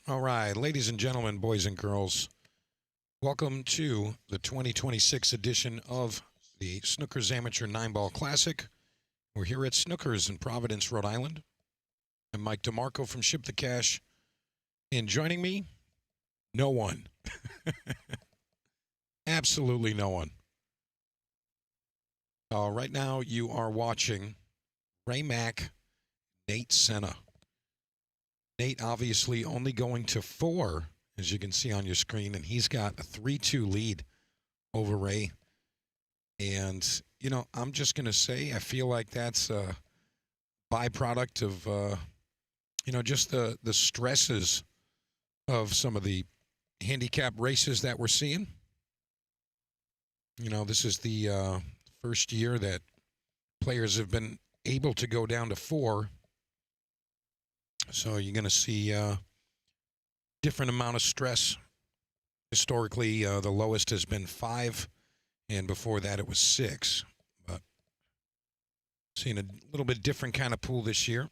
All right, ladies and gentlemen, boys and girls, welcome to the 2026 edition of the Snookers Amateur 9-Ball Classic. We're here at Snookers in Providence, Rhode Island. I'm Mike DeMarco from Ship the Cash. And joining me, no one. Absolutely no one. Right now, you are watching Ray Mack, Nate Senna. Nate obviously only going to 4, as you can see on your screen, and he's got a 3-2 lead over Ray. And, I'm just going to say I feel like that's a byproduct of, just the stresses of some of the handicap races that we're seeing. This is the first year that players have been able to go down to 4. So you're going to see a different amount of stress. Historically, the lowest has been 5, and before that it was 6. But seeing a little bit different kind of pool this year.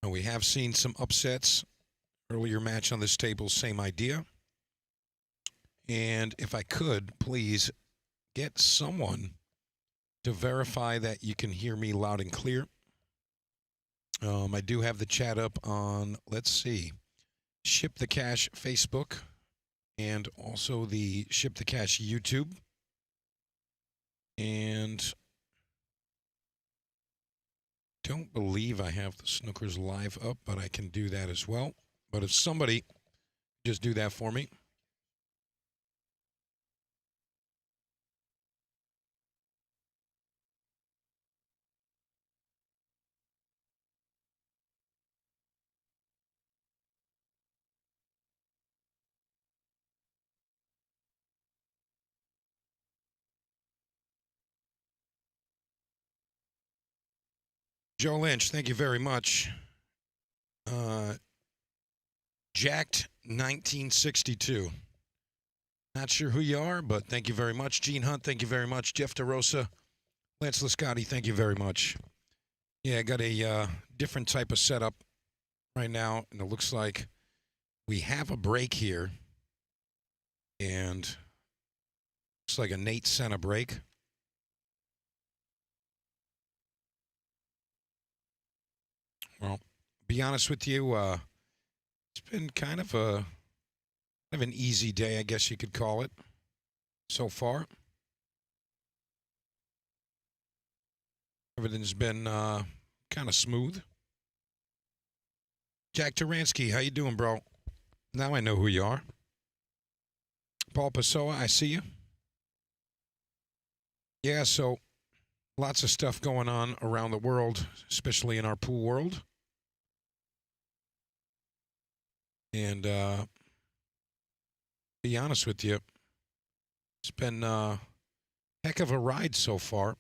Now, we have seen some upsets. Earlier match on this table, same idea. And if I could, please get someone to verify that you can hear me loud and clear. I do have the chat up on, let's see, Ship the Cash Facebook and also the Ship the Cash YouTube. And don't believe I have the Snookers Live up, but I can do that as well. But if somebody just do that for me. Joe Lynch, thank you very much. Jacked 1962. Not sure who you are, but thank you very much. Gene Hunt, thank you very much. Jeff DeRosa, Lance Lascotti, thank you very much. Yeah, I got a different type of setup right now, and it looks like we have a break here. And looks like a Nate Senna break. Well, be honest with you, it's been kind of an easy day, I guess you could call it, so far. Everything's been kind of smooth. Jack Taransky, how you doing, bro? Now I know who you are. Paul Pessoa, I see you. Yeah, so lots of stuff going on around the world, especially in our pool world. And be honest with you, it's been a heck of a ride so far.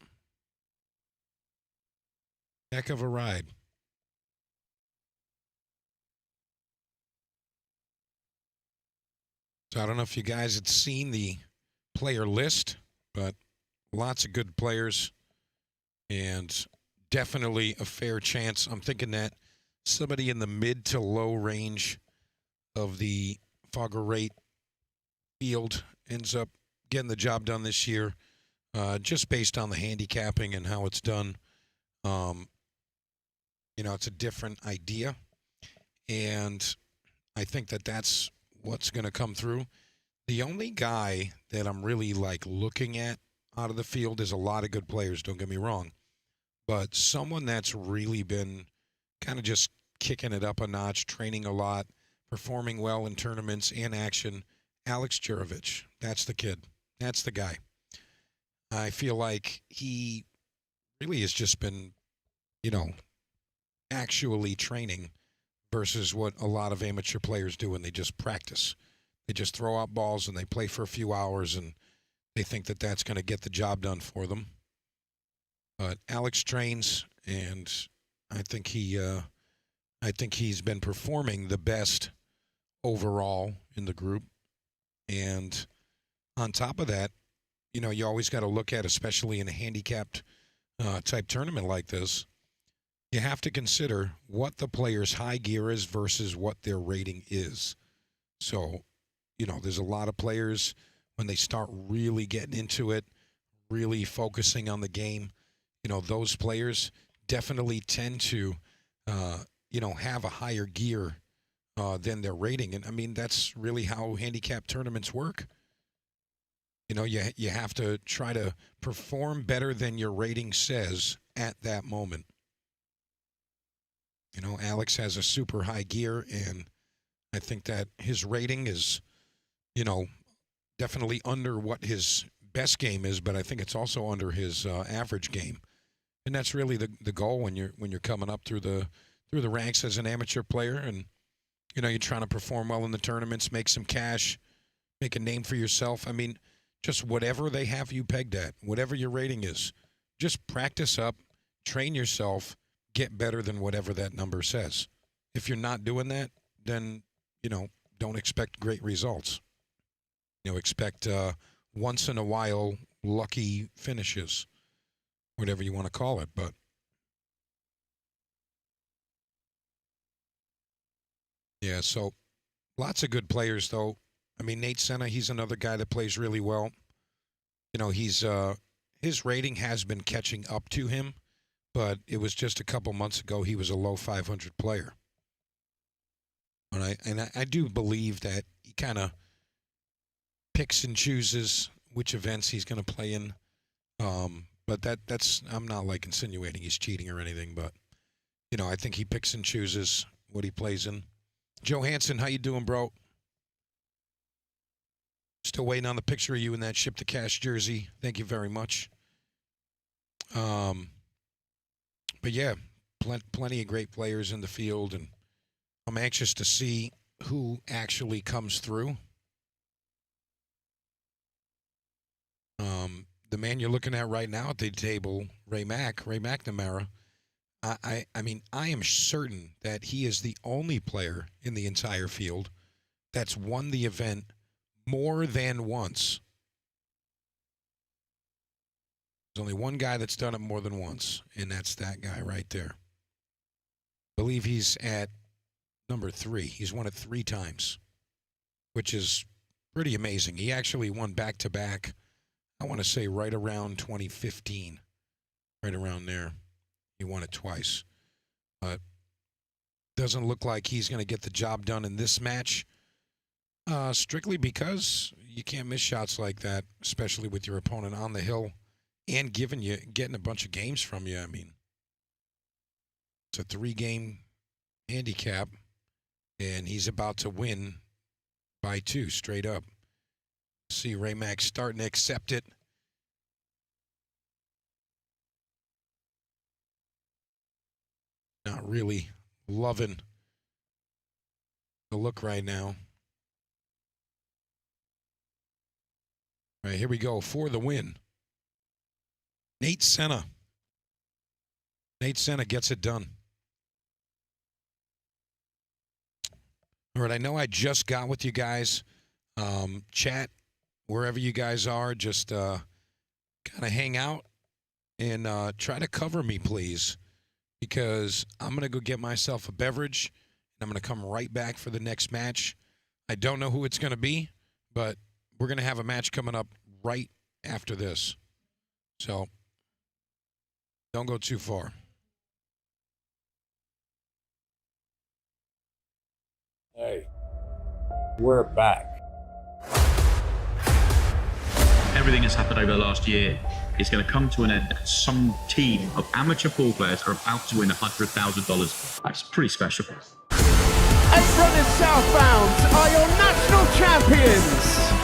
Heck of a ride. So I don't know if you guys had seen the player list, but lots of good players and definitely a fair chance. I'm thinking that somebody in the mid to low range of the Fogger rate field ends up getting the job done this year, just based on the handicapping and how it's done. It's a different idea, and I think that that's what's going to come through. The only guy that I'm really looking at out of the field is a lot of good players, don't get me wrong, but someone that's really been kind of just kicking it up a notch, training a lot, performing well in tournaments and action, Alex Jurovich. That's the kid. That's the guy. I feel like he really has just been, actually training versus what a lot of amateur players do when they just practice. They just throw out balls and they play for a few hours and they think that that's going to get the job done for them. But Alex trains, and I think he's been performing the best overall in the group. And on top of that, you always got to look at, especially in a handicapped type tournament like this, you have to consider what the player's high gear is versus what their rating is. So, there's a lot of players when they start really getting into it, really focusing on the game, those players definitely tend to, have a higher gear than their rating. And I mean, that's really how handicap tournaments work. You have to try to perform better than your rating says at that moment. Alex has a super high gear, and I think that his rating is, definitely under what his best game is, but I think it's also under his average game. And that's really the goal when you're coming up through the ranks as an amateur player, and you're trying to perform well in the tournaments, make some cash, make a name for yourself. I mean, just whatever they have you pegged at, whatever your rating is, just practice up, train yourself, get better than whatever that number says. If you're not doing that, then, don't expect great results. Expect once in a while lucky finishes, whatever you want to call it. But yeah, so lots of good players, though. I mean, Nate Senna, he's another guy that plays really well. He's his rating has been catching up to him, but it was just a couple months ago he was a low 500 player. All right, and I do believe that he kind of picks and chooses which events he's going to play in. But that's I'm not like insinuating he's cheating or anything, but I think he picks and chooses what he plays in. Joe Hansen, how you doing, bro? Still waiting on the picture of you in that Ship to Cash jersey. Thank you very much. But yeah, plenty of great players in the field, and I'm anxious to see who actually comes through. The man you're looking at right now at the table, Ray McNamara, I mean, I am certain that he is the only player in the entire field that's won the event more than once. There's only one guy that's done it more than once, and that's that guy right there. I believe he's at number 3. He's won it 3 times, which is pretty amazing. He actually won back-to-back, I want to say right around 2015, right around there. He won it twice. But doesn't look like he's going to get the job done in this match, strictly because you can't miss shots like that, especially with your opponent on the hill and getting a bunch of games from you. I mean, it's a 3-game handicap, and he's about to win by 2 straight up. See Ray Mac starting to accept it. Not really loving the look right now. All right, here we go for the win. Nate Senna. Nate Senna gets it done. All right, I know I just got with you guys. Chat, wherever you guys are, just kind of hang out and try to cover me, please, because I'm going to go get myself a beverage, and I'm going to come right back for the next match. I don't know who it's going to be, but we're going to have a match coming up right after this. So don't go too far. Hey, we're back. Everything that's happened over the last year is going to come to an end. Some team of amateur pool players are about to win $100,000. That's pretty special. Apron and Southbound are your national champions.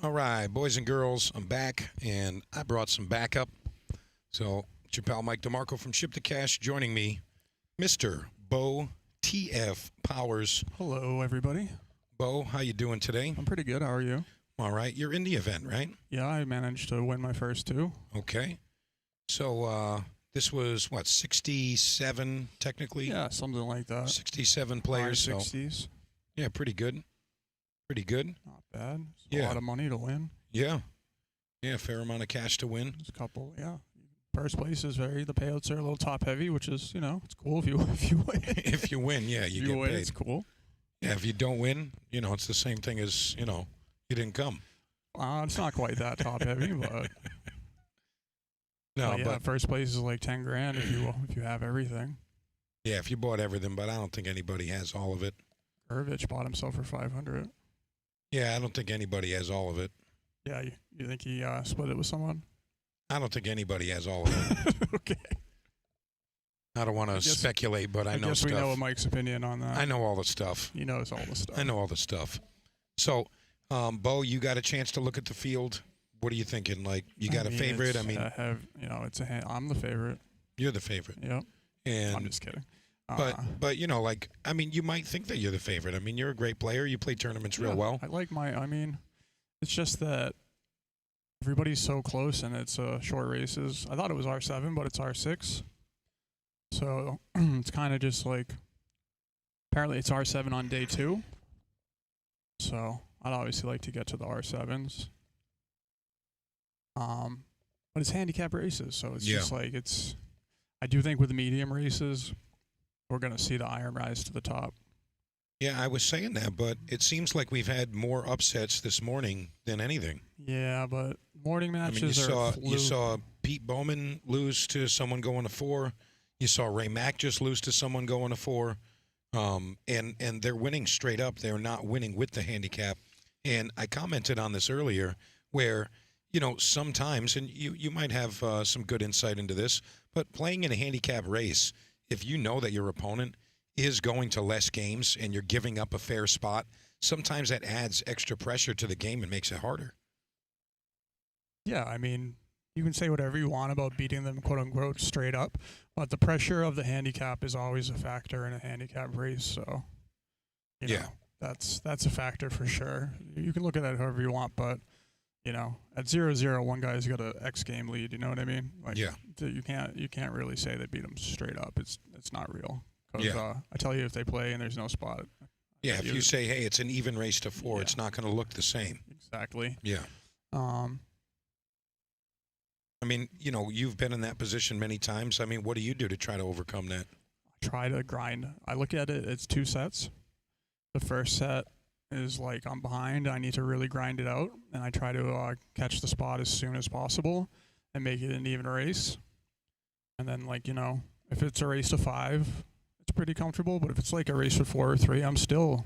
All right, boys and girls, I'm back, and I brought some backup. So, it's your pal Mike DeMarco from Ship to Cash joining me, Mr. Bo TF Powers. Hello, everybody. Bo, how you doing today? I'm pretty good. How are you? All right, you're in the event, right? Yeah, I managed to win my first two. Okay. So, this was, what, 67 technically? Yeah, something like that. 67 players. So, 60s. yeah, pretty good. Pretty good. Not bad. It's Yeah. a lot of money to win. Yeah. Yeah, fair amount of cash to win. There's a couple, yeah. First place is the payouts are a little top heavy, which is, it's cool if you win. If you win, yeah, you if you get win, paid. it's cool. Yeah, if you don't win, it's the same thing as, you didn't come. It's not quite that top heavy, but No, yeah, but first place is like 10 grand if you have everything. yeah, if you bought everything, but I don't think anybody has all of it. Gurvich bought himself for 500. Yeah, I don't think anybody has all of it. Yeah, you think he split it with someone? I don't think anybody has all of it. Okay. I don't want to speculate, but I know guess stuff. we know Mike's opinion on that. I know all the stuff. He knows all the stuff. I know all the stuff. So, Bo, you got a chance to look at the field. What are you thinking? Like, you got a favorite? I'm the favorite. You're the favorite. Yep. And I'm just kidding. But you might think that you're the favorite. I mean, you're a great player. You play tournaments real well. I like it's just that everybody's so close and it's short races. I thought it was R7, but it's R6. So it's kind of just like, apparently it's R7 on day 2. So I'd obviously like to get to the R7s. But it's handicap races, so it's just like I do think with the medium races, we're going to see the iron rise to the top. Yeah, I was saying that, but it seems like we've had more upsets this morning than anything. Yeah, but morning matches you saw Pete Bowman lose to someone going to 4. You saw Ray Mack just lose to someone going to 4. And they're winning straight up. They're not winning with the handicap. And I commented on this earlier where, sometimes, and you might have some good insight into this, but playing in a handicap race, if you know that your opponent is going to less games and you're giving up a fair spot, sometimes that adds extra pressure to the game and makes it harder. Yeah, you can say whatever you want about beating them, quote unquote, straight up, but the pressure of the handicap is always a factor in a handicap race. So, that's a factor for sure. You can look at that however you want, but at 0-0, one guy's got an X game lead. You know what I mean? Like, yeah. You can't really say they beat them straight up. It's not real. Yeah. I tell you, if they play and there's no spot. Yeah, if you say, hey, it's an even race to 4, it's not going to look the same. Exactly. Yeah. You've been in that position many times. What do you do to try to overcome that? I try to grind. I look at it, it's 2 sets. The first set is like I'm behind. I need to really grind it out, and I try to catch the spot as soon as possible and make it an even race. And then, if it's a race to 5, it's pretty comfortable. But if it's like a race to 4 or 3, I'm still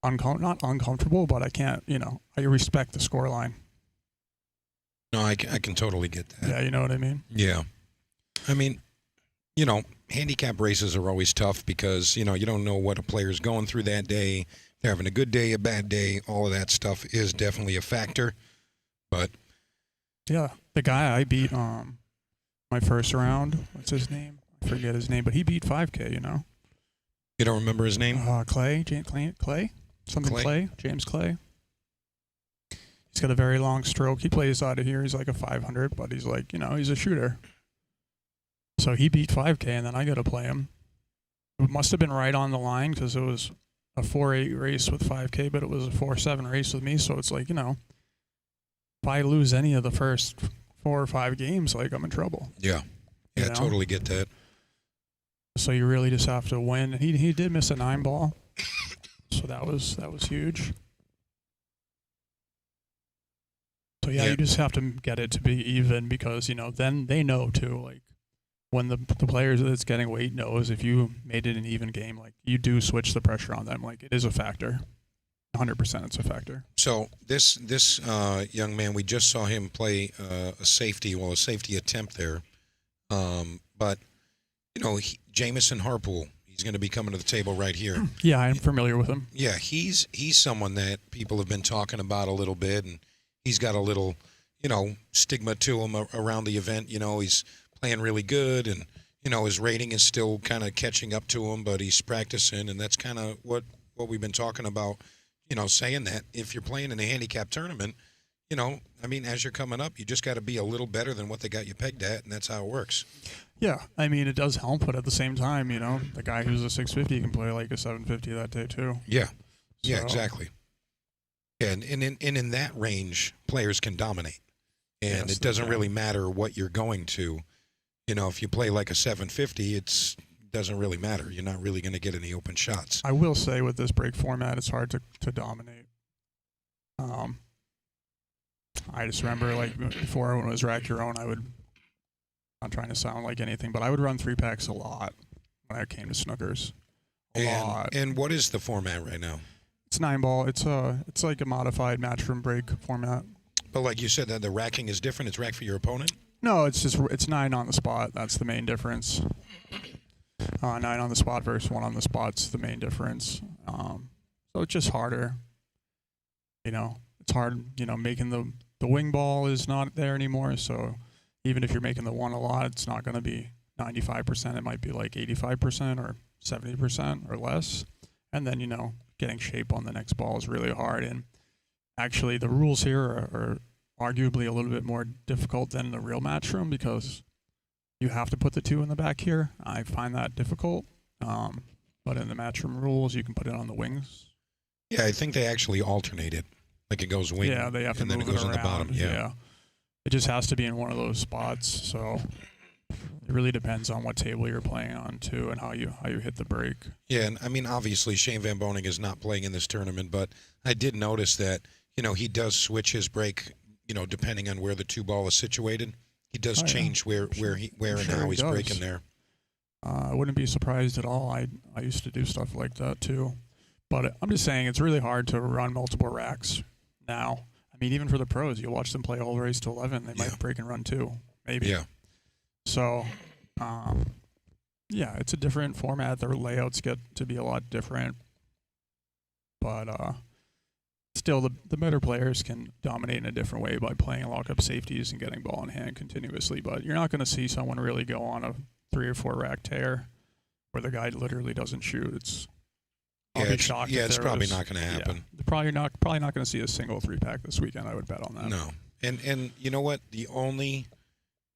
not uncomfortable, but I can't, I respect the score line. No, I can totally get that. Yeah, you know what I mean? Yeah. Handicap races are always tough because, you don't know what a player's going through that day. They're having a good day, a bad day. All of that stuff is definitely a factor. But yeah, the guy I beat my first round, what's his name? I forget his name, but he beat 5K, You don't remember his name? Clay? James Clay. He's got a very long stroke. He plays out of here. He's like a 500, but he's like, he's a shooter. So he beat 5K, and then I got to play him. It must have been right on the line because it was a 4-8 race with 5K, but it was a 4-7 race with me. So it's like, if I lose any of the first 4 or 5 games, like I'm in trouble. Yeah. Yeah, totally get that. So you really just have to win. He did miss a 9-ball, so that was huge. So yeah, you just have to get it to be even because then they know too. Like when the players that's getting weight knows if you made it an even game, like you do switch the pressure on them. Like it is a factor. 100%, it's a factor. So this young man, we just saw him play a safety attempt there, but Jamison Harpool, He's going to be coming to the table right here. Yeah, I'm familiar with him. Yeah, he's someone that people have been talking about a little bit, and he's got a little, stigma to him around the event. He's playing really good, and his rating is still kind of catching up to him, but he's practicing, and that's kind of what we've been talking about. Saying that if you're playing in a handicap tournament, as you're coming up, you just got to be a little better than what they got you pegged at, and that's how it works. Yeah, it does help, but at the same time, the guy who's a 650 can play like a 750 that day too. Yeah, yeah, So- exactly. Yeah, and in that range, players can dominate, and Yes, it doesn't they really matter what you're going to. If you play like a 750, it doesn't really matter. You're not really going to get any open shots. I will say with this break format, it's hard to dominate. I just remember like before when it was rack your own, not trying to sound like anything, but I would run 3-packs a lot when I came to Snookers. A lot. And what is the format right now? It's 9-ball. It's like a modified matchroom break format. But like you said, that the racking is different. It's rack for your opponent. No, it's 9 on the spot. That's the main difference. 9 on the spot versus 1 on the spot's the main difference. So it's just harder. It's hard. Making the wing ball is not there anymore. So even if you're making the 1 a lot, it's not going to be 95%. It might be like 85% or 70% or less. And then getting shape on the next ball is really hard. And actually, the rules here are arguably a little bit more difficult than the real match room because you have to put the 2 in the back here. I find that difficult. But in the match room rules, you can put it on the wings. Yeah, I think they actually alternate it. Like it goes wing. Yeah, they have to and then move it goes it on the bottom. around. Yeah. It just has to be in one of those spots. So it really depends on what table you're playing on too, and how you hit the break. Yeah, and obviously Shane Van Boning is not playing in this tournament, but I did notice that he does switch his break. Depending on where the 2-ball is situated, he does change where and Sure how he he's does. breaking there. I wouldn't be surprised at all. I used to do stuff like that too. But I'm just saying it's really hard to run multiple racks now. Even for the pros, you'll watch them play a whole race to 11. They might break and run 2, maybe. Yeah. So, it's a different format. The layouts get to be a lot different. But still, the better players can dominate in a different way by playing lock-up safeties and getting ball in hand continuously. But you're not going to see someone really go on a 3 or 4 rack tear where the guy literally doesn't shoot. I'll be shocked. It's probably not going to happen. Yeah, probably not going to see a single 3-pack this weekend. I would bet on that. No, and you know what? The only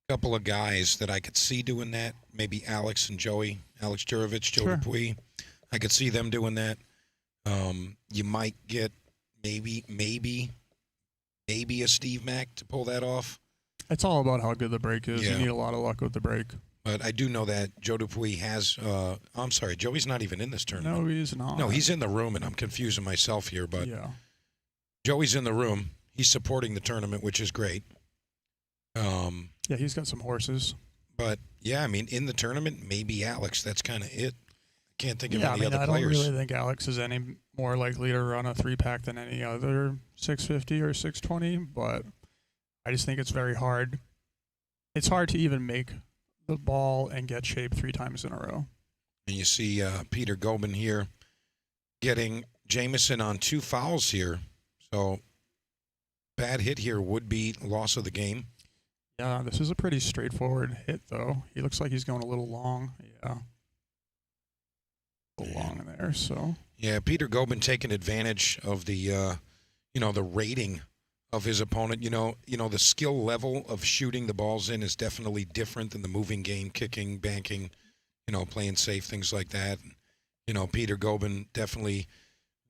couple of guys that I could see doing that, maybe Alex and Joey, Alex Jurovich, Joe Sure. Dupuis. I could see them doing that. You might get maybe a Steve Mack to pull that off. It's all about how good the break is. Yeah. You need a lot of luck with the break. But I do know that Joe Dupuis has. I'm sorry, Joey's not even in this tournament. No, he's not. No, he's in the room, and I'm confusing myself here. But Yeah. Joey's in the room. He's supporting the tournament, which is great. Yeah, he's got some horses. But yeah, in the tournament, maybe Alex. That's kind of it. I can't think of Yeah, any other I players. don't really think Alex is any more likely to run a 3-pack than any other 650 or 620, but I just think it's very hard. It's hard to even make the ball and get shape 3 times in a row. And you see Peter Gobin here getting Jameson on 2 fouls here. So bad hit here would be loss of the game. Yeah, this is a pretty straightforward hit, though. He looks like he's going a little long. Yeah. A little long in there, so. Yeah, Peter Gobin taking advantage of the, the rating of his opponent. The skill level of shooting the balls in is definitely different than the moving game, kicking, banking, playing safe, things like that. Peter Gobin definitely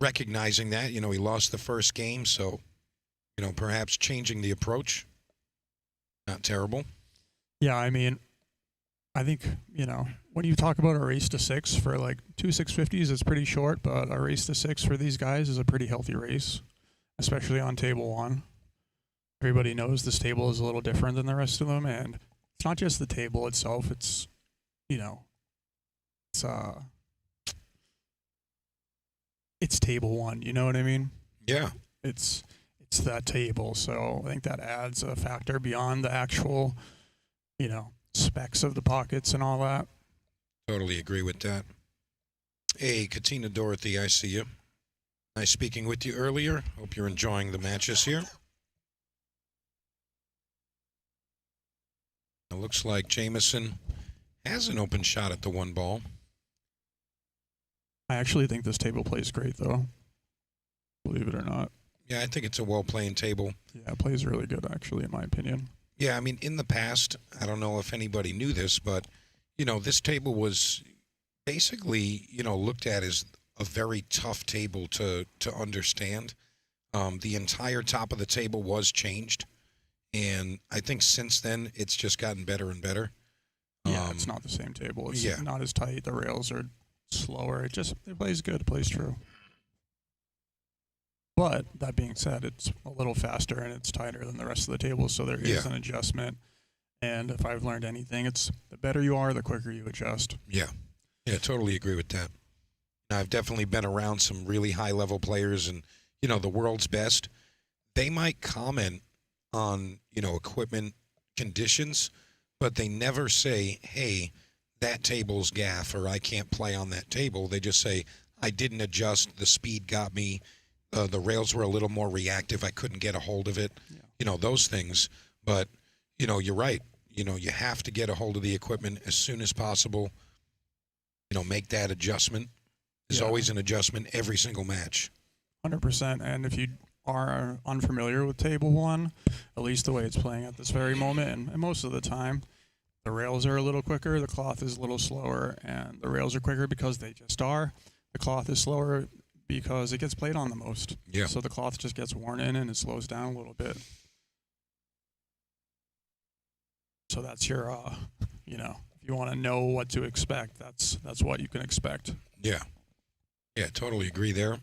recognizing that. He lost the first game, so, perhaps changing the approach. Not terrible. Yeah, I think, when you talk about a race to 6 for like 2 650s, it's pretty short, but a race to 6 for these guys is a pretty healthy race, especially on table 1. Everybody knows this table is a little different than the rest of them, and it's not just the table itself, it's, it's table 1, you know what I mean? Yeah. It's that table, so I think that adds a factor beyond the actual, specs of the pockets and all that. Totally agree with that. Hey, Katina Dorothy, I see you. Nice speaking with you earlier. Hope you're enjoying the matches here. It looks like Jameson has an open shot at the one ball. I actually think this table plays great, though. Believe it or not. Yeah, I think it's a well-playing table. Yeah, it plays really good, actually, in my opinion. Yeah, I mean, in the past, I don't know if anybody knew this, but, this table was basically, looked at as a very tough table to understand. The entire top of the table was changed, and I think since then, it's just gotten better and better. Yeah, it's not the same table. It's not as tight. The rails are slower. It plays good. It plays true. But that being said, it's a little faster and it's tighter than the rest of the table, so there is an adjustment. And if I've learned anything, it's the better you are, the quicker you adjust. Yeah, totally agree with that. I've definitely been around some really high-level players, and the world's best. They might comment on equipment conditions, but they never say, "Hey, that table's gaff," or "I can't play on that table." They just say, "I didn't adjust. The speed got me. The rails were a little more reactive. I couldn't get a hold of it." Yeah. Those things. But you're right. You have to get a hold of the equipment as soon as possible. Make that adjustment. There's always an adjustment every single match. 100%. And if you are unfamiliar with Table 1, at least the way it's playing at this very moment, and most of the time, the rails are a little quicker, the cloth is a little slower, and the rails are quicker because they just are. The cloth is slower because it gets played on the most. Yeah. So the cloth just gets worn in and it slows down a little bit. So that's your, if you want to know what to expect, that's what you can expect. Yeah, totally agree there.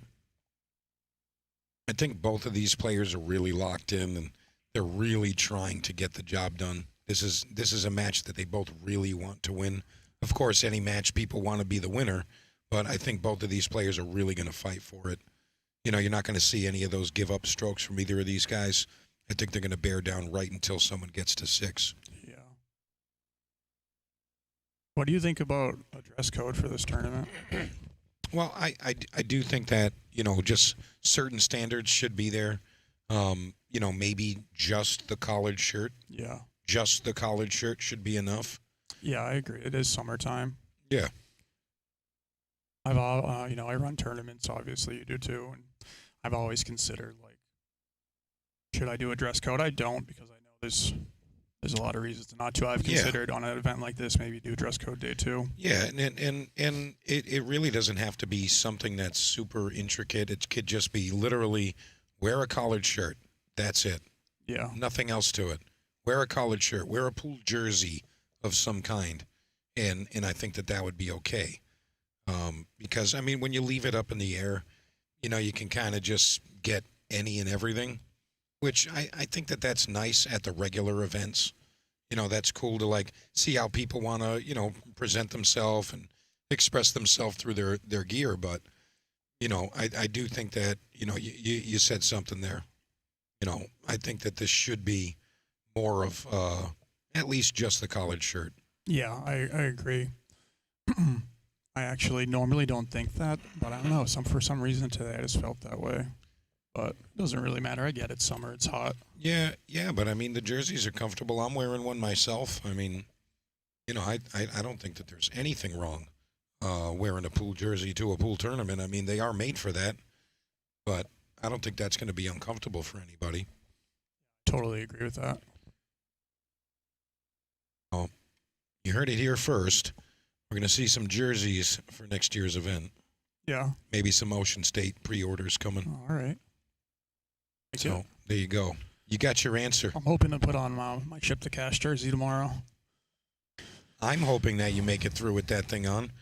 I think both of these players are really locked in, and they're really trying to get the job done. This is a match that they both really want to win. Of course, any match people want to be the winner, but I think both of these players are really going to fight for it. You're not going to see any of those give-up strokes from either of these guys. I think they're going to bear down right until someone gets to 6. Yeah. What do you think about a dress code for this tournament? Well, I do think that, just certain standards should be there. Maybe just the collared shirt. Yeah. Just the collared shirt should be enough. Yeah, I agree. It is summertime. Yeah. I run tournaments, obviously you do too, and I've always considered, should I do a dress code? I don't, because I know there's a lot of reasons not to. I've considered on an event like this, maybe do dress code day too. Yeah, and it really doesn't have to be something that's super intricate. It could just be literally wear a collared shirt. That's it. Yeah. Nothing else to it. Wear a collared shirt. Wear a pool jersey of some kind, and I think that would be okay. Because, when you leave it up in the air, you can kind of just get any and everything, which I think that's nice at the regular events. That's cool to, see how people want to, present themselves and express themselves through their gear. But, I do think that, you said something there. I think that this should be more of at least just the collared shirt. Yeah, I agree. I actually normally don't think that, but I don't know. For some reason today I just felt that way. But it doesn't really matter. I get it. Summer, it's hot. Yeah, but the jerseys are comfortable. I'm wearing one myself. I don't think that there's anything wrong wearing a pool jersey to a pool tournament. They are made for that, but I don't think that's going to be uncomfortable for anybody. Totally agree with that. Oh, you heard it here first. We're going to see some jerseys for next year's event. Yeah. Maybe some Ocean State pre-orders coming. All right. So there you go. You got your answer. I'm hoping to put on my Ship to Cash jersey tomorrow. I'm hoping that you make it through with that thing on.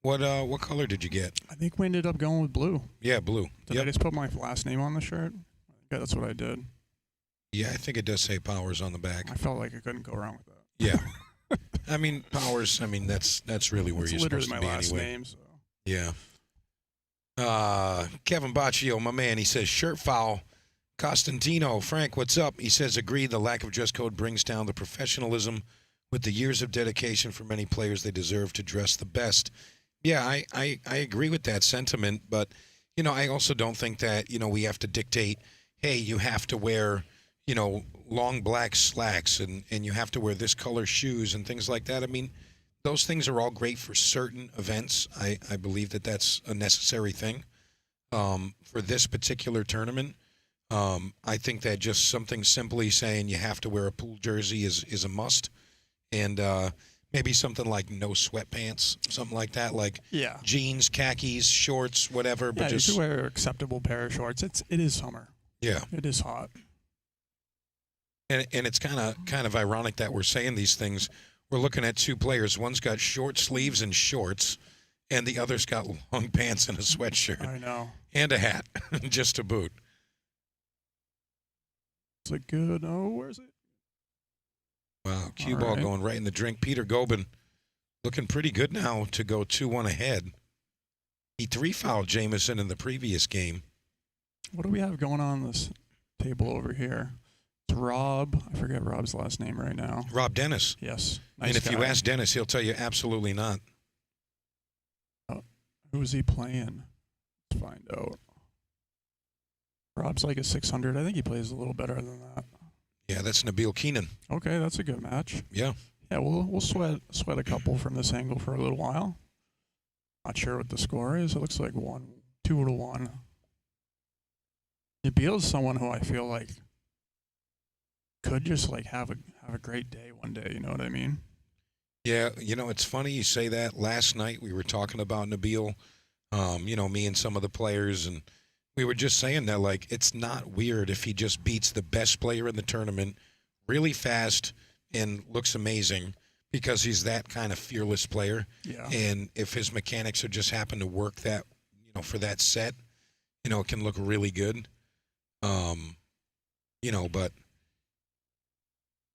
What color did you get? I think we ended up going with blue. Yeah, blue. Did I just put my last name on the shirt? Yeah, that's what I did. Yeah, I think it does say Powers on the back. I felt like I couldn't go wrong with that. Yeah. Powers, that's really where you're supposed to be anyway. It's literally my last name, so. Yeah. Kevin Baccio, my man, he says, shirt foul. Costantino, Frank, what's up? He says, agreed, the lack of dress code brings down the professionalism. With the years of dedication for many players, they deserve to dress the best. Yeah, I agree with that sentiment, but I also don't think that we have to dictate. Hey, you have to wear long black slacks and you have to wear this color shoes and things like that. I mean, those things are all great for certain events. I believe that that's a necessary thing for this particular tournament. I think that just something simply saying you have to wear a pool jersey is a must, and maybe something like no sweatpants, something like that, like Yeah. jeans, khakis, shorts, whatever. But Yeah, just you should wear an acceptable pair of shorts. It is summer. yeah, It is hot. and it's kind of ironic that we're saying these things. We're looking at two players. One's got short sleeves and shorts, and the other's got long pants and a sweatshirt I know. and a hat, just to boot. It's a good. Oh, where's it? Wow, cue All ball right. going right in the drink. Peter Gobin looking pretty good now to go 2-1 ahead. He 3-fouled Jamison in the previous game. What do we have going on this table over here? It's Rob. I forget Rob's last name right now. Rob Dennis. Yes. And Nice if you guy. ask Dennis, he'll tell you absolutely not. Who is he playing? Let's find out. Rob's like a 600. I think he plays a little better than that. Yeah, that's Nabil Keenan. Okay, that's a good match. Yeah. Yeah, we'll sweat a couple from this angle for a little while. Not sure what the score is. It looks like 2-1. Nabil's someone who I feel like could just like have a great day one day. You know what I mean? Yeah, it's funny you say that. Last night we were talking about Nabil, me and some of the players, and we were just saying that, like, it's not weird if he just beats the best player in the tournament really fast and looks amazing because he's that kind of fearless player. Yeah. And if his mechanics are just happen to work that, for that set, it can look really good. But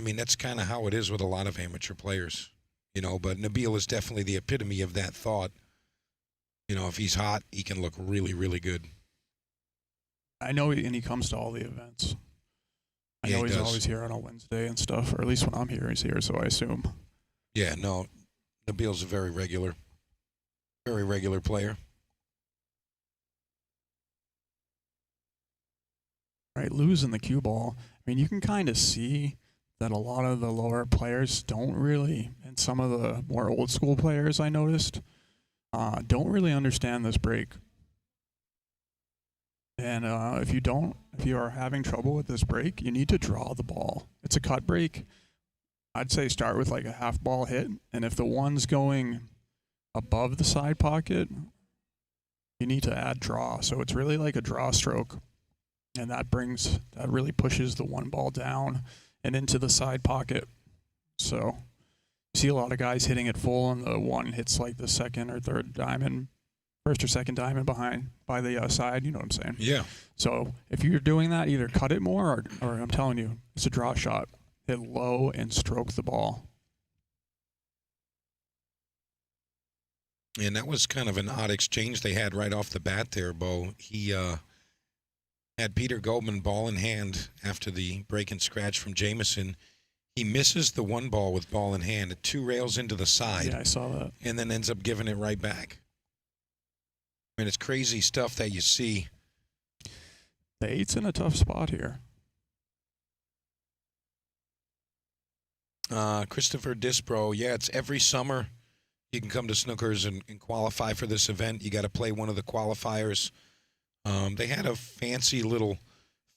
I mean, that's kind of how it is with a lot of amateur players, but Nabil is definitely the epitome of that thought. If he's hot, he can look really, really good. I know, and he comes to all the events. I Yeah, know he he's does. always here on a Wednesday and stuff, or at least when I'm here, he's here, so I assume. Yeah, no, Nabil's a very regular player. Right, losing the cue ball. I mean, you can kind of see that a lot of the lower players don't really, and some of the more old school players I noticed, don't really understand this break. And if you are having trouble with this break, you need to draw the ball. It's a cut break. I'd say start with like a half ball hit, and if the one's going above the side pocket, you need to add draw. So it's really like a draw stroke, and that really pushes the one ball down and into the side pocket. So you see a lot of guys hitting it full, and the one hits like the second or third diamond, first or second diamond by the side. You know what I'm saying? Yeah. So if you're doing that, either cut it more or I'm telling you, it's a draw shot. Hit low and stroke the ball. And that was kind of an odd exchange they had right off the bat there, Bo. He had Peter Goldman ball in hand after the break and scratch from Jamison. He misses the one ball with ball in hand, 2 rails into the side, Yeah, I saw that. and then ends up giving it right back. I mean, it's crazy stuff that you see. The 8's in a tough spot here. Christopher Dispro, yeah, it's every summer. You can come to Snookers and qualify for this event. You got to play one of the qualifiers. They had a fancy little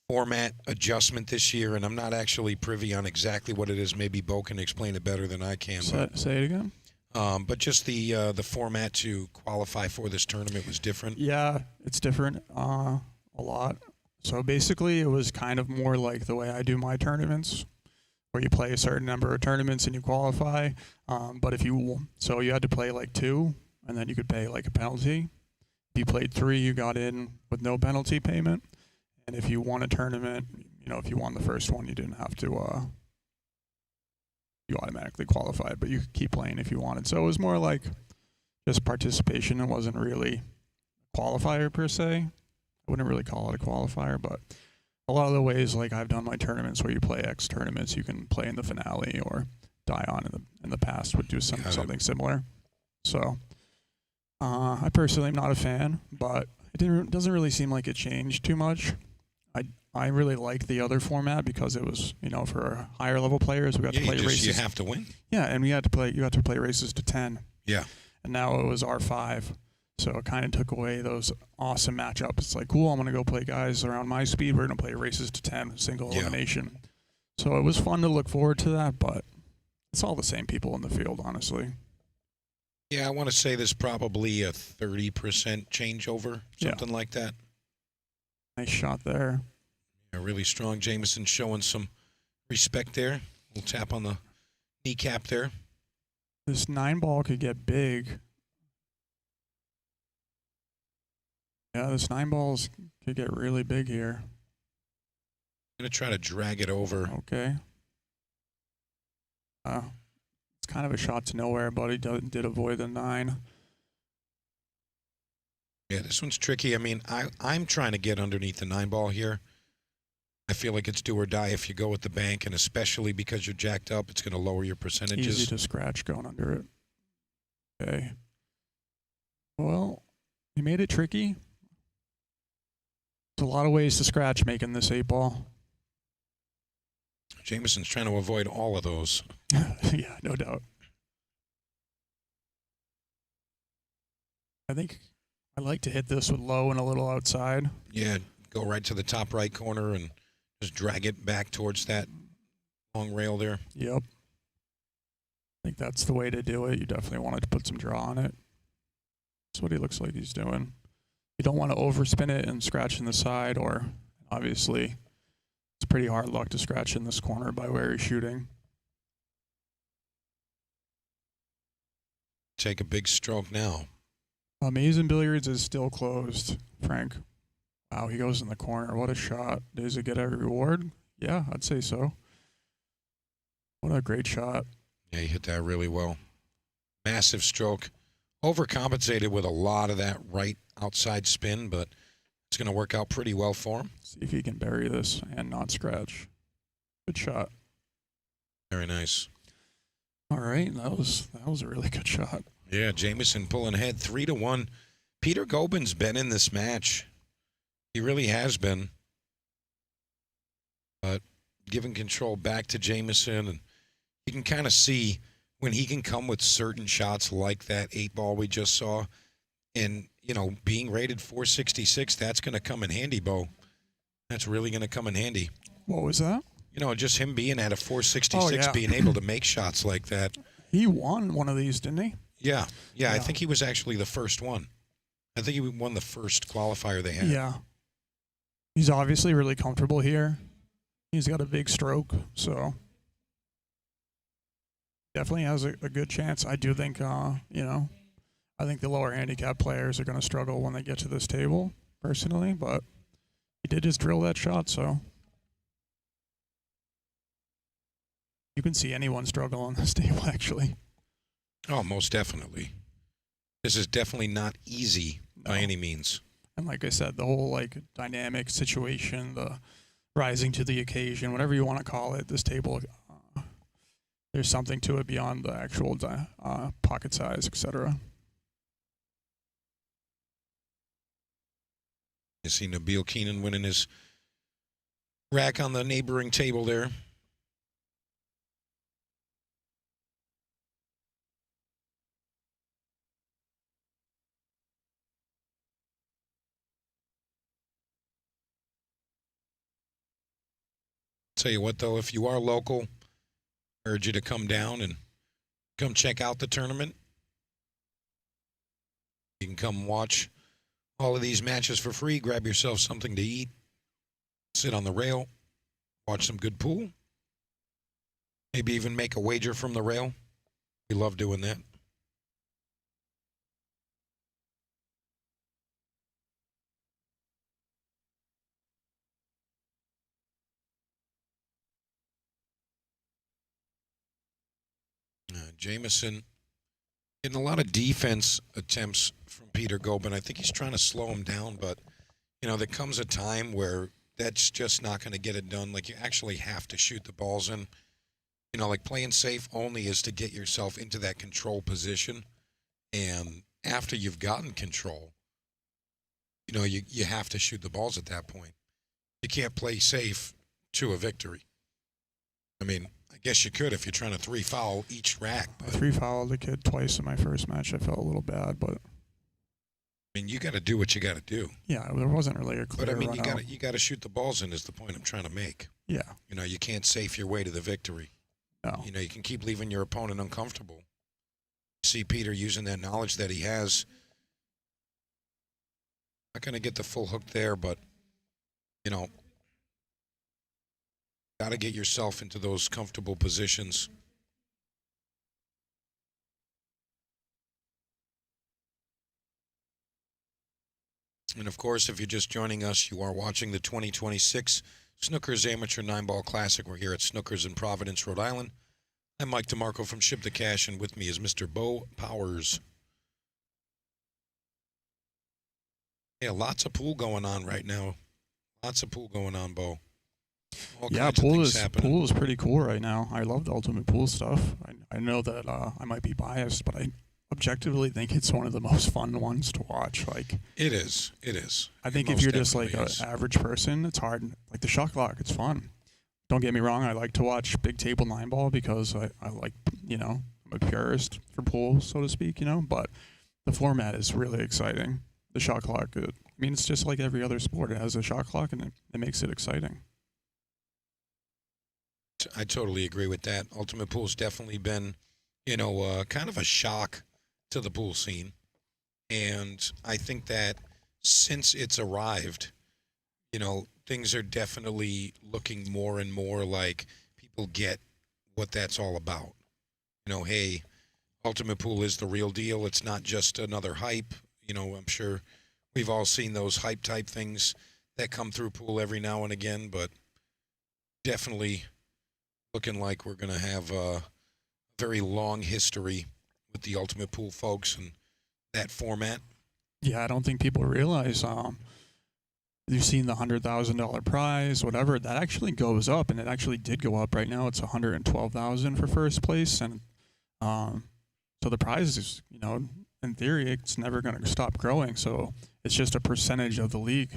format adjustment this year, and I'm not actually privy on exactly what it is. Maybe Bo can explain it better than I can. Say it again. But just the format to qualify for this tournament was different. Yeah, it's different a lot. So basically, it was kind of more like the way I do my tournaments, where you play a certain number of tournaments and you qualify. But you had to play like 2, and then you could pay like a penalty. If you played 3, you got in with no penalty payment. And if you won a tournament, if you won the first one, you didn't have to. You automatically qualified, but you could keep playing if you wanted. So it was more like just participation. It wasn't really a qualifier per se. I wouldn't really call it a qualifier, but a lot of the ways, like I've done my tournaments where you play X tournaments, you can play in the finale, or Dion in the past would do something similar. So I personally am not a fan, but doesn't really seem like it changed too much. I really like the other format because it was, for higher level players, we got to play races. You have to win. Yeah, and you had to play races to 10. Yeah. And now it was R5. So it kind of took away those awesome matchups. It's like, cool, I'm going to go play guys around my speed. We're going to play races to 10, single elimination. So it was fun to look forward to that, but it's all the same people in the field, honestly. Yeah, I want to say there's probably a 30% changeover, something like that. Nice shot there. Yeah, really strong. Jameson showing some respect there. We'll tap on the kneecap there. This 9-ball could get big. Yeah, this 9-balls could get really big here. I'm going to try to drag it over. Okay. It's kind of a shot to nowhere, but he did avoid the 9. Yeah, this one's tricky. I mean, I'm trying to get underneath the 9-ball here. I feel like it's do or die if you go with the bank, and especially because you're jacked up, it's going to lower your percentages. Easy to scratch going under it. Okay. Well, he made it tricky. There's a lot of ways to scratch making this 8-ball. Jameson's trying to avoid all of those. Yeah, no doubt. I think I like to hit this with low and a little outside. Yeah, go right to the top right corner and just drag it back towards that long rail there. Yep. I think that's the way to do it. You definitely wanted to put some draw on it. That's what he looks like he's doing. You don't want to overspin it and scratch in the side, or obviously it's pretty hard luck to scratch in this corner by where he's shooting. Take a big stroke now. Amazing Billiards is still closed, Frank. Wow, he goes in the corner. What a shot. Does it get a reward? Yeah, I'd say so. What a great shot. Yeah, he hit that really well. Massive stroke. Overcompensated with a lot of that right outside spin, but it's going to work out pretty well for him. See if he can bury this and not scratch. Good shot. Very nice. All right, that was a really good shot. Yeah, Jameson pulling ahead 3-1. Peter Gobin's been in this match. He really has been. But giving control back to Jameson, and you can kind of see when he can come with certain shots like that 8-ball we just saw, and, being rated 466, that's going to come in handy, Bo. That's really going to come in handy. What was that? Just him being at a 466, being able to make shots like that. He won one of these, didn't he? Yeah, I think he was actually the first one. I think he won the first qualifier they had. Yeah. He's obviously really comfortable here. He's got a big stroke, so definitely has a good chance. I do think, I think the lower handicap players are going to struggle when they get to this table, personally, but he did just drill that shot, so you can see anyone struggle on this table, actually. Oh, most definitely. This is definitely not easy by any means. And like I said, the whole dynamic situation, the rising to the occasion, whatever you want to call it, this table, there's something to it beyond the actual pocket size, etc. You see Nabil Keenan winning his rack on the neighboring table there. Tell you what, though, if you are local, I urge you to come down and come check out the tournament. You can come watch all of these matches for free, grab yourself something to eat, sit on the rail, watch some good pool, maybe even make a wager from the rail. We love doing that. Jameson getting a lot of defense attempts from Peter Gobin. I think he's trying to slow him down, but, there comes a time where that's just not going to get it done. Like, you actually have to shoot the balls in. Like playing safe only is to get yourself into that control position. And after you've gotten control, you know, you have to shoot the balls at that point. You can't play safe to a victory. I mean, I guess you could if you're trying to 3-foul each rack. I But, 3-fouled the kid twice in my first match. I felt a little bad, but I mean, you got to do what you got to do. yeah, there wasn't really a clear But I mean, run out. you got to shoot the balls in. Is the point I'm trying to make? Yeah, You know, you can't safe your way to the victory. no. You know, you can keep leaving your opponent uncomfortable. See Peter using that knowledge that he has. Not going to get the full hook there, but, you know, got to get yourself into those comfortable positions. And, of course, if you're just joining us, you are watching the 2026 Snookers Amateur 9-Ball Classic. We're here at Snookers in Providence, Rhode Island. I'm Mike DeMarco from Ship to Cash, and with me is Mr. Bo Powers. Yeah, lots of pool going on right now. Lots of pool going on, Bo. All Yeah, kinds of things happening. pool is pretty cool right now. I love the ultimate pool stuff. I know that I might be biased, but I objectively think it's one of the most fun ones to watch. Like, It is. It is. I think It if most you're just like an definitely is. average person, it's hard. Like the shot clock, it's fun. Don't get me wrong. I like to watch big table 9-ball because I like, you know, I'm a purist for pool, so to speak, you know. But the format is really exciting. The shot clock, I mean, it's just like every other sport. It has a shot clock, and it makes it exciting. I totally agree with that. Ultimate Pool's definitely been, you know, kind of a shock to the pool scene. And I think that since it's arrived, you know, things are definitely looking more and more like people get what that's all about. You know, hey, Ultimate Pool is the real deal. It's not just another hype. You know, I'm sure we've all seen those hype type things that come through pool every now and again, but definitely looking like we're going to have a very long history with the Ultimate Pool folks and that format. Yeah, I don't think people realize. You've seen the $100,000 prize, whatever. That actually goes up, and it actually did go up. Right now, it's $112,000 for first place, and so the prize is, you know, in theory, it's never going to stop growing. So it's just a percentage of the league.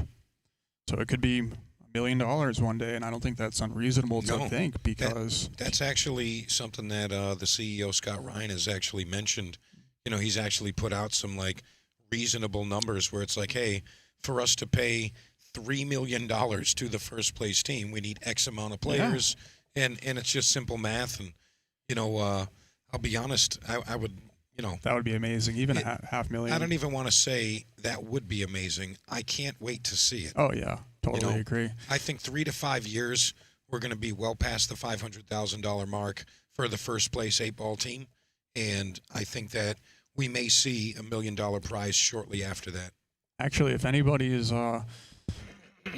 So it could be $1 million one day, and I don't think that's unreasonable to No, think because That's actually something that the CEO, Scott Ryan, has actually mentioned. You know, he's actually put out some, like, reasonable numbers where it's like, hey, for us to pay $3 million to the first place team, we need X amount of players. And it's just simple math. And, you know, I'll be honest, I would, you know, that would be amazing. Even $500,000. I don't even want to say that would be amazing. I can't wait to see it. Oh yeah, totally You know, agree. I think 3 to 5 years, we're going to be well past the $500,000 mark for the first place 8-ball team. And I think that we may see $1 million prize shortly after that. Actually, if anybody is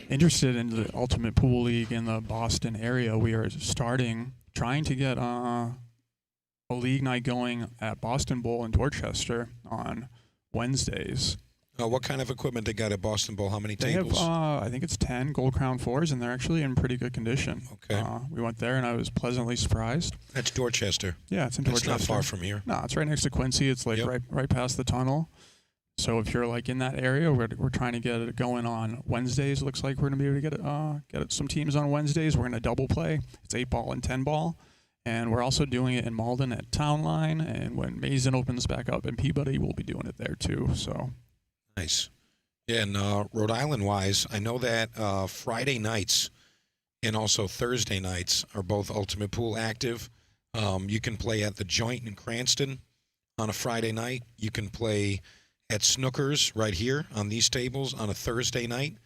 interested in the Ultimate Pool League in the Boston area, we are trying to get a league night going at Boston Bowl in Dorchester on Wednesdays. What kind of equipment they got at Boston Bowl? How many They have, tables? I think it's 10 Gold Crown 4s, and they're actually in pretty good condition. Okay. We went there, and I was pleasantly surprised. That's Dorchester. Yeah, it's in That's Dorchester. not far from here. No, it's right next to Quincy. It's like Yep. right past the tunnel. So if you're like in that area, we're trying to get it going on Wednesdays. Looks like we're gonna be able to get some teams on Wednesdays. We're gonna double play. It's 8-ball and 10-ball, and we're also doing it in Malden at Town Line. And when Mason opens back up in Peabody, we'll be doing it there too. So Nice. Yeah, and Rhode Island-wise, I know that Friday nights and also Thursday nights are both Ultimate Pool active. You can play at the Joint in Cranston on a Friday night. You can play at Snookers right here on these tables on a Thursday night.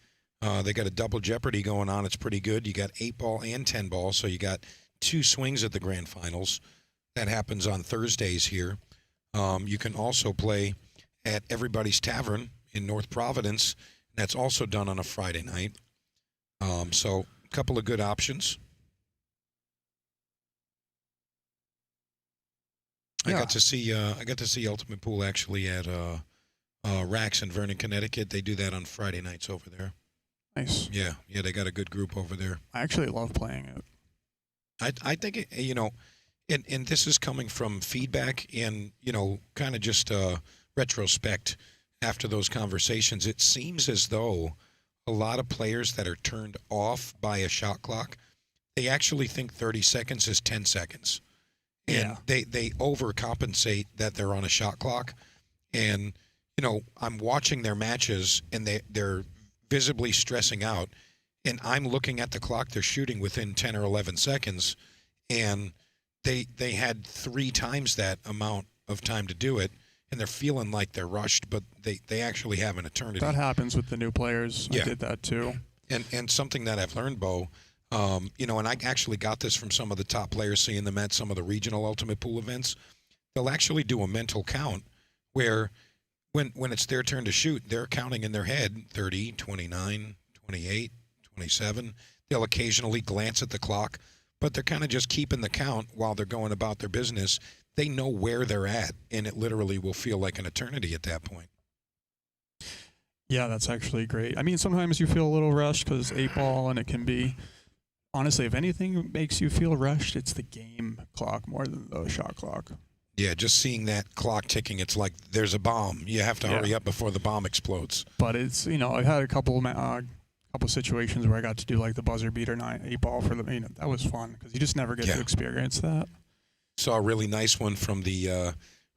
They got a double jeopardy going on. It's pretty good. You got 8-ball and 10-ball, so you got 2 swings at the grand finals. That happens on Thursdays here. You can also play at Everybody's Tavern in North Providence. That's also done on a Friday night. So a couple of good options. I Yeah. got to see Ultimate Pool actually at Rax in Vernon, Connecticut. They do that on Friday nights over there. nice. Yeah, they got a good group over there. I actually love playing it. I think you know, and this is coming from feedback and, you know, kind of just retrospect after those conversations, it seems as though a lot of players that are turned off by a shot clock, they actually think 30 seconds is 10 seconds. And they overcompensate that they're on a shot clock. And, you know, I'm watching their matches, and they're visibly stressing out. And I'm looking at the clock. They're shooting within 10 or 11 seconds. And they had 3 times that amount of time to do it. And they're feeling like they're rushed, but they actually have an eternity. That happens with the new players. Yeah. I did that too. And something that I've learned, Bo, you know, and I actually got this from some of the top players, seeing them at some of the regional Ultimate Pool events. They'll actually do a mental count where when it's their turn to shoot, they're counting in their head 30, 29, 28, 27. They'll occasionally glance at the clock, but they're kind of just keeping the count while they're going about their business. They know where they're at, and it literally will feel like an eternity at that point. Yeah, that's actually great. I mean, sometimes you feel a little rushed because 8-ball, and it can be, honestly, if anything makes you feel rushed, it's the game clock more than the shot clock. Yeah, just seeing that clock ticking, it's like there's a bomb. You have to hurry up before the bomb explodes. But it's, you know, I had a couple situations where I got to do like the buzzer beater 8-ball for the, you know, that was fun because you just never get to experience that. Saw a really nice one from the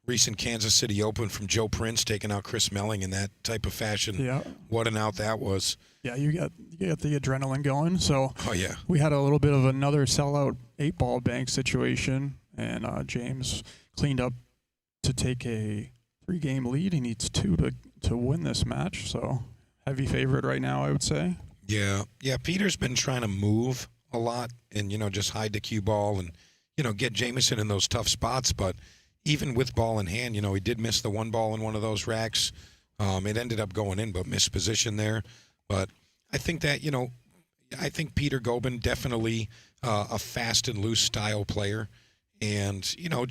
recent Kansas City Open from Joe Prince taking out Chris Melling in that type of fashion. Yeah. What an out that was. Yeah, you get the adrenaline going. So yeah. We had a little bit of another sellout 8-ball bank situation, and James cleaned up to take a 3-game lead. He needs 2 to win this match. So heavy favorite right now, I would say. Yeah. Peter's been trying to move a lot and, you know, just hide the cue ball and, you know, get Jamison in those tough spots. But even with ball in hand, you know, he did miss the 1 ball in one of those racks. It ended up going in, but missed position there. But I think that, you know, I think Peter Gobin definitely a fast and loose style player. And, you know,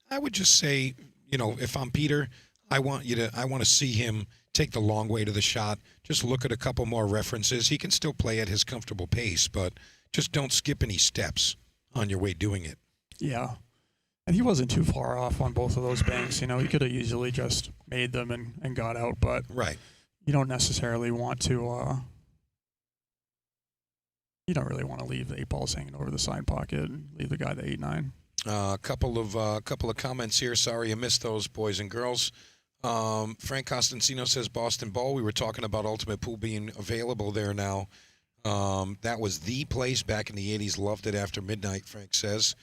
I would just say, you know, if I'm Peter, I want to see him take the long way to the shot. Just look at a couple more references. He can still play at his comfortable pace, but just don't skip any steps on your way doing it. Yeah. And he wasn't too far off on both of those banks. You know, he could have easily just made them and got out, but you don't necessarily want to, you don't really want to leave the 8-balls hanging over the side pocket and leave the guy the 8-9. A couple of comments here. Sorry you missed those, boys and girls. Frank Costantino says Boston Ball. We were talking about Ultimate Pool being available there now. That was the place back in the 80s. Loved it after midnight, Frank says.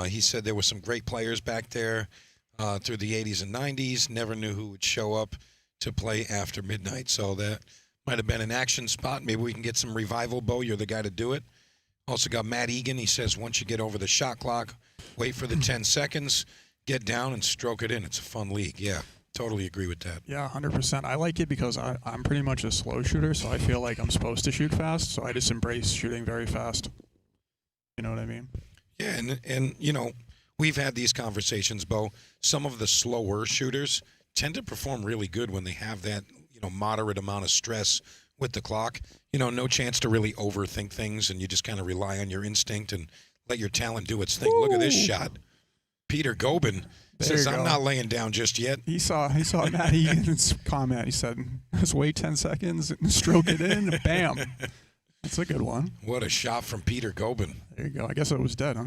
He said there were some great players back there through the 80s and 90s. Never knew who would show up to play after midnight. So that might have been an action spot. Maybe we can get some revival, Bo. You're the guy to do it. Also got Matt Egan. He says once you get over the shot clock, wait for the 10 seconds, get down and stroke it in. It's a fun league. Yeah. Totally agree with that. Yeah, 100%. I like it because I'm pretty much a slow shooter, so I feel like I'm supposed to shoot fast, so I just embrace shooting very fast. You know what I mean? Yeah, and you know, we've had these conversations, Bo. Some of the slower shooters tend to perform really good when they have that, you know, moderate amount of stress with the clock. You know, no chance to really overthink things, and you just kind of rely on your instinct and let your talent do its thing. Ooh. Look at this shot. Peter Gobin says, I'm not laying down just yet. He saw Matt Egan's comment. He said, just wait 10 seconds and stroke it in. Bam. That's a good one. What a shot from Peter Gobin. There you go. I guess it was dead, huh?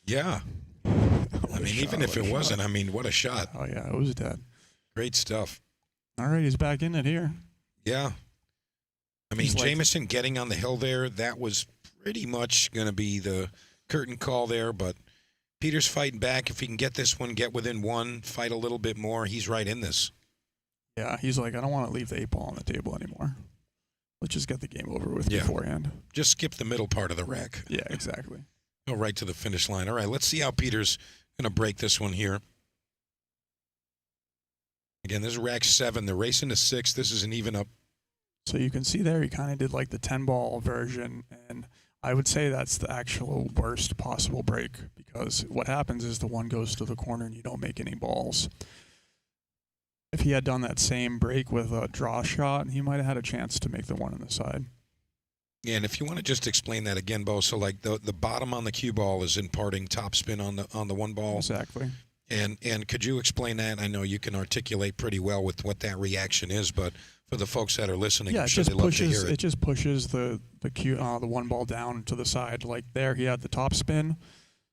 Yeah. I mean, even if it wasn't, I mean, what a shot. Oh, yeah, it was dead. Great stuff. All right, he's back in it here. Yeah. I mean, Jamison getting on the hill there, that was pretty much going to be the curtain call there, but Peter's fighting back. If he can get this one, get within 1, fight a little bit more, he's right in this. Yeah, he's like, I don't want to leave the 8-ball on the table anymore. Let's just get the game over with beforehand. Just skip the middle part of the rack. Yeah, exactly. Go right to the finish line. All right, let's see how Peter's going to break this one here. Again, this is rack 7. They're racing to 6. This is an even up. So you can see there he kind of did like the 10-ball version, and I would say that's the actual worst possible break because what happens is the one goes to the corner and you don't make any balls. If he had done that same break with a draw shot, he might have had a chance to make the one on the side. Yeah, and if you want to just explain that again, Bo, so like the bottom on the cue ball is imparting top spin on the 1 ball. Exactly. And could you explain that? I know you can articulate pretty well with what that reaction is, but for the folks that are listening, Yeah, I'm it sure just they love to pushes. hear It just pushes the one ball down to the side. Like there, he had the top spin,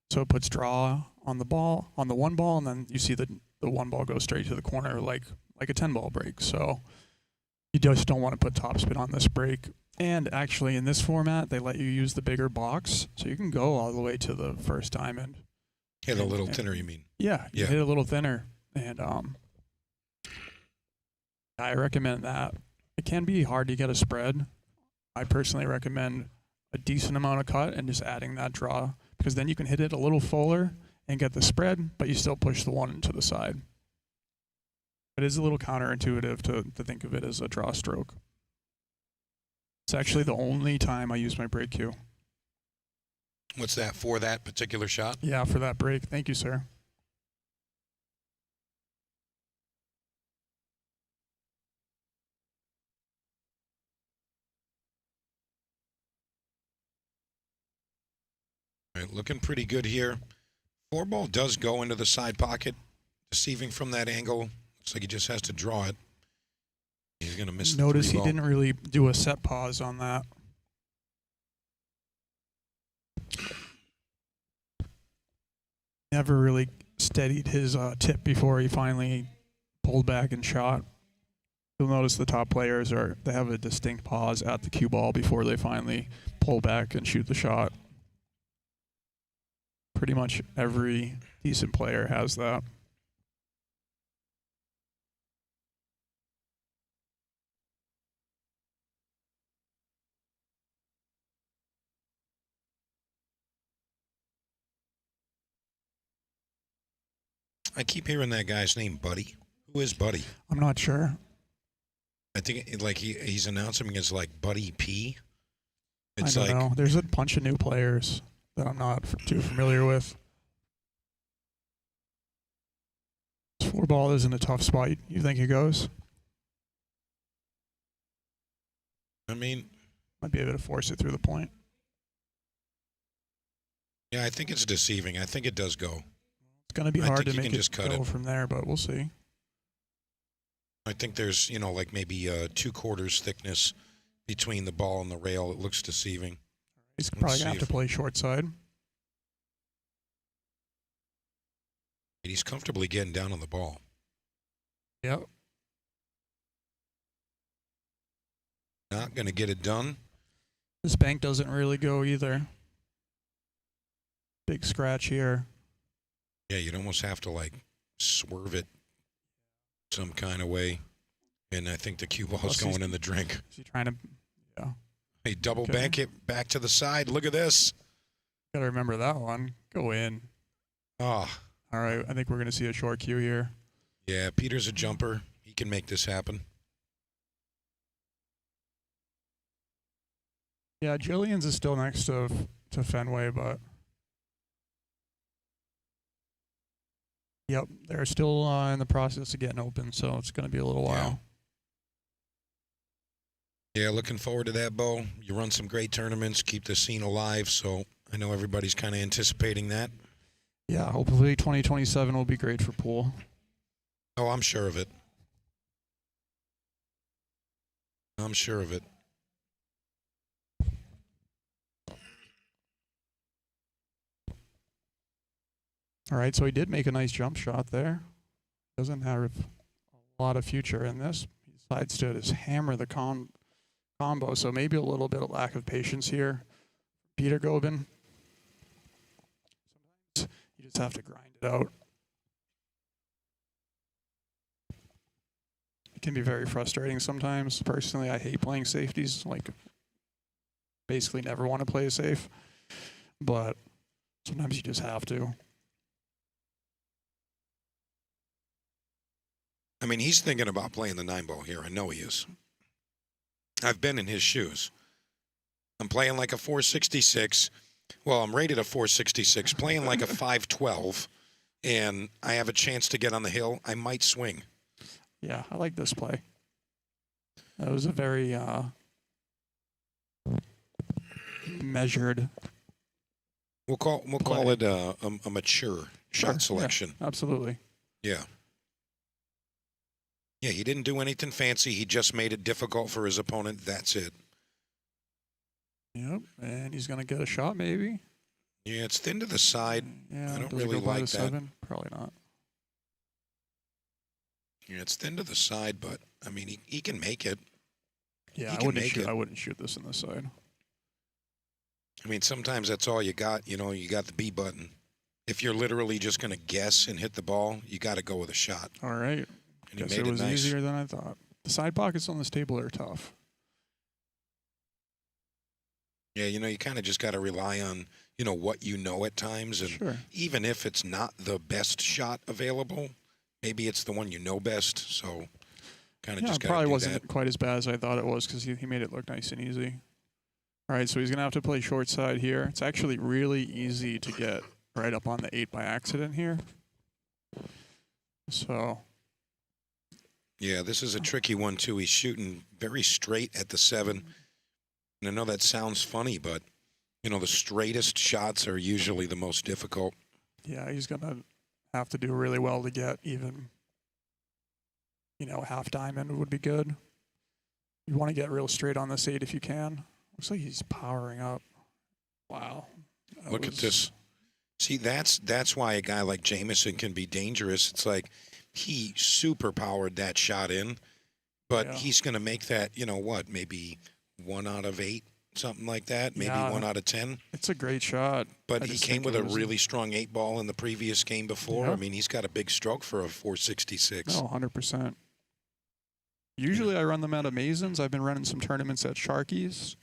so it puts draw on the ball on the one ball, and then you see the one ball go straight to the corner like a 10-ball break. So you just don't want to put top spin on this break. And actually, in this format, they let you use the bigger box, so you can go all the way to the first diamond. Hit a little thinner, you mean? Yeah, you hit a little thinner, and I recommend that. It can be hard to get a spread. I personally recommend a decent amount of cut and just adding that draw, because then you can hit it a little fuller and get the spread, but you still push the one to the side. It is a little counterintuitive to think of it as a draw stroke. It's actually the only time I use my break cue. What's that for that particular shot? Yeah, for that break. Thank you, sir. All right, looking pretty good here. 4-ball does go into the side pocket, deceiving from that angle. Looks like he just has to draw it. He's going to miss the Notice he 3-ball. didn't really do a set pause on that. Never really steadied his tip before he finally pulled back and shot. You'll notice the top players they have a distinct pause at the cue ball before they finally pull back and shoot the shot. Pretty much every decent player has that. I keep hearing that guy's name, Buddy. Who is Buddy? I'm not sure. I think like he's announcing him as like Buddy P. It's I don't like know. There's a bunch of new players that I'm not too familiar with. 4-ball is in a tough spot. You think he goes? I mean, Might be able to force it through the point. yeah, I think it's deceiving. I think it does go. It's going to be I hard think to you make can it just cut go it. from there, but we'll see. I think there's, like maybe 2/4 thickness between the ball and the rail. It looks deceiving. He's Let's probably see going to have if- to play short side. He's comfortably getting down on the ball. Yep. Not going to get it done. This bank doesn't really go either. Big scratch here. Yeah, you'd almost have to like swerve it some kind of way. And I think the cue ball is Plus he's- going in the drink. Is he trying to... Yeah. Hey, double Okay. bank it back to the side. Look at this. Got to remember that one. Go in. Oh, All right. I think we're going to see a short cue here. yeah, Peter's a jumper. He can make this happen. Yeah, Jillian's is still next to Fenway, but... Yep, they're still in the process of getting open, so it's going to be a little while. Yeah, looking forward to that, Bo. You run some great tournaments, keep the scene alive, so I know everybody's kind of anticipating that. Yeah, hopefully 2027 will be great for pool. Oh, I'm sure of it. I'm sure of it. All right, so he did make a nice jump shot there. Doesn't have a lot of future in this. He decides to just hammer the combo, so maybe a little bit of lack of patience here. Peter Gobin. Sometimes you just have to grind it out. It can be very frustrating sometimes. Personally, I hate playing safeties. Like, basically never want to play a safe. But sometimes you just have to. I mean, he's thinking about playing the 9-ball here. I know he is. I've been in his shoes. I'm playing like a 466. Well, I'm rated a 466, playing like a 512, and I have a chance to get on the hill. I might swing. Yeah, I like this play. That was a very measured. We'll call it a mature shot Sure, selection. Yeah, absolutely. Yeah. Yeah, he didn't do anything fancy. He just made it difficult for his opponent. That's it. Yep, and he's gonna get a shot maybe. Yeah, it's thin to the side. Yeah, I don't does it really go by like the that. 7? Probably not. Yeah, it's thin to the side, but I mean, he can make it. Yeah, He I can wouldn't make shoot. it. I wouldn't shoot this in the side. I mean, sometimes that's all you got. You know, you got the B button. If you're literally just going to guess and hit the ball, you got to go with a shot. All right. And he Guess made it it was nice. easier than I thought. The side pockets on this table are tough. Yeah, you know, you kind of just got to rely on, you know, what you know at times. And Sure. even if it's not the best shot available, maybe it's the one you know best. So kind of Yeah, just it got to probably do wasn't that. quite as bad as I thought it was because he made it look nice and easy. All right, so he's gonna have to play short side here. It's actually really easy to get right up on the 8 by accident here. So Yeah, this is a tricky one, too. He's shooting very straight at the 7. And I know that sounds funny, but, you know, the straightest shots are usually the most difficult. yeah, he's gonna have to do really well to get even, you know, half diamond would be good. You want to get real straight on this 8 if you can. Looks like he's powering up. Wow. That Look at this. See, that's why a guy like Jamison can be dangerous. It's like he super powered that shot in, but Yeah. he's going to make that, you know what, maybe 1 out of 8, something like that, maybe Yeah. 1 out of 10. It's a great shot. But I he just came think with it a was really strong 8 ball in the previous game before. Yeah. I mean, he's got a big stroke for a 466. No, 100%. Usually I run them at Amazons. I've been running some tournaments at Sharky's.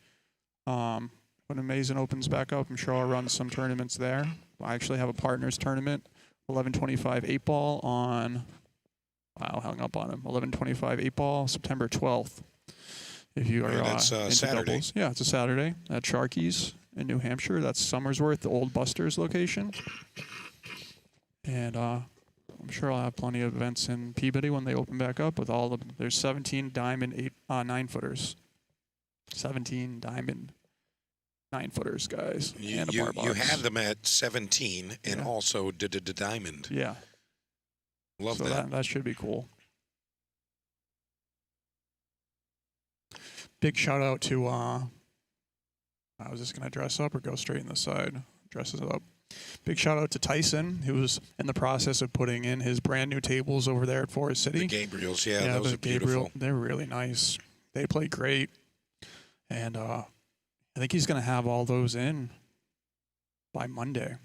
When Amazon opens back up, I'm sure I'll run some tournaments there. I actually have a partners tournament, 1125 8 ball on, wow, hung up on him, 1125 8 ball, September 12th. If you are Yeah, that's, into Saturday. doubles. Yeah, it's a Saturday at Sharky's in New Hampshire. That's Somersworth, the old Buster's location. And I'm sure I'll have plenty of events in Peabody when they open back up with all of them. There's 17 diamond 9-footers. 17 diamond 9-footers, guys. And a bar You box. had them at 17 and Yeah. also diamond. Yeah. Love So that. that should be cool. Big shout out to I was just gonna dress up or go straight in the side. Dresses up. Big shout out to Tyson, who's in the process of putting in his brand new tables over there at Forest City. The Gabriels, those the are beautiful. They're really nice. They play great. And I think he's gonna have all those in by Monday.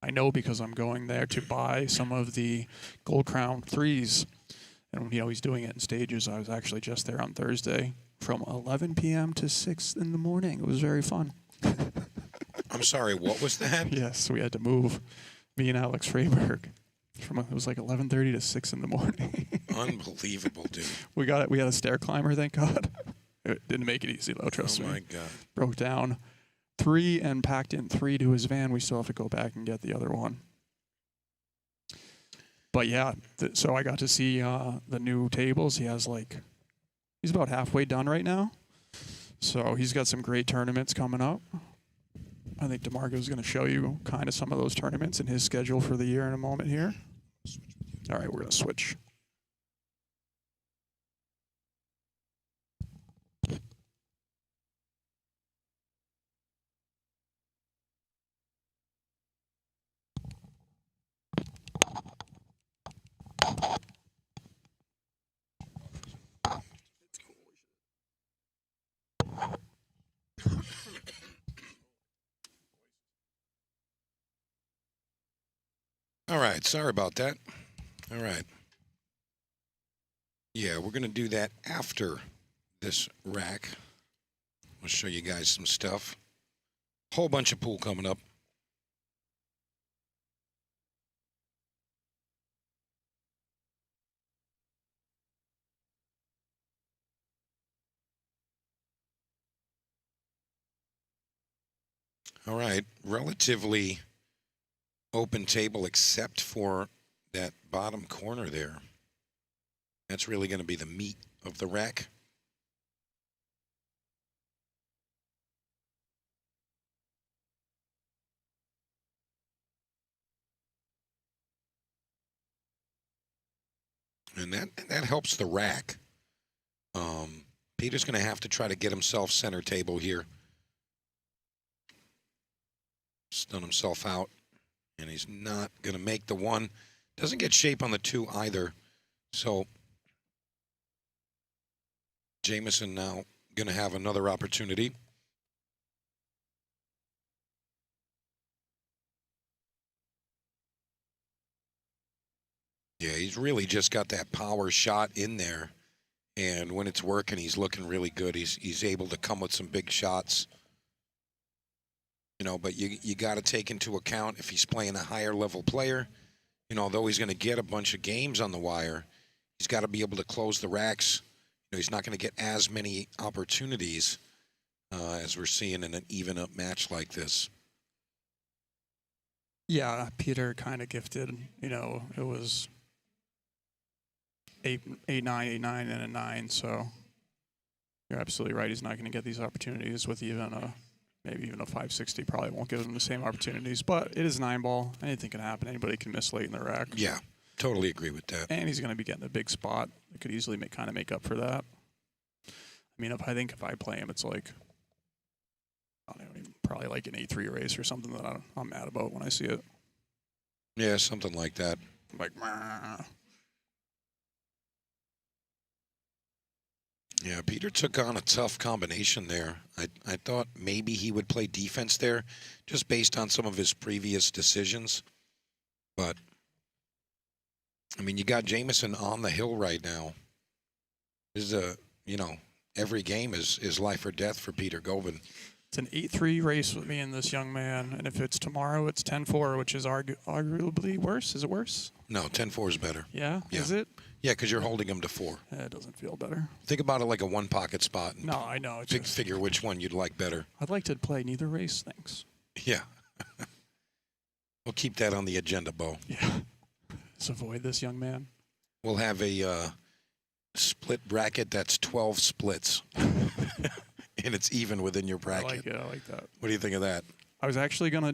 I know because I'm going there to buy some of the Gold Crown 3s. And, you know, he's doing it in stages. I was actually just there on Thursday from 11 p.m. to 6 in the morning. It was very fun. I'm sorry, what was that? Yes, we had to move, me and Alex Freiberg. It was like 11:30 to 6 in the morning. Unbelievable, dude. We got it. We had a stair climber, thank God. It didn't make it easy, though, trust Oh, me. my God. Broke down 3 and packed in 3 to his van. We still have to go back and get the other one. But yeah, so I got to see the new tables. He's about halfway done right now. So he's got some great tournaments coming up. I think DeMarco's going to show you kind of some of those tournaments and his schedule for the year in a moment here. All right, we're going to switch. All right, sorry about that. All right. Yeah, we're going to do that after this rack. I'll show you guys some stuff. Whole bunch of pool coming up. All right, relatively open table except for that bottom corner there. That's really going to be the meat of the rack. And that helps the rack. Peter's going to have to try to get himself center table here. Stun himself out. And he's not going to make the 1. Doesn't get shape on the 2 either. So Jamison now going to have another opportunity. Yeah, he's really just got that power shot in there. And when it's working, he's looking really good. He's able to come with some big shots. You know, but you got to take into account if he's playing a higher level player, you know, although he's going to get a bunch of games on the wire, he's got to be able to close the racks. You know, he's not going to get as many opportunities as we're seeing in an even up match like this. Yeah, Peter kind of gifted. You know, it was 8-9, 8-9, and a 9. So you're absolutely right. He's not going to get these opportunities with even maybe even a 560. Probably won't give him the same opportunities. But it is 9-ball. Anything can happen. Anybody can miss late in the rack. Yeah, totally agree with that. And he's going to be getting a big spot. It could easily kind of make up for that. I mean, if I play him, it's like, I don't know, probably like an 8-3 race or something that I'm mad about when I see it. Yeah, something like that. Like, meh. Yeah, Peter took on a tough combination there. I thought maybe he would play defense there just based on some of his previous decisions. But, I mean, you got Jamison on the hill right now. This is every game is life or death for Peter Govin. It's an 8-3 race with me and this young man. And if it's tomorrow, it's 10-4, which is arguably worse. Is it worse? No, 10-4 is better. Yeah? Yeah. Is it? Yeah, because you're holding him to 4. It doesn't feel better. Think about it like a one-pocket spot. And No, I know. It's just, figure which one you'd like better. I'd like to play neither race, thanks. Yeah. We'll keep that on the agenda, Bo. Yeah. Just avoid this young man. We'll have a split bracket that's 12 splits. And it's even within your bracket. I like that. What do you think of that? I was actually gonna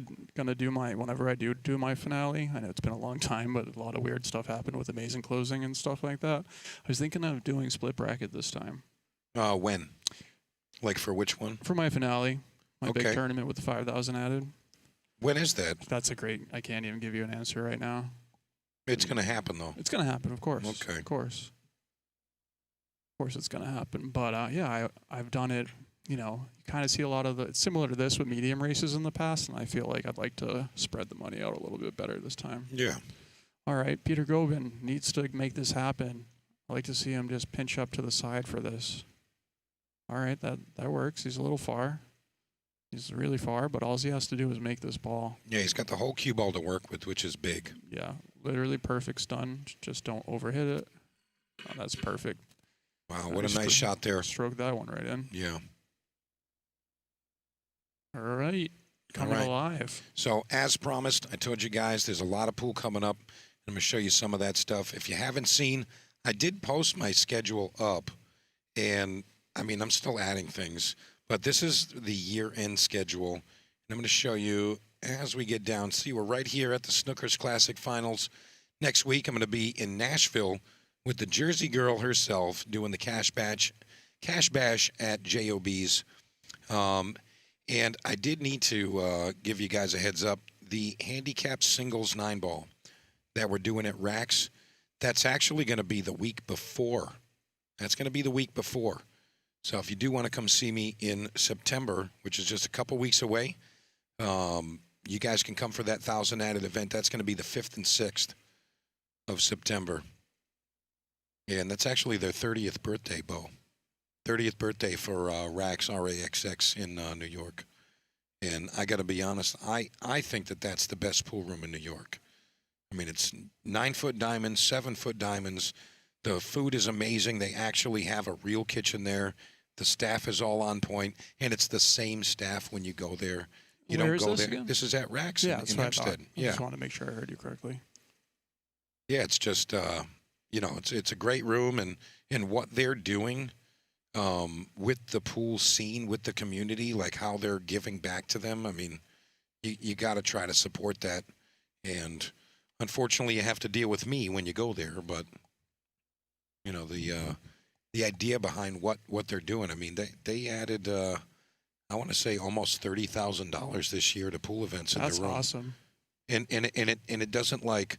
do whenever I do my finale. I know it's been a long time, but a lot of weird stuff happened with amazing closing and stuff like that. I was thinking of doing split bracket this time. When? Like for which one? For my finale, my big Okay. tournament with the 5,000 added. When is that? That's a great. I can't even give you an answer right now. It's going to happen, though. It's gonna happen, of course. Okay. Of course. Of course, it's gonna happen. But yeah, I've done it. You know, you kind of see a lot of it's similar to this with medium races in the past, and I feel like I'd like to spread the money out a little bit better this time. Yeah. All right, Peter Govin needs to make this happen. I like to see him just pinch up to the side for this. All right, that works. He's a little far. He's really far, but all he has to do is make this ball. Yeah, he's got the whole cue ball to work with, which is big. Yeah, literally perfect stun. Just don't overhit it. Oh, that's perfect. Wow, what a nice shot there. Stroke that one right in. Yeah. All right, coming alive. So, as promised, I told you guys there's a lot of pool coming up. I'm going to show you some of that stuff. If you haven't seen, I did post my schedule up, and, I mean, I'm still adding things. But this is the year-end schedule, and I'm going to show you as we get down. See, we're right here at the Snookers Classic Finals. Next week, I'm going to be in Nashville with the Jersey girl herself doing the Cash Bash at JOB's. And I did need to give you guys a heads up. The handicap singles 9-ball that we're doing at Racks, that's actually going to be the week before. That's going to be the week before. So if you do want to come see me in September, which is just a couple weeks away, you guys can come for that 1,000 added event. That's going to be the 5th and 6th of September. And that's actually their 30th birthday, Bo. 30th birthday for Racks, RAXX in New York. And I got to be honest, I think that that's the best pool room in New York. I mean, it's 9-foot diamonds, 7-foot diamonds. The food is amazing. They actually have a real kitchen there. The staff is all on point, and it's the same staff when you go there. You Where don't is go this there. again? This is at Racks Yeah, in that's what I thought. Hempstead. I Yeah. just want to make sure I heard you correctly. Yeah, it's just it's a great room, and what they're doing with the pool scene, with the community, like how they're giving back to them. I mean, you got to try to support that. And unfortunately, you have to deal with me when you go there, but You know, the idea behind what they're doing. I mean, they added I want to say almost $30,000 this year to pool events in That's their room. awesome. And it doesn't like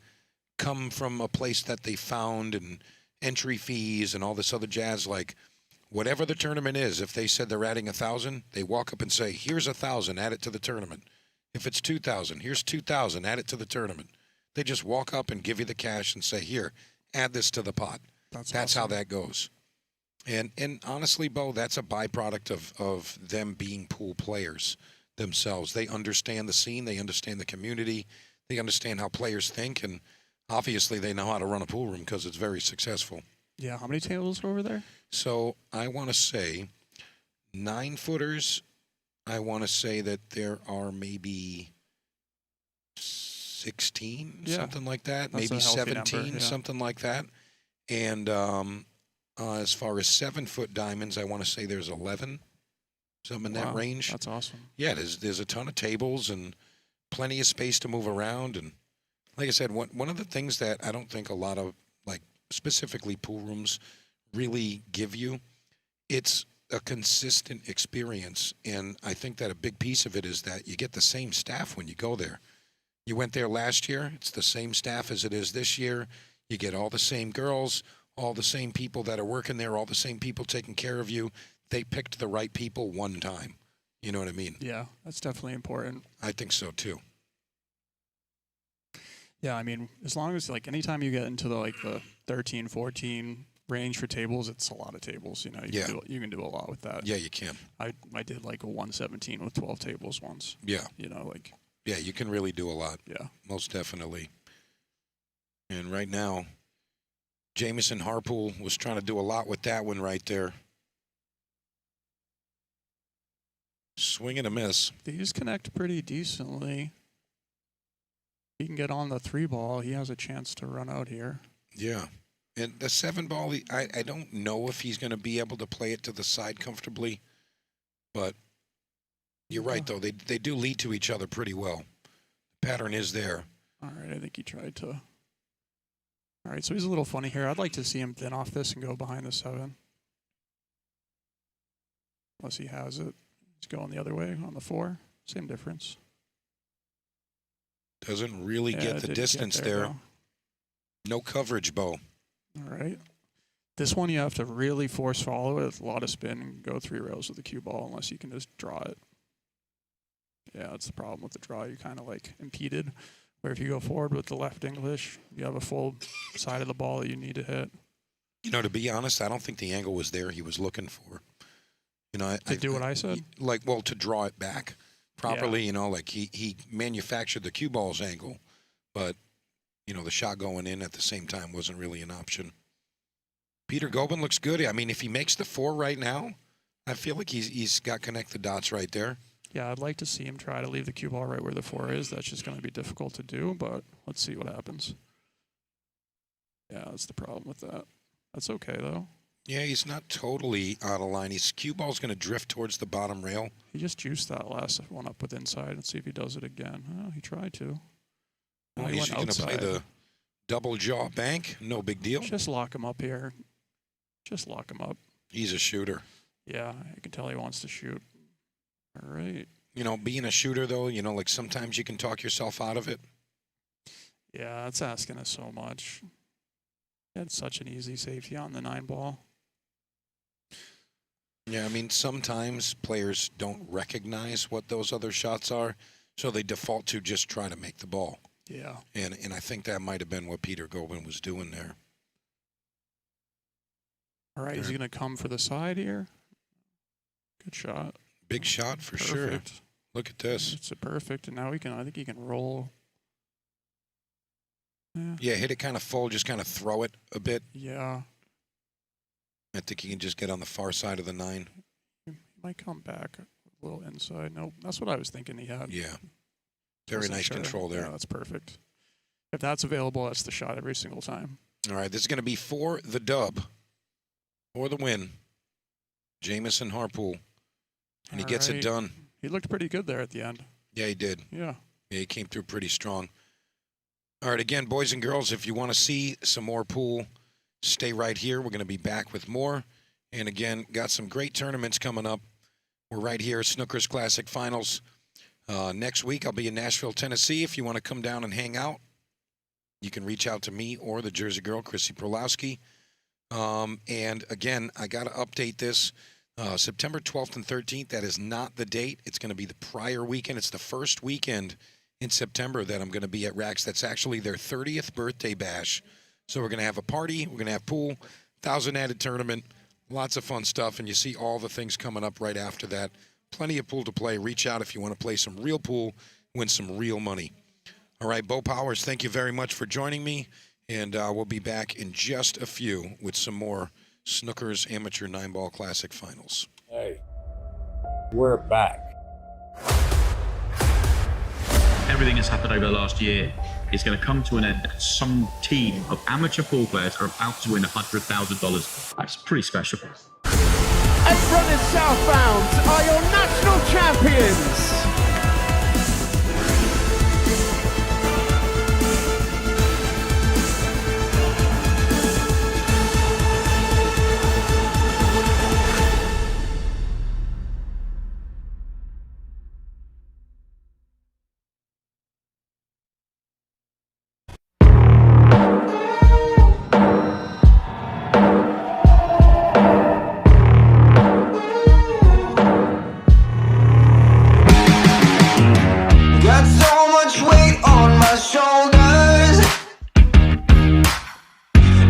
come from a place that they found and entry fees and all this other jazz. Like whatever the tournament is, if they said they're adding 1,000, they walk up and say, "Here's 1,000, add it to the tournament." If it's 2,000, here's 2,000, add it to the tournament. They just walk up and give you the cash and say, "Here, add this to the pot." That's awesome. how that goes. And honestly, Bo, that's a byproduct of them being pool players themselves. They understand the scene, they understand the community, they understand how players think, and obviously they know how to run a pool room because it's very successful. Yeah, how many tables are over there? So I want to say 9-footers. I want to say that there are maybe 16, Yeah. something like that. That's Maybe a healthy 17, number, yeah. something like that. And as far as 7-foot diamonds, I want to say there's 11, something in that Wow, range. That's awesome. Yeah, there's a ton of tables and plenty of space to move around. And like I said, one of the things that I don't think a lot of, like, specifically pool rooms really give you, it's a consistent experience. And I think that a big piece of it is that you get the same staff when you go there. You went there last year, it's the same staff as it is this year. You get all the same girls, all the same people that are working there, all the same people taking care of you. They picked the right people one time. You know what I mean? Yeah, that's definitely important. I think so too. Yeah, I mean, as long as, like, anytime you get into the 13, 14 range for tables, it's a lot of tables. You know, you can do a lot with that. Yeah, you can. I did like a 117 with 12 tables once. Yeah. You know, like, Yeah, you can really do a lot. yeah. Most definitely. And right now, Jamison Harpool was trying to do a lot with that one right there. Swing and a miss. These connect pretty decently. He can get on the 3-ball. He has a chance to run out here. Yeah. And the 7-ball, I don't know if he's going to be able to play it to the side comfortably. But you're right, though. They do lead to each other pretty well. The pattern is there. All right, I think he tried to. All right, so he's a little funny here. I'd like to see him thin off this and go behind the 7. Unless he has it. He's going the other way on the 4. Same difference. Doesn't really Yeah, get the didn't distance get there. though. No coverage, Bo. All right. This one you have to really force follow it with a lot of spin and go 3 rows with the cue ball unless you can just draw it. Yeah, that's the problem with the draw. You're kind of like impeded. Where if you go forward with the left English, you have a full side of the ball that you need to hit. You know, to be honest, I don't think the angle was there he was looking for. You know, To do what I said? To draw it back properly, Yeah. you know, like he manufactured the cue ball's angle, but, you know, the shot going in at the same time wasn't really an option. Peter Gobin looks good. I mean, if he makes the 4 right now, I feel like he's got connect the dots right there. Yeah, I'd like to see him try to leave the cue ball right where the 4 is. That's just going to be difficult to do, but let's see what happens. Yeah, that's the problem with that. That's okay, though. Yeah, he's not totally out of line. His cue ball's going to drift towards the bottom rail. He just juiced that last one up with inside. Let's see if he does it again. Oh, he tried to. Well, he he's went going to play outside. the double jaw bank. No big deal. Just lock him up here. Just lock him up. He's a shooter. Yeah, I can tell he wants to shoot. All right. You know, being a shooter, though, you know, like sometimes you can talk yourself out of it. Yeah, that's asking us so much. He had such an easy safety on the 9-ball. Yeah, I mean, sometimes players don't recognize what those other shots are, so they default to just try to make the ball. Yeah. And I think that might have been what Peter Gobin was doing there. All right, is he going to come for the side here? Good shot. Big shot for sure. Perfect. Look at this. It's a perfect, and now I think he can roll. Yeah, hit it kind of full, just kind of throw it a bit. Yeah. I think he can just get on the far side of the 9. He might come back a little inside. Nope, that's what I was thinking he had. Yeah. Very Wasn't nice sure. control there. Yeah, that's perfect. If that's available, that's the shot every single time. All right, this is going to be for the dub, or the win. Jamison Harpool. And he All gets it right. done. He looked pretty good there at the end. Yeah, he did. Yeah. Yeah, he came through pretty strong. All right, again, boys and girls, if you want to see some more pool, stay right here. We're going to be back with more. And again, got some great tournaments coming up. We're right here at Snookers Classic Finals. Next week, I'll be in Nashville, Tennessee. If you want to come down and hang out, you can reach out to me or the Jersey girl, Chrissy Prolowski. And again, I got to update this. September 12th and 13th, that is not the date. It's going to be the prior weekend. It's the first weekend in September that I'm going to be at Rax. That's actually their 30th birthday bash. So we're going to have a party. We're going to have pool, 1,000 added tournament, lots of fun stuff. And you see all the things coming up right after that. Plenty of pool to play. Reach out if you want to play some real pool, win some real money. All right, Bo Powers, thank you very much for joining me. And we'll be back in just a few with some more Snookers Amateur 9-Ball Classic Finals. Hey, we're back. Everything that's happened over the last year is going to come to an end. Some team of amateur pool players are about to win $100,000. That's pretty special. And from the southbound are your national champions. Got so much weight on my shoulders,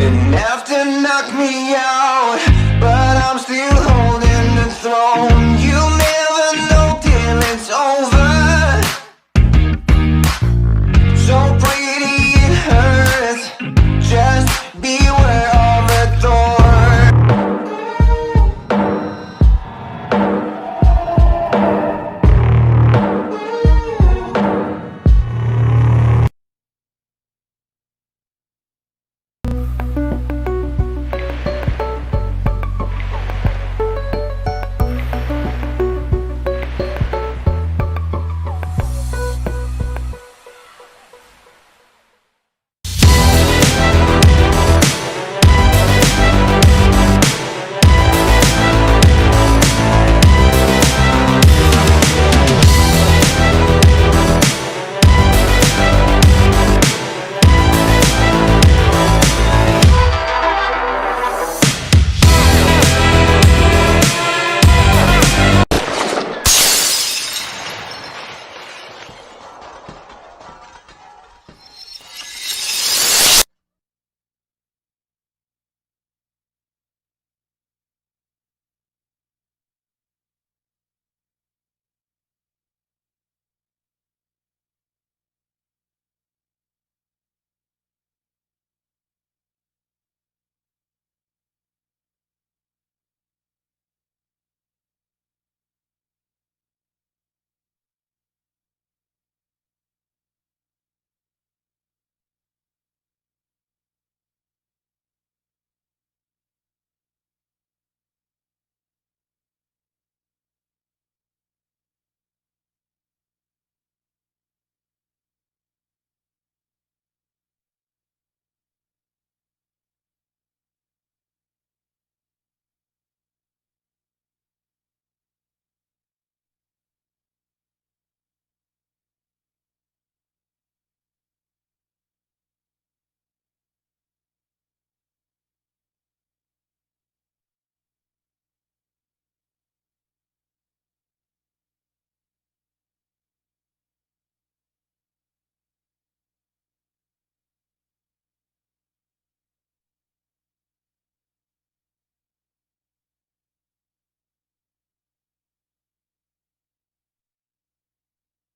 enough to knock me out, but I'm still holding the throne. You never know till it's over, so pretty it hurts, just beware of the thorn.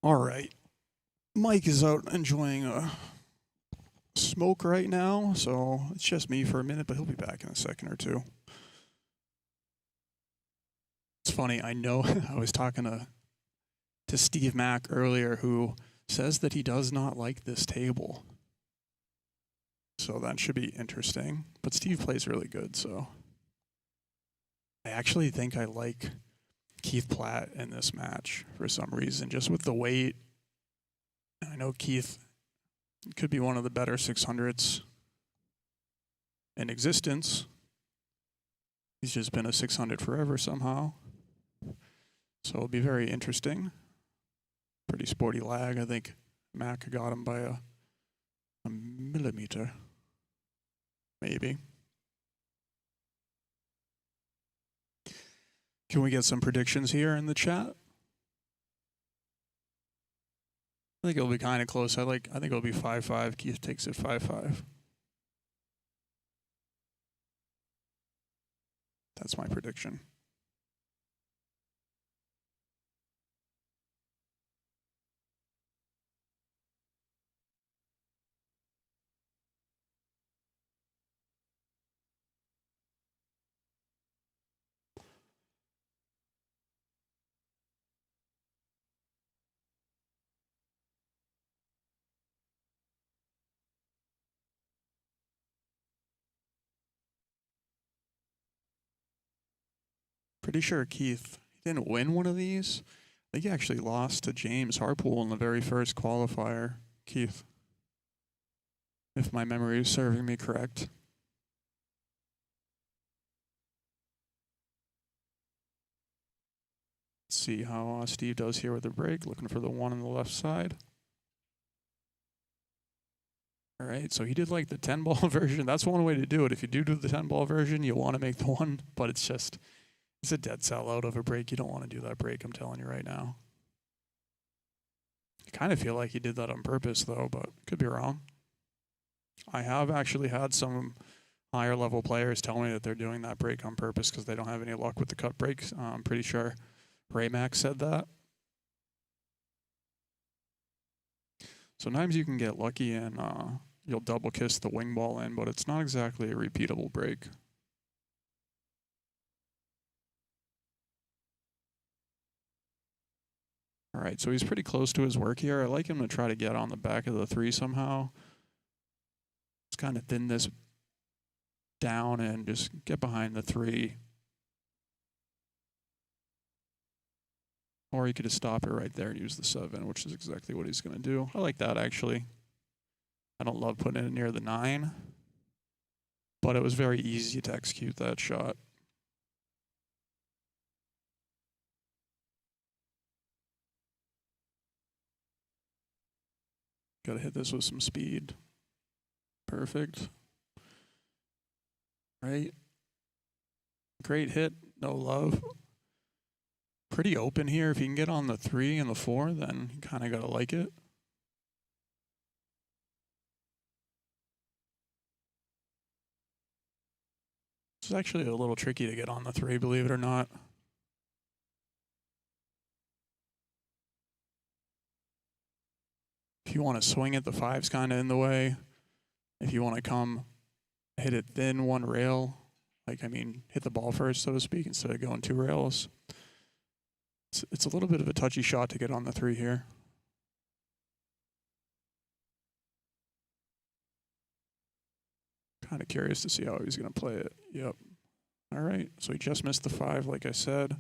All right. Mike is out enjoying a smoke right now, so it's just me for a minute, but he'll be back in a second or two. It's funny, I know I was talking to Steve Mack earlier, who says that he does not like this table. So that should be interesting. But Steve plays really good, so I actually think I like Keith Platt in this match for some reason, just with the weight. I know Keith could be one of the better 600s in existence. He's just been a 600 forever somehow. So it'll be very interesting. Pretty sporty lag. I think Mac got him by a millimeter. Maybe. Can we get some predictions here in the chat? I think it'll be kind of close. I think it'll be 5-5. Keith takes it 5-5. That's my prediction. Pretty sure Keith didn't win one of these. I think he actually lost to James Harpool in the very first qualifier. Keith, if my memory is serving me correct. Let's see how Steve does here with the break. Looking for the one on the left side. All right, so he did like the 10 ball version. That's one way to do it. If you do the 10 ball version, you want to make the one, but it's a dead sellout of a break. You don't want to do that break, I'm telling you right now. I kind of feel like he did that on purpose, though, but could be wrong. I have actually had some higher level players tell me that they're doing that break on purpose because they don't have any luck with the cut breaks. I'm pretty sure Raymax said that. Sometimes you can get lucky and you'll double kiss the wing ball in, but it's not exactly a repeatable break. All right, so he's pretty close to his work here. I like him to try to get on the back of the 3 somehow. Just kind of thin this down and just get behind the 3. Or he could just stop it right there and use the 7, which is exactly what he's going to do. I like that, actually. I don't love putting it near the 9, but it was very easy to execute that shot. Got to hit this with some speed. Perfect. Right. Great hit. No love. Pretty open here. If you can get on the 3 and the 4, then you kind of got to like it. It's actually a little tricky to get on the 3, believe it or not. If you want to swing it, the 5's kind of in the way. If you want to come hit it thin, 1 rail, hit the ball first, so to speak, instead of going 2 rails. It's a little bit of a touchy shot to get on the 3 here. Kind of curious to see how he's going to play it. Yep. All right, so he just missed the 5, like I said.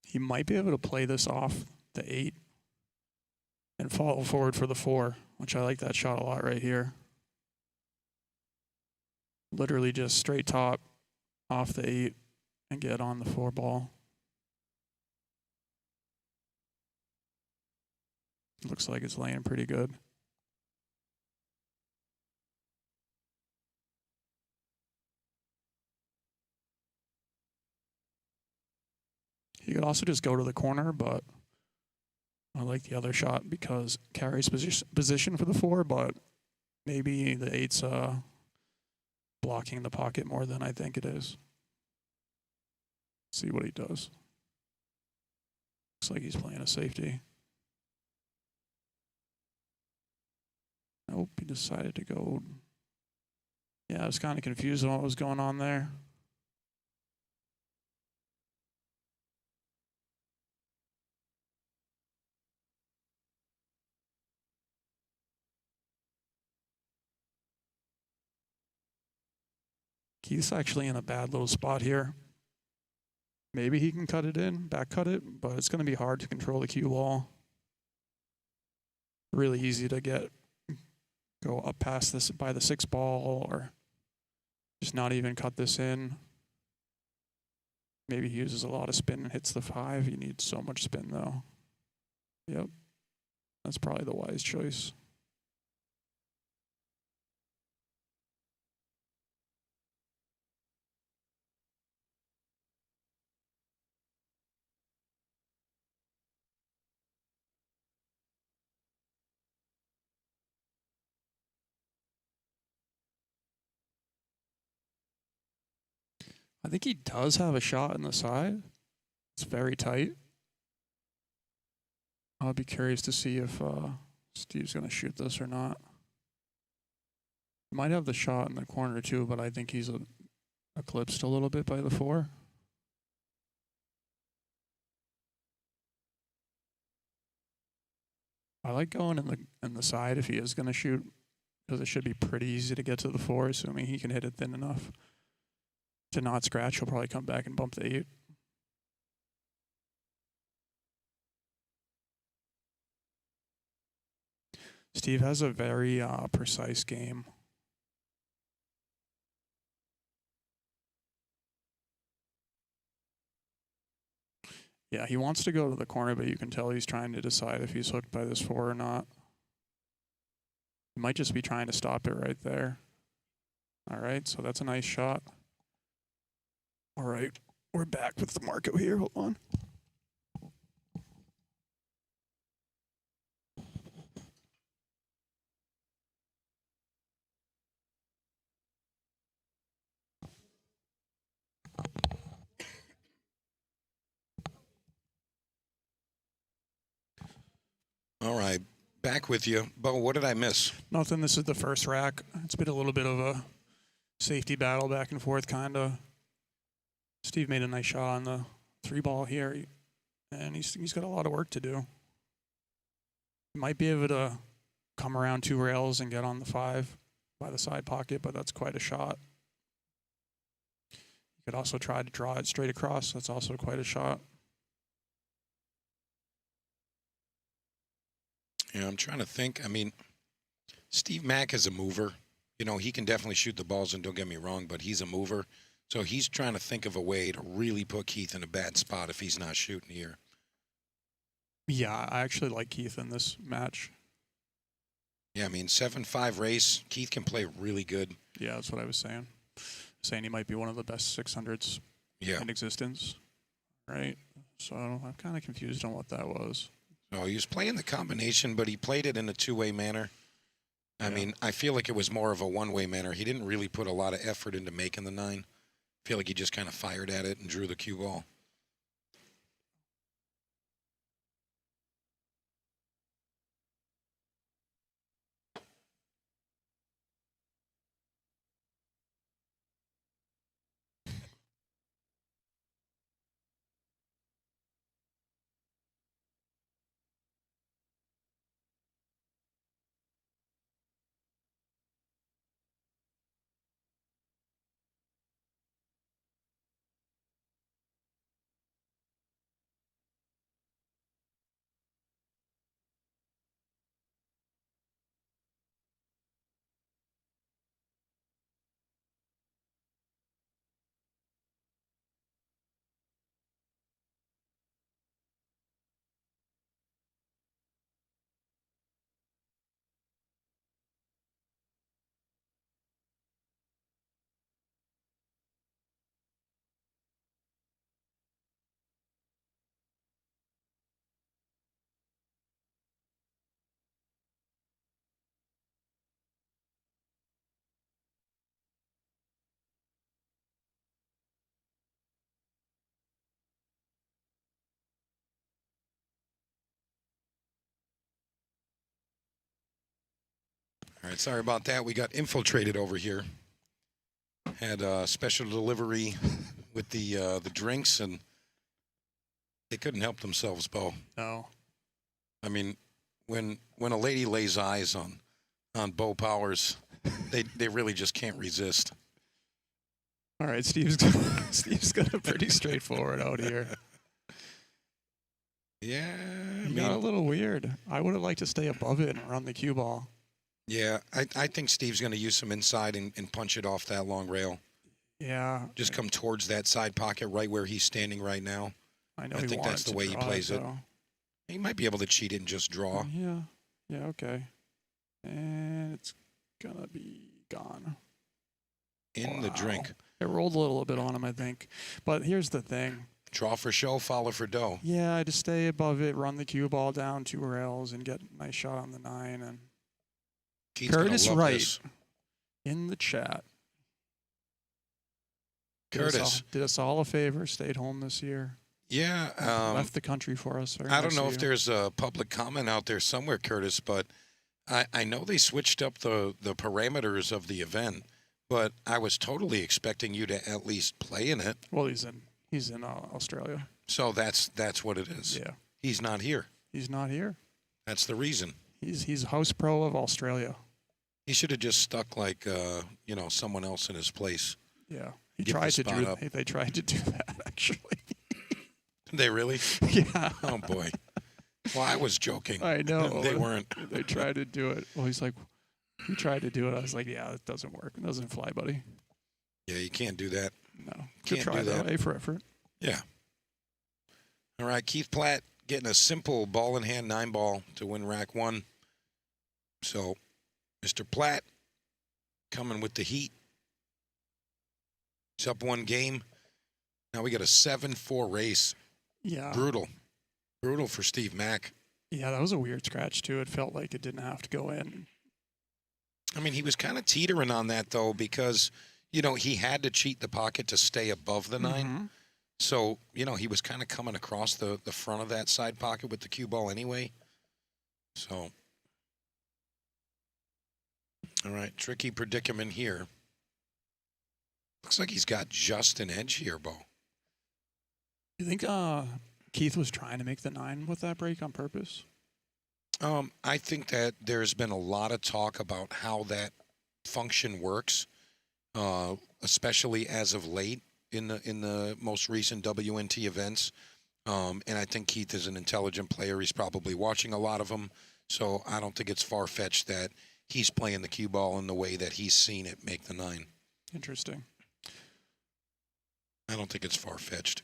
He might be able to play this off the 8 and follow forward for the 4, which I like that shot a lot right here. Literally just straight top off the 8 and get on the 4 ball. Looks like it's laying pretty good. You could also just go to the corner, but I like the other shot because carries position for the 4, but maybe the 8's blocking the pocket more than I think it is. See what he does. Looks like he's playing a safety. Nope, he decided to go. Yeah, I was kind of confused on what was going on there. Keith's actually in a bad little spot here. Maybe he can cut it in, back cut it, but it's going to be hard to control the cue ball. Really easy to go up past this by the 6 ball, or just not even cut this in. Maybe he uses a lot of spin and hits the 5. He needs so much spin though. Yep. That's probably the wise choice. I think he does have a shot in the side. It's very tight. I'll be curious to see if Steve's going to shoot this or not. He might have the shot in the corner too, but I think he's eclipsed a little bit by the 4. I like going in the side if he is going to shoot, because it should be pretty easy to get to the 4, assuming he can hit it thin enough to not scratch. He'll probably come back and bump the 8. Steve has a very precise game. Yeah, he wants to go to the corner, but you can tell he's trying to decide if he's hooked by this 4 or not. He might just be trying to stop it right there. All right, so that's a nice shot. All right, we're back with the Marco here. Hold on. All right, back with you. Bo, what did I miss? Nothing. This is the first rack. It's been a little bit of a safety battle back and forth, kind of. Steve made a nice shot on the 3 ball here, and he's got a lot of work to do. He might be able to come around 2 rails and get on the 5 by the side pocket, but that's quite a shot. You could also try to draw it straight across. That's also quite a shot. Yeah, I'm trying to think. I mean, Steve Mack is a mover. You know, he can definitely shoot the balls, and don't get me wrong, but he's a mover. So he's trying to think of a way to really put Keith in a bad spot if he's not shooting here. Yeah, I actually like Keith in this match. Yeah, I mean, 7-5 race. Keith can play really good. Yeah, that's what I was saying. Saying he might be one of the best 600s in existence. Right? So I'm kind of confused on what that was. So he was playing the combination, but he played it in a 2-way manner. I mean, I feel like it was more of a 1-way manner. He didn't really put a lot of effort into making the 9. I feel like he just kind of fired at it and drew the cue ball. All right, sorry about that. We got infiltrated over here. Had a special delivery with the drinks, and they couldn't help themselves, Bo. No. I mean, when a lady lays eyes on Bo Powers, they really just can't resist. All right, Steve's got a pretty straightforward out here. Yeah, I He got a mean, little weird. I would have liked to stay above it and run the cue ball. yeah, I think Steve's going to use some inside and punch it off that long rail. Yeah. Just come towards that side pocket right where he's standing right now. I know I he think that's wanted the to way he draw plays it. though. He might be able to cheat it and just draw. Yeah. Yeah, okay. And it's gonna be gone. In the drink. It rolled a little bit on him, I think. But here's the thing. Draw for show, follow for dough. Yeah, I just stay above it, run the cue ball down 2 rails, and get a nice shot on the 9. And Keith's gonna Curtis love Wright this. in the chat. Curtis. Did us all a favor, stayed home this year. Yeah. Left the country for us. Very I don't nice know of if you. there's a public comment out there somewhere, Curtis, but I know they switched up the parameters of the event, but I was totally expecting you to at least play in it. Well, he's in Australia. So that's what it is. Yeah. He's not here. He's not here. That's the reason. He's house pro of Australia. He should have just stuck like someone else in his place. Yeah. He Give the tried to spot do up. They tried to do that actually. Did they really? Yeah. Oh boy. Well, I was joking. I know. They weren't. They tried to do it. Well, he's like, we tried to do it. I was like, yeah, it doesn't work. It doesn't fly, buddy. Yeah, you can't do that. No. Good Can't try do though. that. A for effort. Yeah. All right, Keith Platt getting a simple ball in hand 9-ball to win rack 1. So, Mr. Platt coming with the heat. He's up 1 game. Now we got a 7-4 race. Yeah. Brutal. Brutal for Steve Mack. Yeah, that was a weird scratch too. It felt like it didn't have to go in. I mean, he was kind of teetering on that, though, because, he had to cheat the pocket to stay above the 9. Mhm. So, he was kind of coming across the front of that side pocket with the cue ball anyway. So, all right, tricky predicament here. Looks like he's got just an edge here, Bo. You think Keith was trying to make the 9 with that break on purpose? I think that there's been a lot of talk about how that function works, especially as of late in the most recent WNT events. And I think Keith is an intelligent player. He's probably watching a lot of them. So I don't think it's far-fetched that he's playing the cue ball in the way that he's seen it make the 9. Interesting. I don't think it's far-fetched.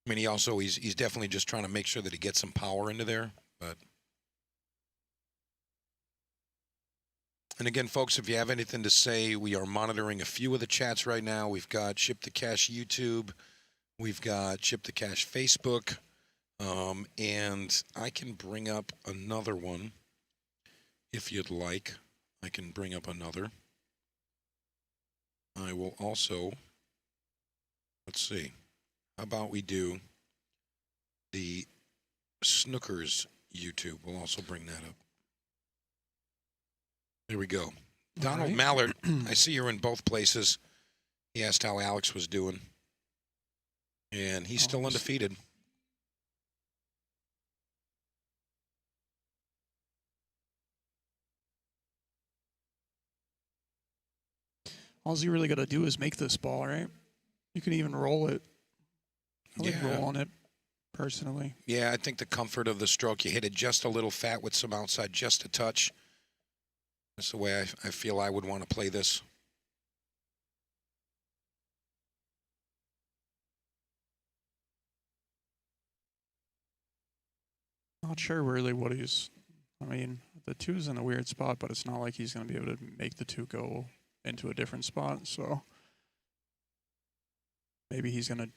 I mean, he's definitely just trying to make sure that he gets some power into there. And again, folks, if you have anything to say, we are monitoring a few of the chats right now. We've got Ship to Cash YouTube. We've got Ship to Cash Facebook. And I can bring up another one if you'd like. I can bring up another. I will also, let's see, how about we do the Snookers YouTube? We'll also bring that up. There we go. Donald right. Mallard, I see you're in both places. He asked how Alex was doing. And he's still undefeated. All you really got to do is make this ball, right? You can even roll it. I like Yeah. rolling it, personally. Yeah, I think the comfort of the stroke, you hit it just a little fat with some outside, just a touch. That's the way I feel I would want to play this. Not sure really what he's. I mean, the 2's in a weird spot, but it's not like he's going to be able to make the 2 go into a different spot. So maybe he's going to.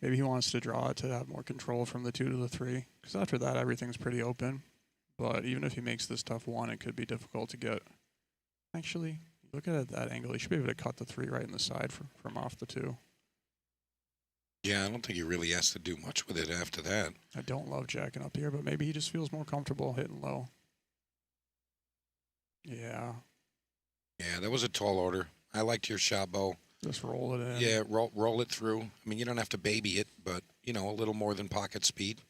Maybe he wants to draw it to have more control from the 2 to the 3. Because after that, everything's pretty open. But even if he makes this tough 1, it could be difficult to get. Actually, look at it at that angle. He should be able to cut the 3 right in the side from off the 2. Yeah, I don't think he really has to do much with it after that. I don't love jacking up here, but maybe he just feels more comfortable hitting low. Yeah, Yeah, that was a tall order. I liked your shot, Bo. just roll it in. Yeah, roll it through. I mean, you don't have to baby it, but, a little more than pocket speed.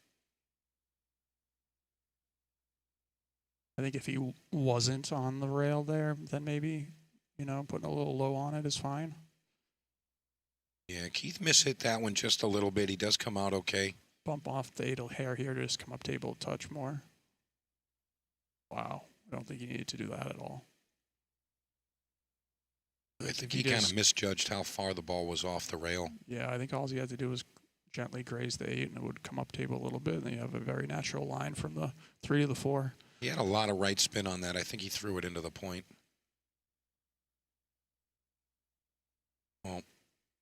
I think if he wasn't on the rail there, then maybe You know, putting a little low on it is fine. Yeah, Keith mishit that one just a little bit. He does come out okay. Bump off the idle hair here to just come up table a touch more. Wow. I don't think you needed to do that at all. I think he kind of misjudged how far the ball was off the rail. Yeah, I think all he had to do was gently graze the 8 and it would come up table a little bit, and then you have a very natural line from the 3 to the 4. He had a lot of right spin on that. I think he threw it into the point. Well,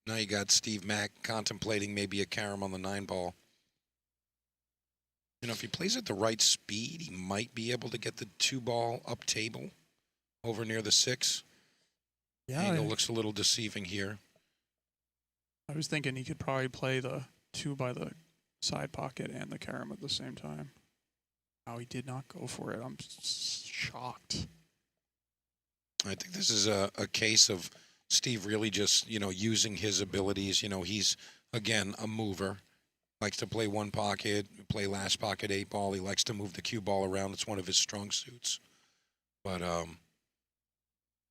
now you got Steve Mack contemplating maybe a carom on the 9 ball. You know, if he plays at the right speed, he might be able to get the 2 ball up table over near the 6. Yeah, Angle looks a little deceiving here. I was thinking he could probably play the 2 by the side pocket and the carom at the same time. Oh, he did not go for it. I'm shocked. I think this is a case of Steve really just, you know, using his abilities. You know, he's, again, a mover. Likes to play one pocket, play last pocket 8 ball. He likes to move the cue ball around. It's one of his strong suits. But,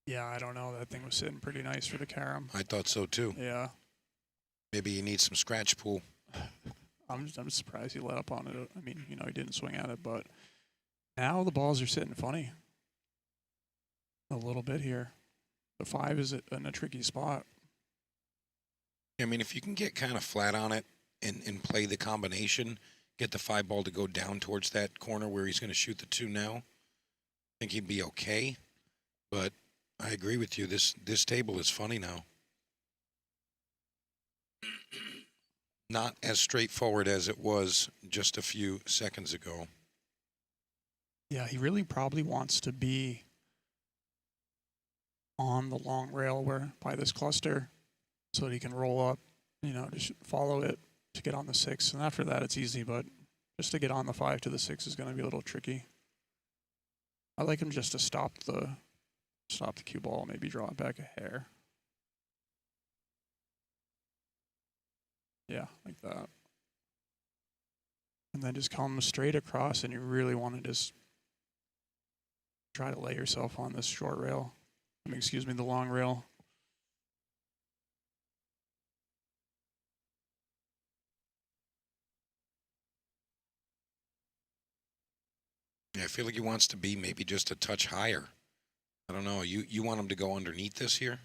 yeah, I don't know. That thing was sitting pretty nice for the carom. I thought so, too. Yeah. Maybe you need some scratch pool. I'm surprised he let up on it. I mean, you know, he didn't swing at it, but now the balls are sitting funny. A little bit here. The 5 is in a tricky spot. I mean, if you can get kind of flat on it and play the combination, get the 5 ball to go down towards that corner where he's going to shoot the 2 now, I think he'd be okay. But I agree with you. This table is funny now. Not as straightforward as it was just a few seconds ago. Yeah, he really probably wants to be on the long rail where by this cluster so that he can roll up, you know, just follow it to get on the 6. And after that, it's easy, but just to get on the 5 to the 6 is going to be a little tricky. I like him just to stop the cue ball, maybe draw it back a hair. Yeah, like that. And then just come straight across, and you really want to just try to lay yourself on this short rail. I mean, excuse me, the long rail. Yeah, I feel like he wants to be maybe just a touch higher. I don't know. You want him to go underneath this here?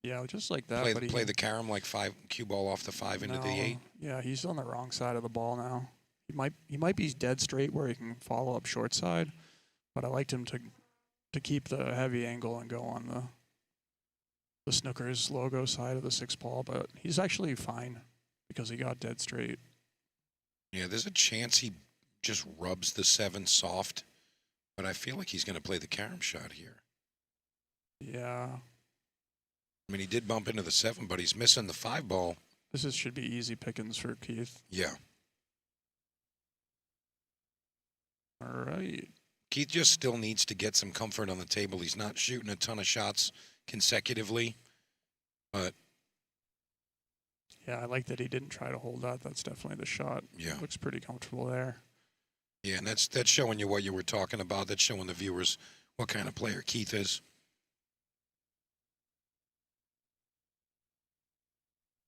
Yeah, just like that. Play the carom like 5 cue ball off the 5 into the 8. Yeah, he's on the wrong side of the ball now. He might be dead straight where he can follow up short side, but I liked him to keep the heavy angle and go on the Snookers logo side of the 6 ball. But he's actually fine because he got dead straight. Yeah, there's a chance he just rubs the 7 soft, but I feel like he's going to play the carom shot here. Yeah. I mean, he did bump into the 7, but he's missing the 5 ball. Should be easy pickings for Keith. Yeah. All right. Keith just still needs to get some comfort on the table. He's not shooting a ton of shots consecutively, but yeah, I like that he didn't try to hold that. That's definitely the shot. Yeah. Looks pretty comfortable there. Yeah, and that's showing you what you were talking about. That's showing the viewers what kind of player Keith is.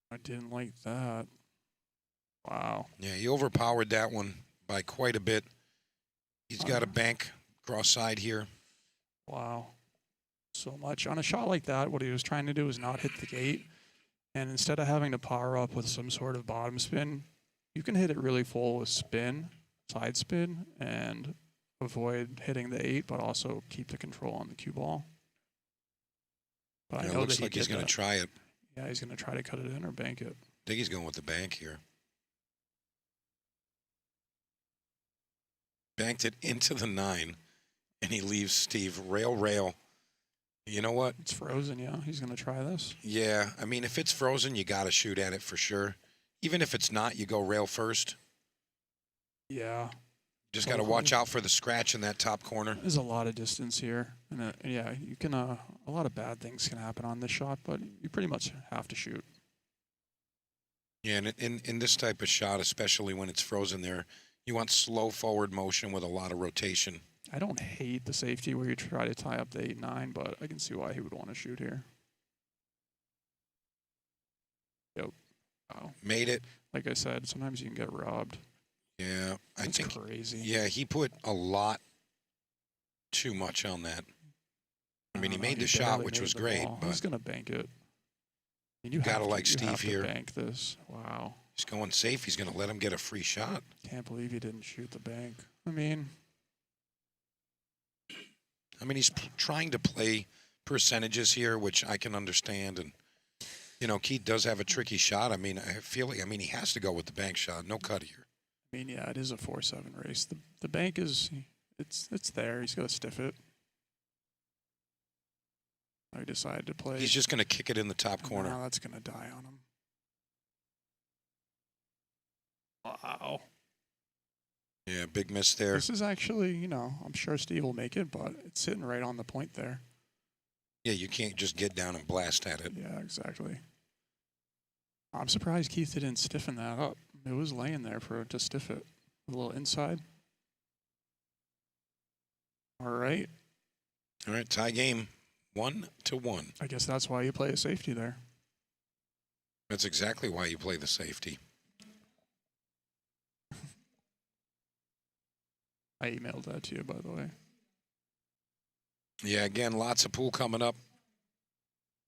I didn't like that. Wow. Yeah, he overpowered that one by quite a bit. He's got a bank cross side here. Wow. So much. On a shot like that, what he was trying to do is not hit the gate. And instead of having to power up with some sort of bottom spin, you can hit it really full with spin, side spin, and avoid hitting the 8, but also keep the control on the cue ball. But Yeah, I it know looks that like he's going to try it. Yeah, he's going to try to cut it in or bank it. I think he's going with the bank here. Banked it into the 9, and he leaves Steve rail. You know what? It's frozen, yeah. He's going to try this. Yeah, I mean, if it's frozen, you got to shoot at it for sure. Even if it's not, you go rail first. Yeah. Just got to watch out for the scratch in that top corner. There's a lot of distance here. And yeah, you can, a lot of bad things can happen on this shot, but you pretty much have to shoot. Yeah, and in this type of shot, especially when it's frozen there, you want slow forward motion with a lot of rotation. I don't hate the safety where you try to tie up the 8-9, but I can see why he would want to shoot here. Yep. Wow. Made it. Like I said, sometimes you can get robbed. Yeah, I That's think. crazy. Yeah, he put a lot too much on that. I mean, he made the shot, which was great, but he's gonna bank it. And you gotta have like to, you Steve have to here. bank this. Wow. He's going safe. He's going to let him get a free shot. Can't believe he didn't shoot the bank. I mean, he's trying to play percentages here, which I can understand. And, you know, Keith does have a tricky shot. I mean, I feel like, he has to go with the bank shot. No cut here. Yeah, it is a 4-7 race. The bank is, it's there. He's got to stiff it. I decided to play. He's just going to kick it in the top corner. Now that's going to die on him. Wow. Yeah, big miss there. This is actually, you know, I'm sure Steve will make it, but it's sitting right on the point there. Yeah, you can't just get down and blast at it. Yeah, exactly. I'm surprised Keith didn't stiffen that up. It was laying there for to stiff it. A little inside. All right. All right, tie game 1-1. I guess that's why you play a safety there. That's exactly why you play the safety. I emailed that to you, by the way. Yeah, again, lots of pool coming up.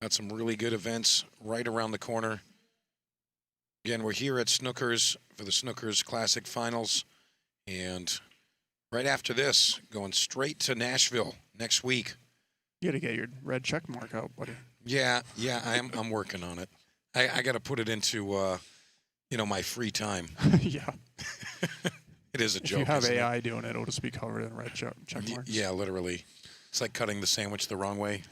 Got some really good events right around the corner. Again, we're here at Snookers for the Snookers Classic Finals. And right after this, going straight to Nashville next week. You got to get your red check mark out, buddy. Yeah, I'm working on it. I got to put it into, my free time. Yeah. It is a joke. If you have isn't AI doing it, it'll just be covered in red check marks. Yeah, literally. It's like cutting the sandwich the wrong way.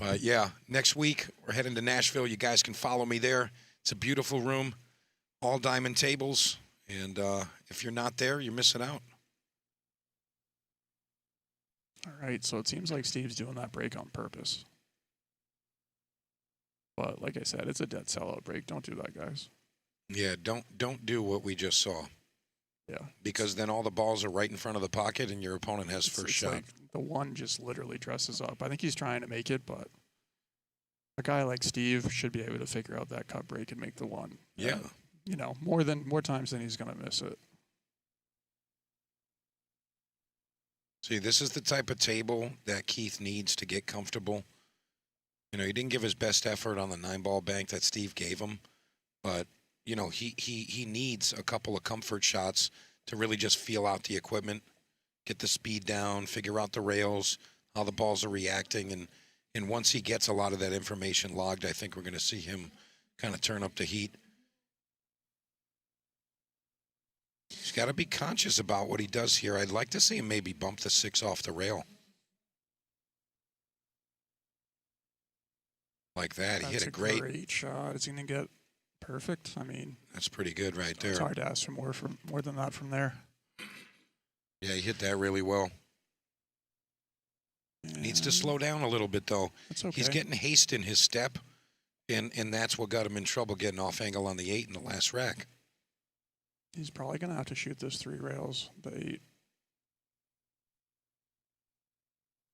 But yeah, next week we're heading to Nashville. You guys can follow me there. It's a beautiful room, all diamond tables. And if you're not there, you're missing out. All right, so it seems like Steve's doing that break on purpose. But like I said, it's a dead sellout break. Don't do that, guys. Yeah, don't do what we just saw. Yeah. Because then all the balls are right in front of the pocket and your opponent has first shot. Like the one just literally dresses up. I think he's trying to make it, but a guy like Steve should be able to figure out that cut break and make the one. Yeah. More times than he's going to miss it. See, this is the type of table that Keith needs to get comfortable. He didn't give his best effort on the 9-ball bank that Steve gave him, but he needs a couple of comfort shots to really just feel out the equipment, get the speed down, figure out the rails, how the balls are reacting, and once he gets a lot of that information logged, I think we're going to see him kind of turn up the heat. He's got to be conscious about what he does here. I'd like to see him maybe bump the 6 off the rail. Like that. He hit a great shot. Is he going to get perfect? That's pretty good right there. It's hard to ask for more than that from there. Yeah, he hit that really well. And needs to slow down a little bit, though. That's okay. He's getting haste in his step, and that's what got him in trouble getting off angle on the 8 in the last rack. He's probably going to have to shoot this 3 rails, the 8.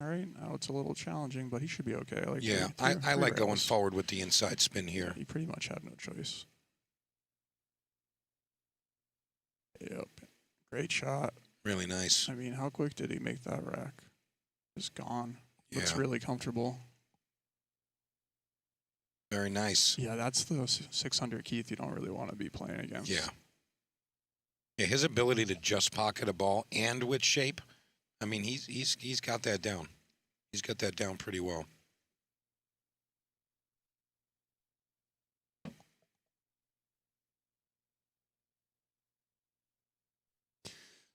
All right, now it's a little challenging, but he should be okay. I like going forward with the inside spin here. He pretty much had no choice. Yep, great shot. Really nice. How quick did he make that rack? Just gone. Yeah. Looks really comfortable. Very nice. Yeah, that's the 600 Keith you don't really want to be playing against. Yeah. Yeah, his ability to just pocket a ball and with shape, he's got that down. He's got that down pretty well.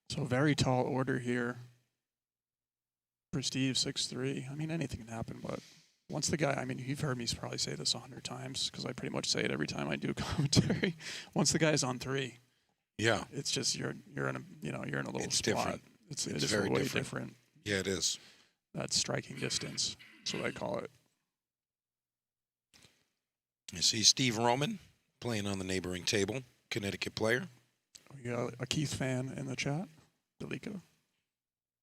So very tall order here for Steve, 6'3". Anything can happen, but once the guy, you've heard me probably say this 100 times because I pretty much say it every time I do commentary. Once the guy's on 3, yeah, it's just you're in a little it's spot. Different. It's very way different. Yeah, it is. That's striking distance. That's what I call it. You see Steve Roman playing on the neighboring table, Connecticut player. We got a Keith fan in the chat, Delika.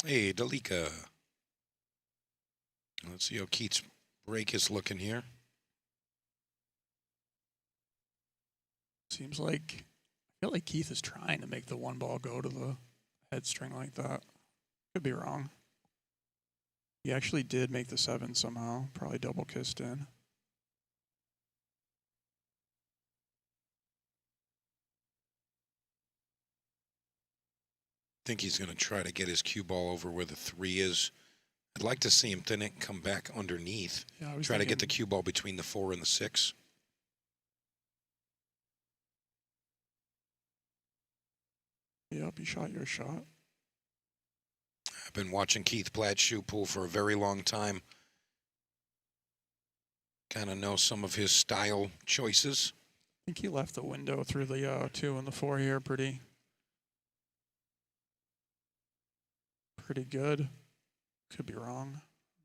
Hey, Dalika. Let's see how Keith's break is looking here. Seems like I feel like Keith is trying to make the one ball go to the head string like that. Could be wrong. He actually did make the 7 somehow. Probably double kissed in. I think he's going to try to get his cue ball over where the 3 is. I'd like to see him thin it and come back underneath. Yeah, I was Try to get the thinking- cue ball between the 4 and the 6. Yep, you shot your shot. I've been watching Keith Platt shoot pool for a very long time. Kind of know some of his style choices. I think he left the window through the 2 and the 4 here pretty good. Could be wrong.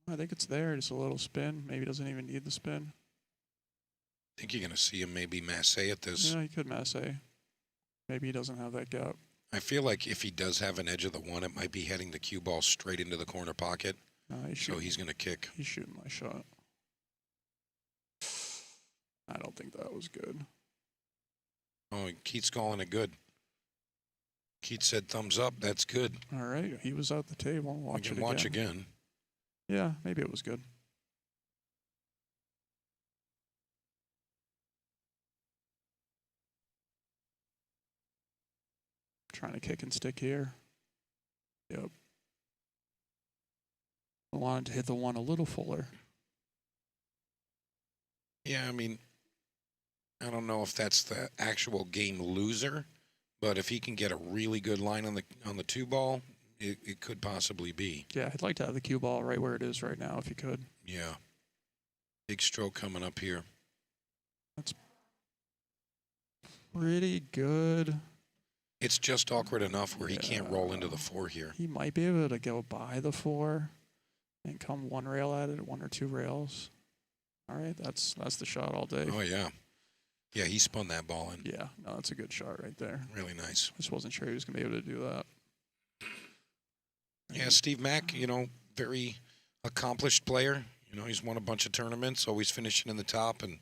I think it's there. Just a little spin. Maybe doesn't even need the spin. I think you're going to see him maybe masse at this. Yeah, he could masse. Maybe he doesn't have that gap. I feel like if he does have an edge of the 1, it might be heading the cue ball straight into the corner pocket. So he's going to kick. He's shooting my shot. I don't think that was good. Oh, Keith's calling it good. Keith said thumbs up. That's good. All right, he was at the table. Watch We it can watch again. Yeah, maybe it was good. Trying to kick and stick here. Yep. I wanted to hit the 1 a little fuller. Yeah, I mean, I don't know if that's the actual game loser, but if he can get a really good line on the 2 ball, it could possibly be. Yeah, I'd like to have the cue ball right where it is right now if you could. Yeah. Big stroke coming up here. That's pretty good. It's just awkward enough where he can't roll into the Yeah. 4 here. He might be able to go by the 4 and come 1 rail at it, 1 or 2 rails. All right, that's the shot all day. Oh, yeah. Yeah, he spun that ball in. Yeah, no, that's a good shot right there. Really nice. I just wasn't sure he was going to be able to do that. Yeah, Steve Mack, very accomplished player. He's won a bunch of tournaments, always finishing in the top, and,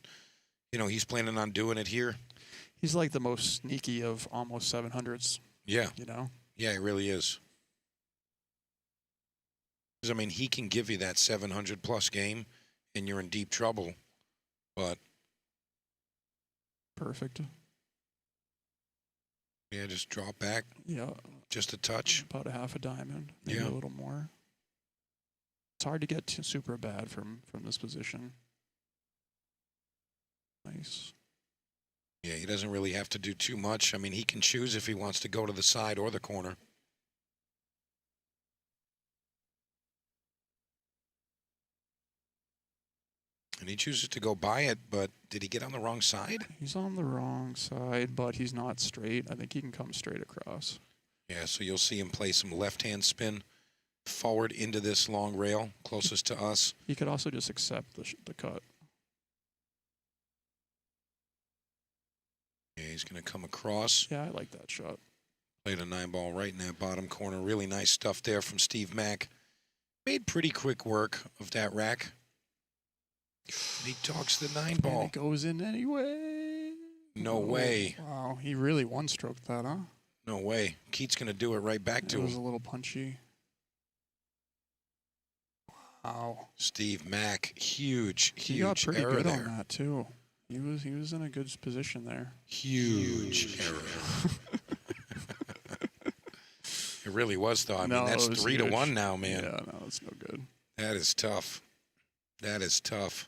he's planning on doing it here. He's like the most sneaky of almost 700s, Yeah. Yeah, he really is. 'Cause, I mean, he can give you that 700-plus game, and you're in deep trouble, but... Perfect. Yeah, just drop back. Yeah. Just a touch. About a half a diamond, maybe Yeah. a little more. It's hard to get super bad from this position. Nice. Yeah, he doesn't really have to do too much. I mean, he can choose if he wants to go to the side or the corner. And he chooses to go by it, but did he get on the wrong side? He's on the wrong side, but he's not straight. I think he can come straight across. Yeah, so you'll see him play some left-hand spin forward into this long rail closest to us. He could also just accept the cut. Yeah, he's going to come across. Yeah, I like that shot. Played a 9-ball right in that bottom corner. Really nice stuff there from Steve Mack. Made pretty quick work of that rack. And he talks the 9-ball. And it goes in anyway. No way. Wow, he really one-stroked that, huh? No way. Keith's going to do it right back It to was a him. little punchy. Wow. Steve Mack, huge He got pretty error good there. on that, too. He was in a good position there. Huge error. It really was, though. I No, mean, that's it was 3-1 huge. now, man. Yeah, no, that's no good. That is tough. That is tough.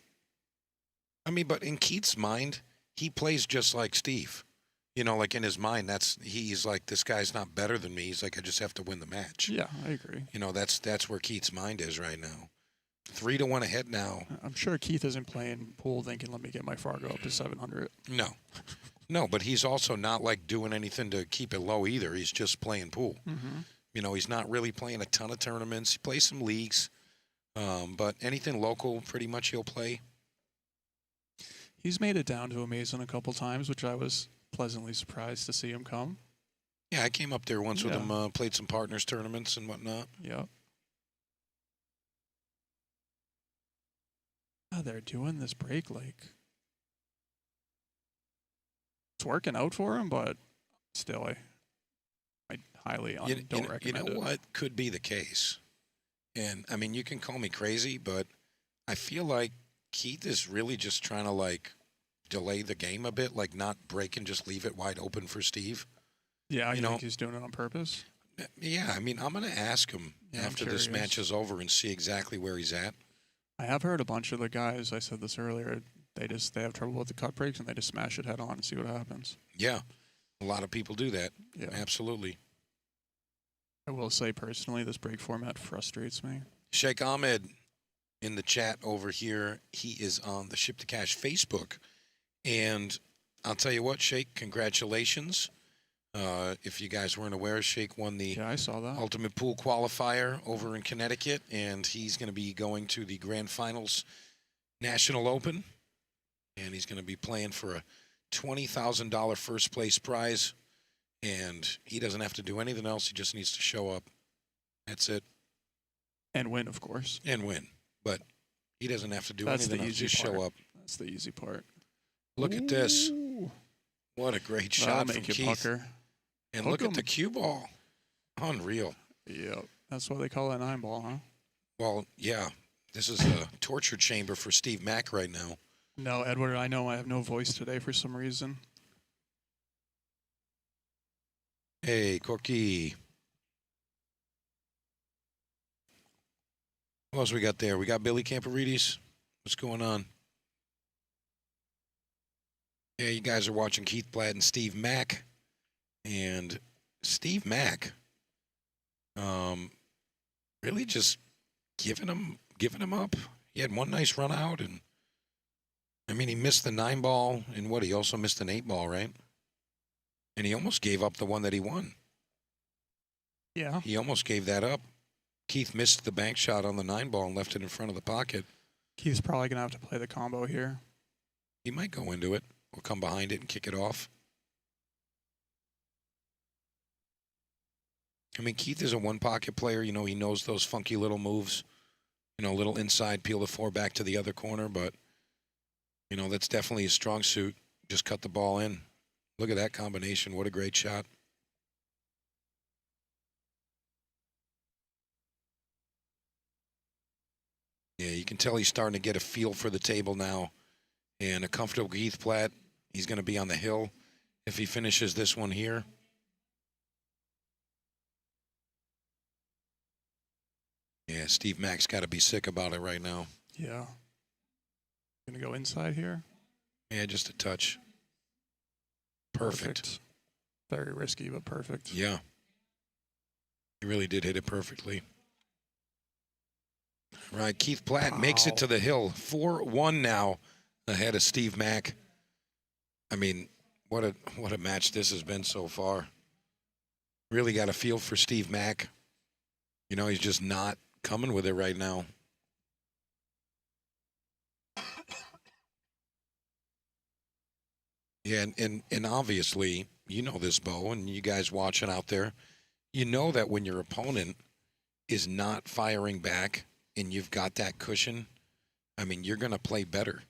I mean, but in Keith's mind, he plays just like Steve. Like in his mind, he's like, this guy's not better than me. He's like, I just have to win the match. Yeah, I agree. That's where Keith's mind is right now. 3-1 ahead now. I'm sure Keith isn't playing pool thinking, let me get my Fargo up to 700. No, but he's also not like doing anything to keep it low either. He's just playing pool. Mm-hmm. He's not really playing a ton of tournaments. He plays some leagues, but anything local, pretty much he'll play. He's made it down to Amazon a couple times, which I was pleasantly surprised to see him come. Yeah, I came up there once with Yeah. him, played some partners tournaments and whatnot. Yep. Yeah, they're doing this break like it's working out for him, but still, I highly don't recommend you know it. what could be the case? And, I mean, you can call me crazy, but I feel like Keith is really just trying to, like, delay the game a bit, like not break and just leave it wide open for Steve. Yeah, you you know- think he's doing it on purpose? Yeah, I mean, I'm going to ask him Yeah, I'm after this curious. match is over and see exactly where he's at. I have heard a bunch of the guys, I said this earlier, they have trouble with the cut breaks and they just smash it head on and see what happens. Yeah, a lot of people do that. Yeah. Absolutely. I will say personally, this break format frustrates me. Sheikh Ahmed in the chat over here, he is on the Ship to Cash Facebook. And I'll tell you what, Sheikh, congratulations. If you guys weren't aware, Sheikh won the Yeah, I saw that. Ultimate Pool Qualifier over in Connecticut, and he's going to be going to the Grand Finals National Open, and he's going to be playing for a $20,000 first place prize, and he doesn't have to do anything else. He just needs to show up. That's it. And win, of course. And win. But he doesn't have to do That's anything the else. easy Just part. show up. That's the easy part. Look at this. Ooh, What a great that'll shot from make you Keith. pucker. And Hook look at 'em. the cue ball. Unreal. Yep. That's why they call that 9-ball, huh? Well, yeah. This is a torture chamber for Steve Mack right now. No, Edward, I know I have no voice today for some reason. Hey, Corky. What else we got there? We got Billy Camparides. What's going on? Yeah, you guys are watching Keith Platt and Steve Mack. And Steve Mack, really just giving him up. He had one nice run out, and I mean, he missed the 9-ball, and what? He also missed an 8-ball, right? And he almost gave up the one that he won. Yeah. He almost gave that up. Keith missed the bank shot on the 9-ball and left it in front of the pocket. Keith's probably going to have to play the combo here. He might go into it or come behind it and kick it off. I mean, Keith is a one-pocket player. You know, he knows those funky little moves. You know, a little inside, peel the 4 back to the other corner. But, you know, that's definitely his strong suit. Just cut the ball in. Look at that combination. What a great shot. Yeah, you can tell he's starting to get a feel for the table now. And a comfortable Keith Platt. He's going to be on the hill if he finishes this one here. Yeah, Steve Mack's got to be sick about it right now. Yeah. Going to go inside here. Yeah, just a touch. Perfect. Very risky, but perfect. Yeah. He really did hit it perfectly. Right, Keith Platt makes it to the hill. 4-1 now ahead of Steve Mack. I mean, what a match this has been so far. Really got a feel for Steve Mack. You know, he's just not coming with it right now. Yeah, and obviously, you know this, Bo, and you guys watching out there, you know that when your opponent is not firing back and you've got that cushion, I mean, you're going to play better.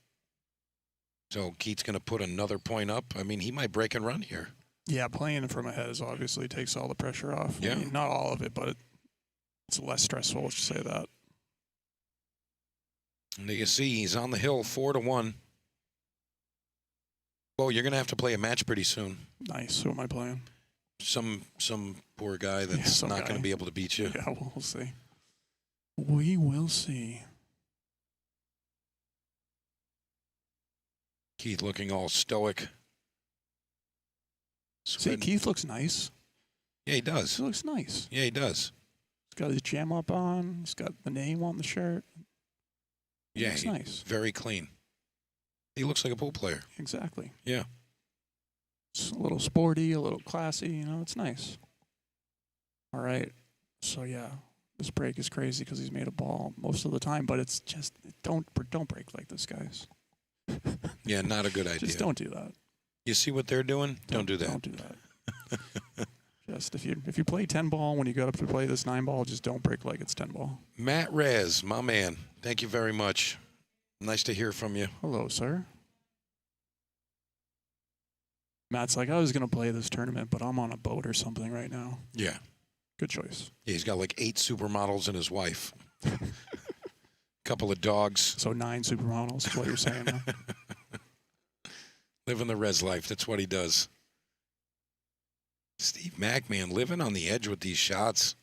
So Keith's going to put another point up. I mean, he might break and run here. Yeah, playing from ahead is obviously takes all the pressure off. Yeah. I mean, not all of it, but it's less stressful, let's say that. And you see he's on the hill 4-1. Bo, you're going to have to play a match pretty soon. Nice. Who am I playing? Some poor guy that's some not guy. going to be able to beat you. Yeah, we'll see. We will see. Keith looking all stoic. See, Sweating. Keith looks nice. Yeah, he does. He looks nice. Yeah, he does. He's got his jam up on. He's got the name on the shirt. He Yeah, looks nice. Very clean. He looks like a pool player. Exactly. Yeah. It's a little sporty, a little classy. You know, it's nice. All right. So yeah, this break is crazy because he's made a ball most of the time, but it's just don't break like this, guys. Yeah, not a good idea. Just don't do that. You see what they're doing? Don't do that. Don't do that. honest. If you play 10 ball when you go up to play this 9 ball, just don't break like it's 10 ball. Matt Rez, my man. Thank you very much. Nice to hear from you. Hello, sir. Matt's like, I was going to play this tournament, but I'm on a boat or something right now. Yeah. Good choice. Yeah, he's got like 8 supermodels and his wife. Couple of dogs. So 9 supermodels is what you're saying. Huh? Living the res life. That's what he does. Steve Mack, man, living on the edge with these shots.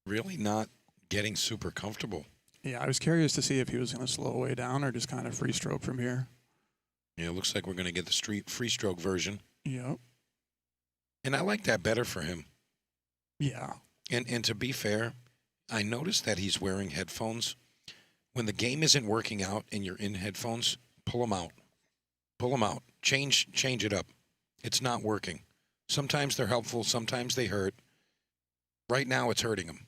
Really not getting super comfortable. Yeah, I was curious to see if he was going to slow way down or just kind of free stroke from here. Yeah, it looks like we're going to get the street free stroke version. Yep. And I like that better for him. Yeah. And to be fair, I noticed that he's wearing headphones. When the game isn't working out and you're in headphones, pull them out. Pull them out. Change it up. It's not working. Sometimes they're helpful. Sometimes they hurt. Right now, it's hurting him.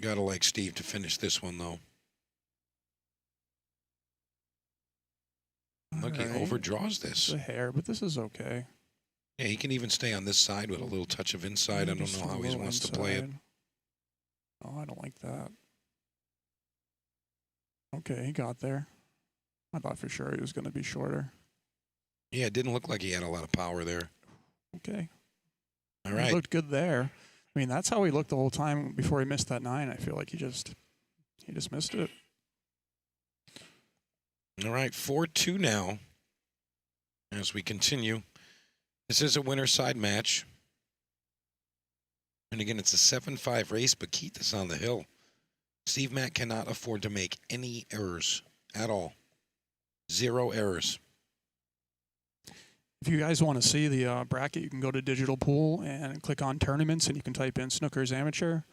Gotta like Steve to finish this one, though. Look, he overdraws this. It's a hair, but this is okay. Yeah, he can even stay on this side with a little touch of inside. I don't know how he wants to play it. Oh, I don't like that. Okay, he got there. I thought for sure he was going to be shorter. Yeah, it didn't look like he had a lot of power there. Okay. All right. He looked good there. I mean, that's how he looked the whole time before he missed that 9. I feel like he just missed it. All right, 4-2 now as we continue. This is a winner's side match. And again, it's a 7-5 race, but Keith is on the hill. Steve Mack cannot afford to make any errors at all. 0 errors. If you guys want to see the bracket, you can go to Digital Pool and click on tournaments, and you can type in Snookers Amateur, and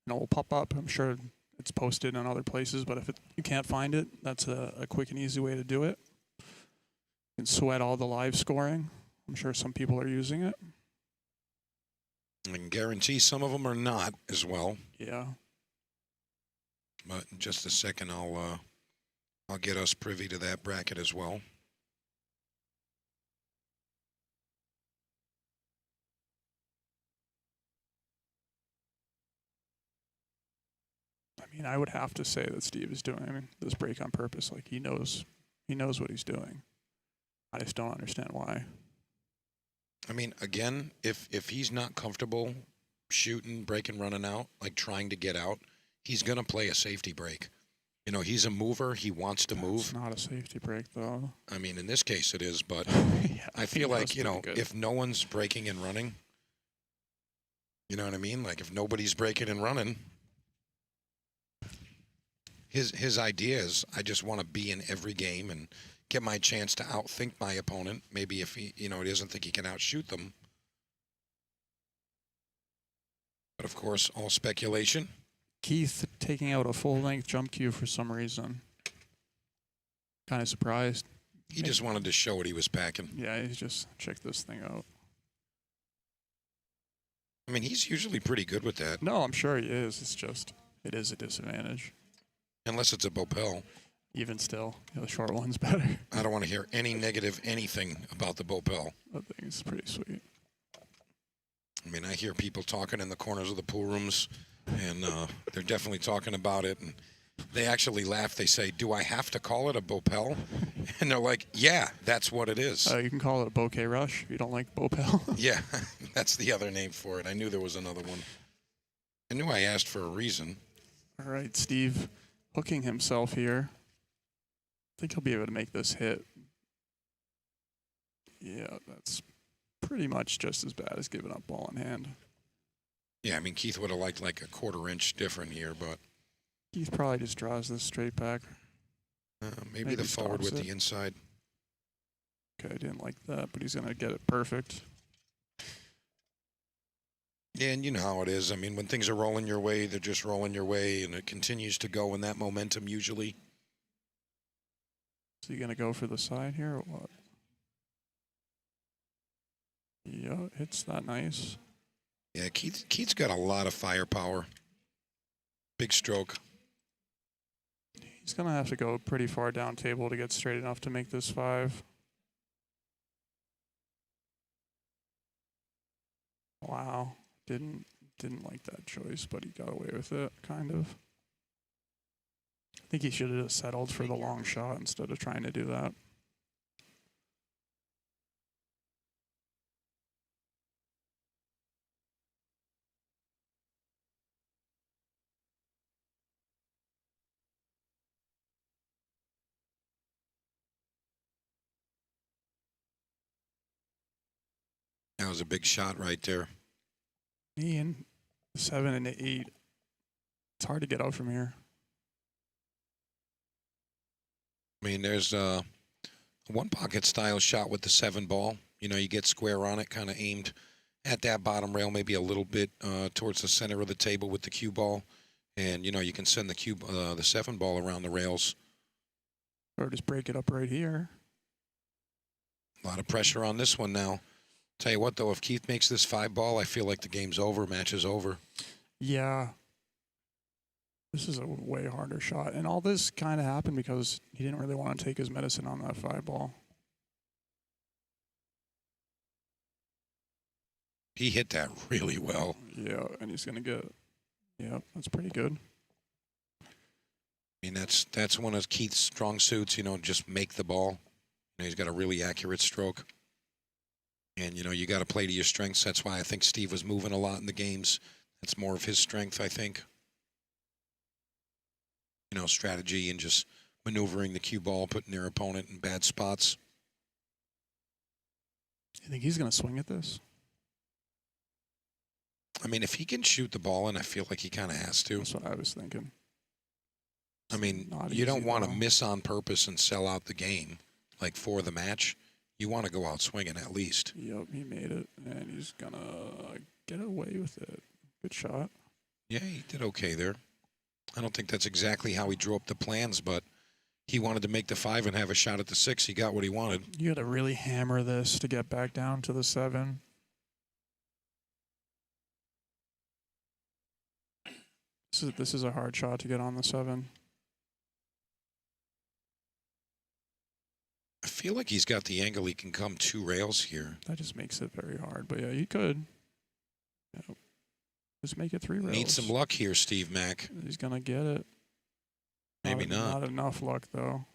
it will pop up. I'm sure it's posted in other places, but if you can't find it, that's a quick and easy way to do it. You can sweat all the live scoring. I'm sure some people are using it. I can guarantee some of them are not as well. Yeah. But in just a second, I'll get us privy to that bracket as well. I mean, I would have to say that Steve is doing this break on purpose. Like he knows what he's doing. I just don't understand why. I mean, again, if he's not comfortable shooting, breaking, running out, like trying to get out, he's going to play a safety break. You know, he's a mover. He wants to move. It's not a safety break, though. I mean, in this case it is, but Yeah, I feel like, you know, good. if no one's breaking and running, you know what I mean? Like if nobody's breaking and running, his idea is I just want to be in every game and get my chance to outthink my opponent. Maybe if he, you know, he doesn't think he can outshoot them. But of course, all speculation. Keith taking out a full-length jump cue for some reason. Kind of surprised. He just wanted to show what he was packing. Yeah, he's just check this thing out. I mean, he's usually pretty good with that. No, I'm sure he is. It's just, it is a disadvantage. Unless it's a Bopel. Even still, the short one's better. I don't want to hear any negative anything about the Bopel. That thing is pretty sweet. I mean, I hear people talking in the corners of the pool rooms, and they're definitely talking about it. And they actually laugh. They say, "Do I have to call it a Bopel?" And they're like, "Yeah, that's what it is." You can call it a bouquet rush if you don't like Bopel. Yeah, that's the other name for it. I knew there was another one. I knew I asked for a reason. All right, Steve hooking himself here. I think he'll be able to make this hit. Yeah, that's pretty much just as bad as giving up ball in hand. Yeah, I mean, Keith would have liked like a quarter-inch different here, but Keith probably just draws this straight back. maybe the forward stops with it. the inside. Okay, I didn't like that, but he's going to get it perfect. Yeah, and you know how it is. I mean, when things are rolling your way, they're just rolling your way, and it continues to go in that momentum usually. Is he going to go for the side here or what? Yeah, it's that nice. Yeah, Keith's got a lot of firepower. Big stroke. He's going to have to go pretty far down table to get straight enough to make this 5. Wow. Didn't like that choice, but he got away with it, kind of. I think he should have settled for the long shot instead of trying to do that. That was a big shot right there. Me and 7 and 8. It's hard to get out from here. I mean, there's a one pocket style shot with the 7 ball. You know, you get square on it, kind of aimed at that bottom rail, maybe a little bit towards the center of the table with the cue ball. And, you know, you can send the 7 ball around the rails. Or just break it up right here. A lot of pressure on this one now. Tell you what, though, if Keith makes this 5 ball, I feel like the game's over, match is over. Yeah. This is a way harder shot. And all this kind of happened because he didn't really want to take his medicine on that 5 ball. He hit that really well. Yeah, and he's going to get... Yeah, that's pretty good. I mean, that's one of Keith's strong suits, you know, just make the ball. You know, he's got a really accurate stroke. And, you know, you got to play to your strengths. That's why I think Steve was moving a lot in the games. That's more of his strength, I think. You know, strategy and just maneuvering the cue ball, putting their opponent in bad spots. You think he's going to swing at this? I mean, if he can shoot the ball, and I feel like he kind of has to. That's what I was thinking. I mean, Not you don't easy, want to though. miss on purpose and sell out the game, like for the match. You want to go out swinging at least. Yep, he made it, and he's going to get away with it. Good shot. Yeah, he did okay there. I don't think that's exactly how he drew up the plans, but he wanted to make the 5 and have a shot at the 6. He got what he wanted. You got to really hammer this to get back down to the 7. This is a hard shot to get on the 7. I feel like he's got the angle he can come 2 rails here. That just makes it very hard. But yeah, you could. Yep. Just make it 3 rails. Need some luck here, Steve Mack. He's going to get it. Maybe not. Not enough luck, though.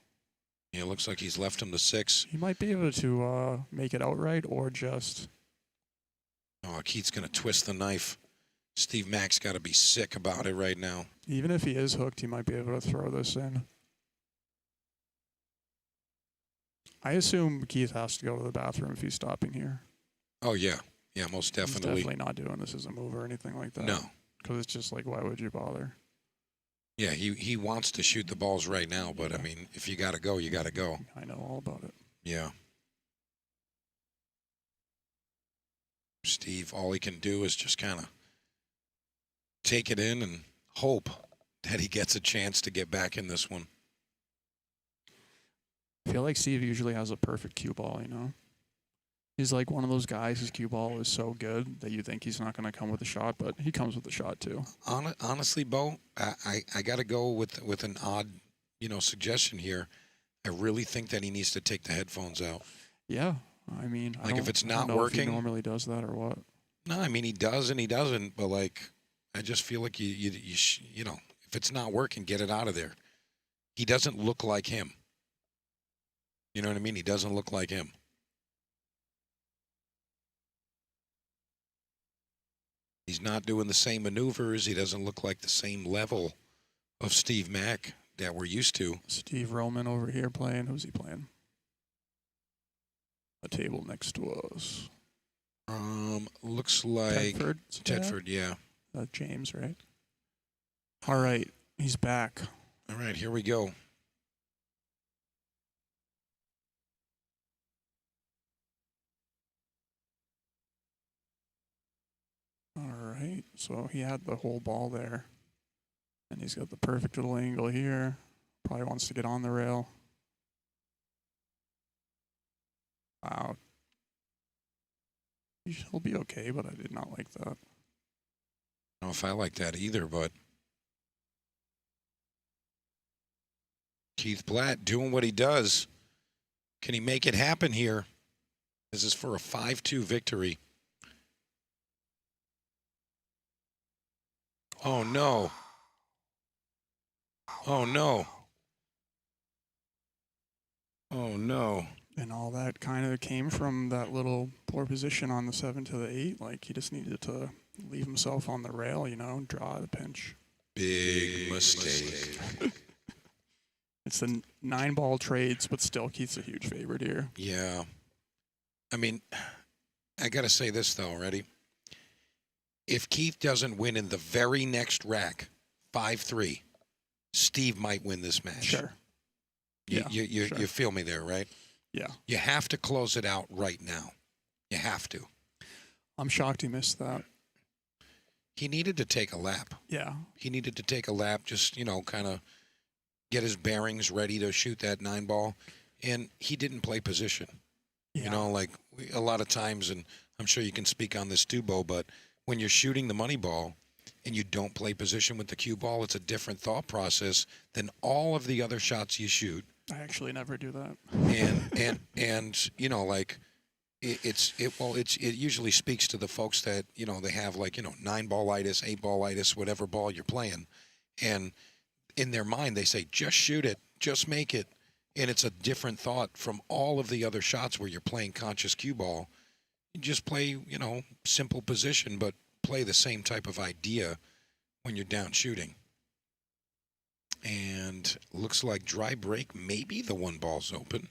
Yeah, it looks like he's left him the 6. He might be able to make it outright or just... Oh, Keith's going to twist the knife. Steve Mack's got to be sick about it right now. Even if he is hooked, he might be able to throw this in. I assume Keith has to go to the bathroom if he's stopping here. Oh, yeah. Yeah, most definitely. He's definitely not doing this as a move or anything like that. No. Because it's just like, why would you bother? Yeah, he wants to shoot the balls right now, but, I mean, if you got to go, you got to go. I know all about it. Yeah. Steve, all he can do is just kind of take it in and hope that he gets a chance to get back in this one. I feel like Steve usually has a perfect cue ball, you know? He's like one of those guys whose cue ball is so good that you think he's not going to come with a shot, but he comes with a shot too. Honestly, Bo, I got to go with an odd, you know, suggestion here. I really think that he needs to take the headphones out. Yeah, I mean, Like, if it's I don't not know if working- he normally does that or what. No, I mean, he does and he doesn't, but, like, I just feel like you know, if it's not working, get it out of there. He doesn't look like him. You know what I mean? He doesn't look like him. He's not doing the same maneuvers. He doesn't look like the same level of Steve Mack that we're used to. Steve Roman over here playing. Who's he playing? A table next to us. Looks like Tedford. Tedford, yeah. James, right? All right, he's back. All right, here we go. All right, so he had the whole ball there. And he's got the perfect little angle here. Probably wants to get on the rail. Wow. He'll be okay, but I did not like that. I don't know if I like that either, but Keith Blatt doing what he does. Can he make it happen here? This is for a 5-2 victory. Oh, no. Oh, no. Oh, no. And all that kind of came from that little poor position on the 7 to the 8. Like, he just needed to leave himself on the rail, you know, draw the pinch. Big mistake. It's the 9-ball trades, but still Keith's a huge favorite here. Yeah. I mean, I got to say this, though, ready? If Keith doesn't win in the very next rack, 5-3, Steve might win this match. Sure. You feel me there, right? Yeah. You have to close it out right now. You have to. I'm shocked he missed that. He needed to take a lap. Yeah. He needed to take a lap, just, you know, kind of get his bearings ready to shoot that 9-ball. And he didn't play position. Yeah. You know, like a lot of times, and I'm sure you can speak on this too, Bo, but when you're shooting the money ball and you don't play position with the cue ball, it's a different thought process than all of the other shots you shoot. I actually never do that. And you know, like it usually speaks to the folks that, you know, they have, like, you know, 9-ballitis, 8-ballitis, whatever ball you're playing, and in their mind they say just shoot it, just make it, and it's a different thought from all of the other shots where you're playing conscious cue ball. You just play, you know, simple position, but play the same type of idea when you're down shooting. And looks like dry break, maybe the 1-ball's open.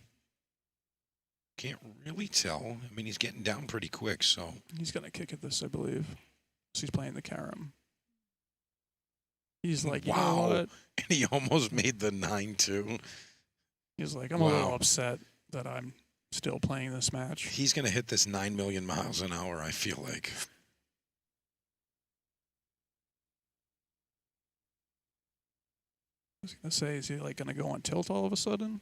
Can't really tell. I mean, he's getting down pretty quick, so. He's going to kick at this, I believe. So he's playing the carom. He's like, you know what? And he almost made the 9-2. He's like, I'm a little upset that I'm still playing this match. He's going to hit this 9 million miles an hour, I feel like. I was going to say, is he like going to go on tilt all of a sudden?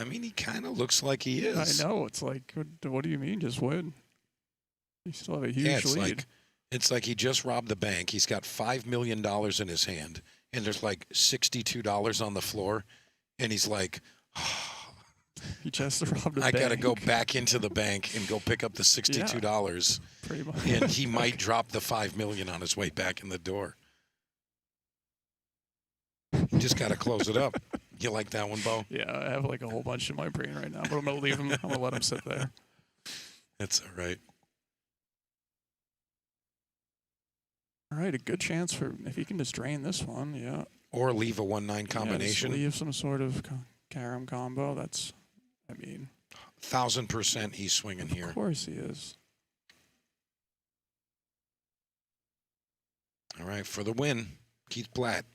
I mean, he kind of looks like he is. I know. It's like, what do you mean, just win? You still have a huge lead. It's like he just robbed the bank. He's got $5 million in his hand, and there's like $62 on the floor, and he's like, he just robbed the bank. I got to go back into the bank and go pick up the $62. Yeah, pretty much. And he might drop the $5 million on his way back in the door. You just got to close it up. You like that one, Bo? Yeah, I have like a whole bunch in my brain right now, but I'm going to leave him. I'm going to let him sit there. That's all right. All right, a good chance for, if he can just drain this one, yeah. Or leave a 1-9 combination. Yeah, leave some sort of carom combo. That's, I mean. 1,000% he's swinging here. Of course he is. All right, for the win, Keith Blatt.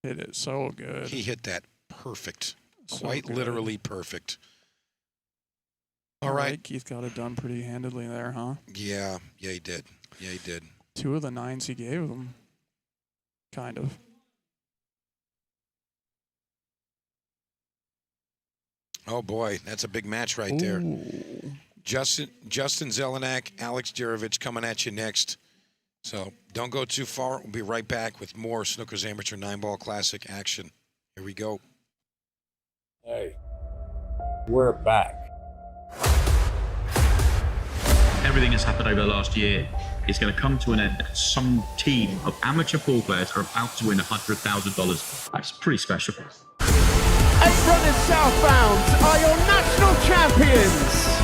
It is so good. He hit that perfect. So Quite good. literally perfect. All right. Keith got it done pretty handedly there, huh? Yeah, he did. Yeah, he did. 2 of the 9s he gave him. Kind of. Oh, boy, that's a big match right there. Justin Zelenak, Alex Dirovich coming at you next. So don't go too far. We'll be right back with more Snookers Amateur 9-Ball Classic action. Here we go. Hey, we're back. Everything that's happened over the last year is going to come to an end. Some team of amateur pool players are about to win $100,000. That's pretty special. Apron and Southbound are your national champions.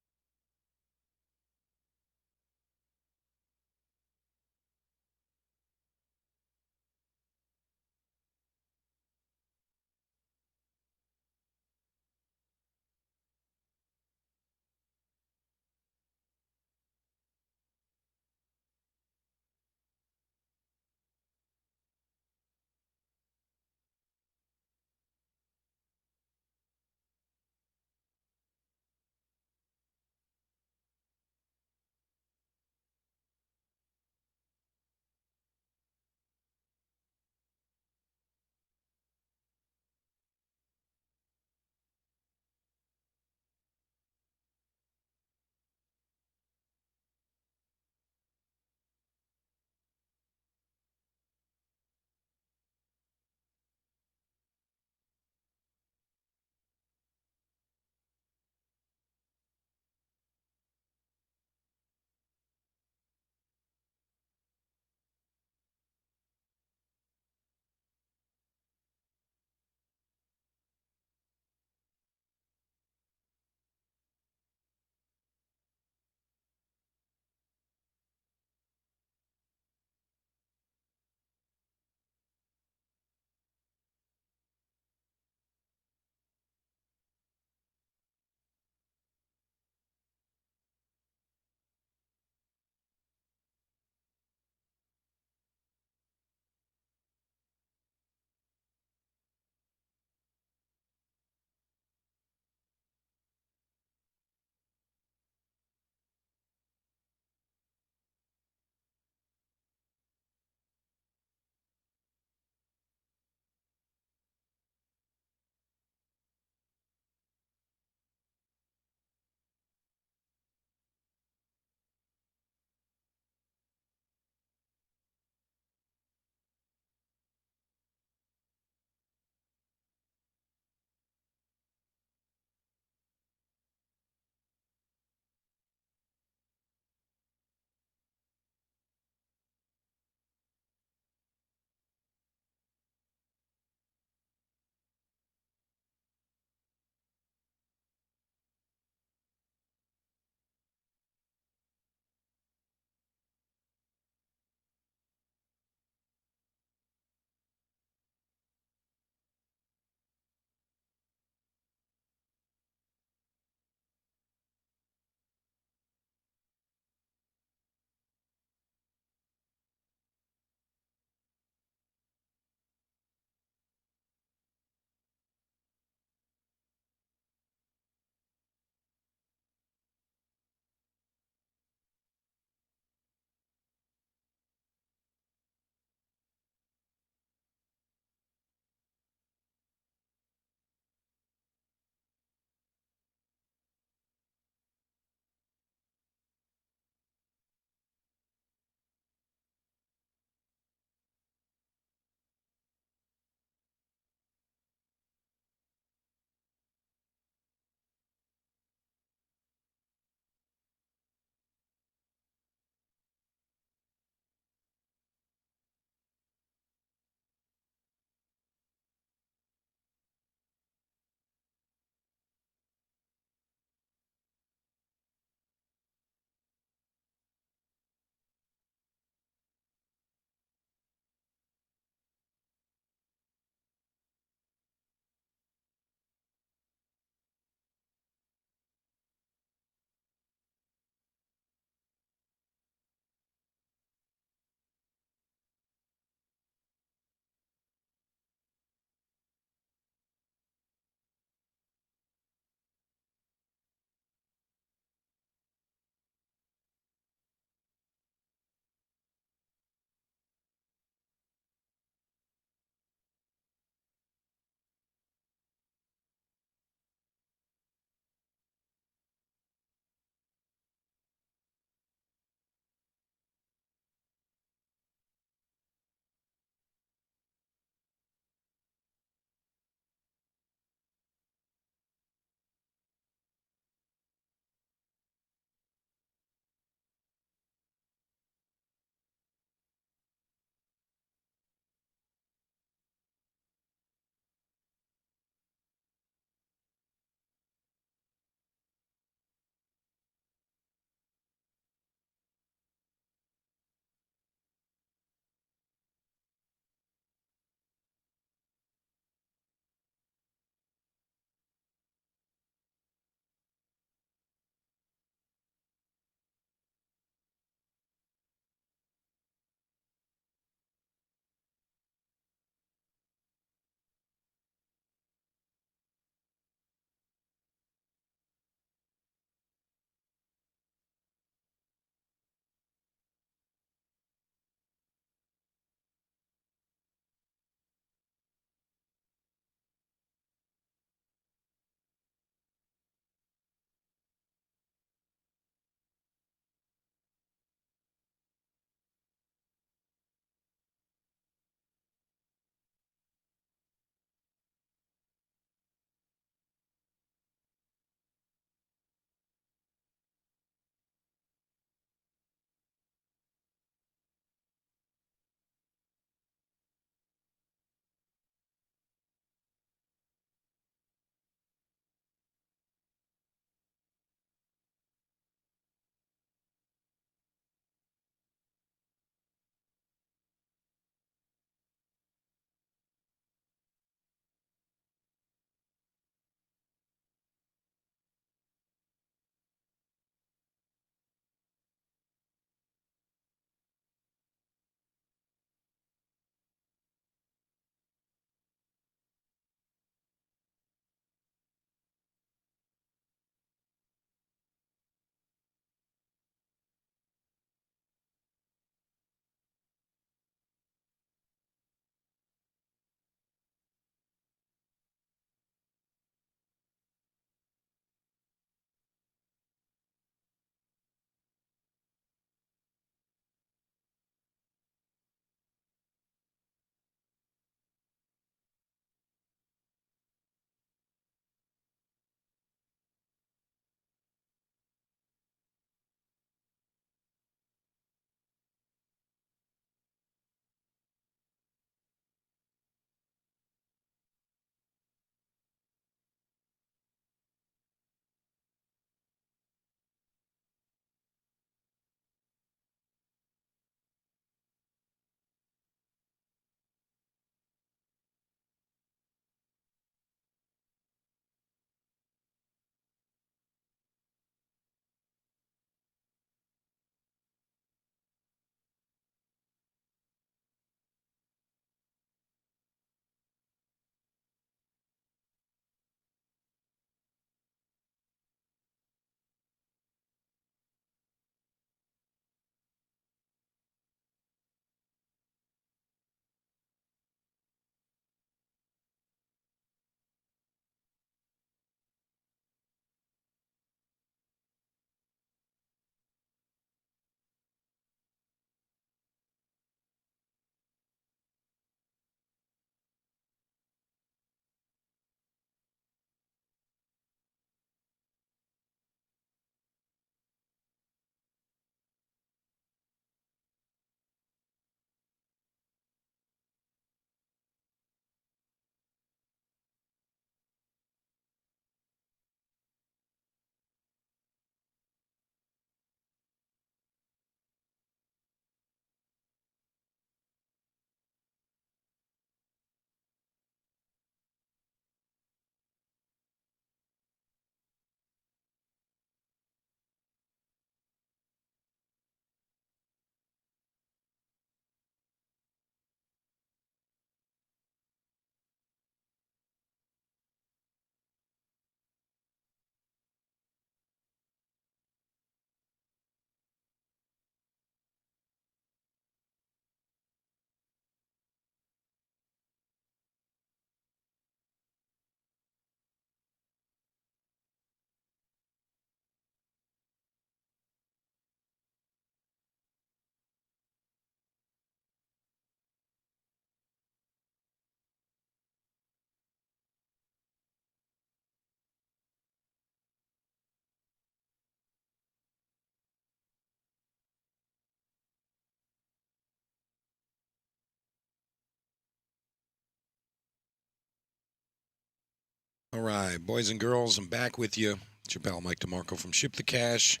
All right, boys and girls, I'm back with you. It's your pal Mike DeMarco from Ship the Cash,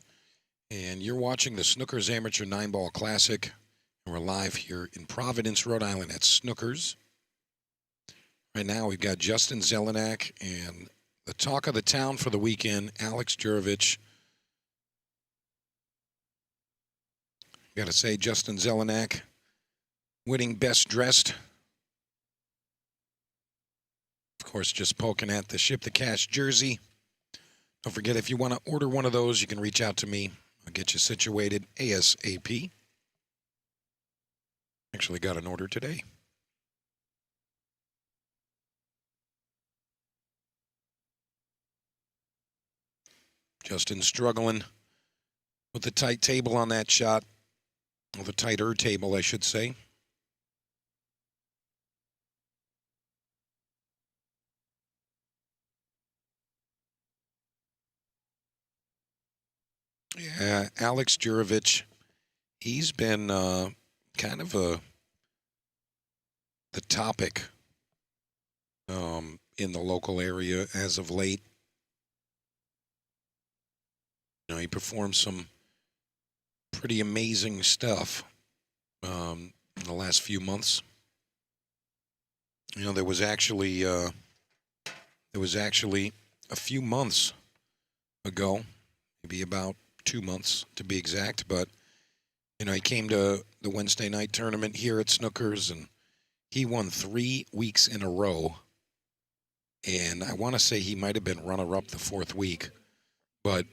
and you're watching the Snookers Amateur 9-Ball Classic. And we're live here in Providence, Rhode Island at Snookers. Right now, we've got Justin Zelenak and the talk of the town for the weekend, Alex Jurovich. Got to say, Justin Zelenak winning Best Dressed. Of course, just poking at the Ship the Cash jersey. Don't forget, if you want to order one of those, you can reach out to me. I'll get you situated ASAP. Actually got an order today. Justin struggling with the tight table on that shot. Or the tighter table, I should say. Yeah, Alex Jurovich, he's been kind of the topic in the local area as of late. You know, he performed some pretty amazing stuff in the last few months. You know, there was actually a few months ago, maybe about 2 months to be exact, but you know, he came to the Wednesday night tournament here at Snookers and he won 3 weeks in a row. And I want to say he might have been runner-up the 4th week, but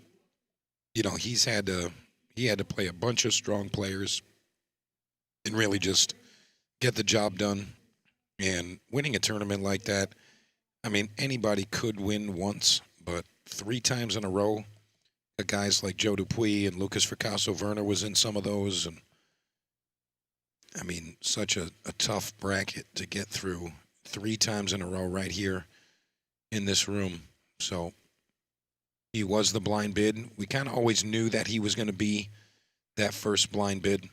you know, he had to play a bunch of strong players and really just get the job done. And winning a tournament like that, I mean, anybody could win once, but 3 times in a row, guys like Joe Dupuis and Lucas Fracasso-Werner was in some of those. And I mean, such a tough bracket to get through 3 times in a row right here in this room. So he was the blind bid. We kind of always knew that he was going to be that first blind bid.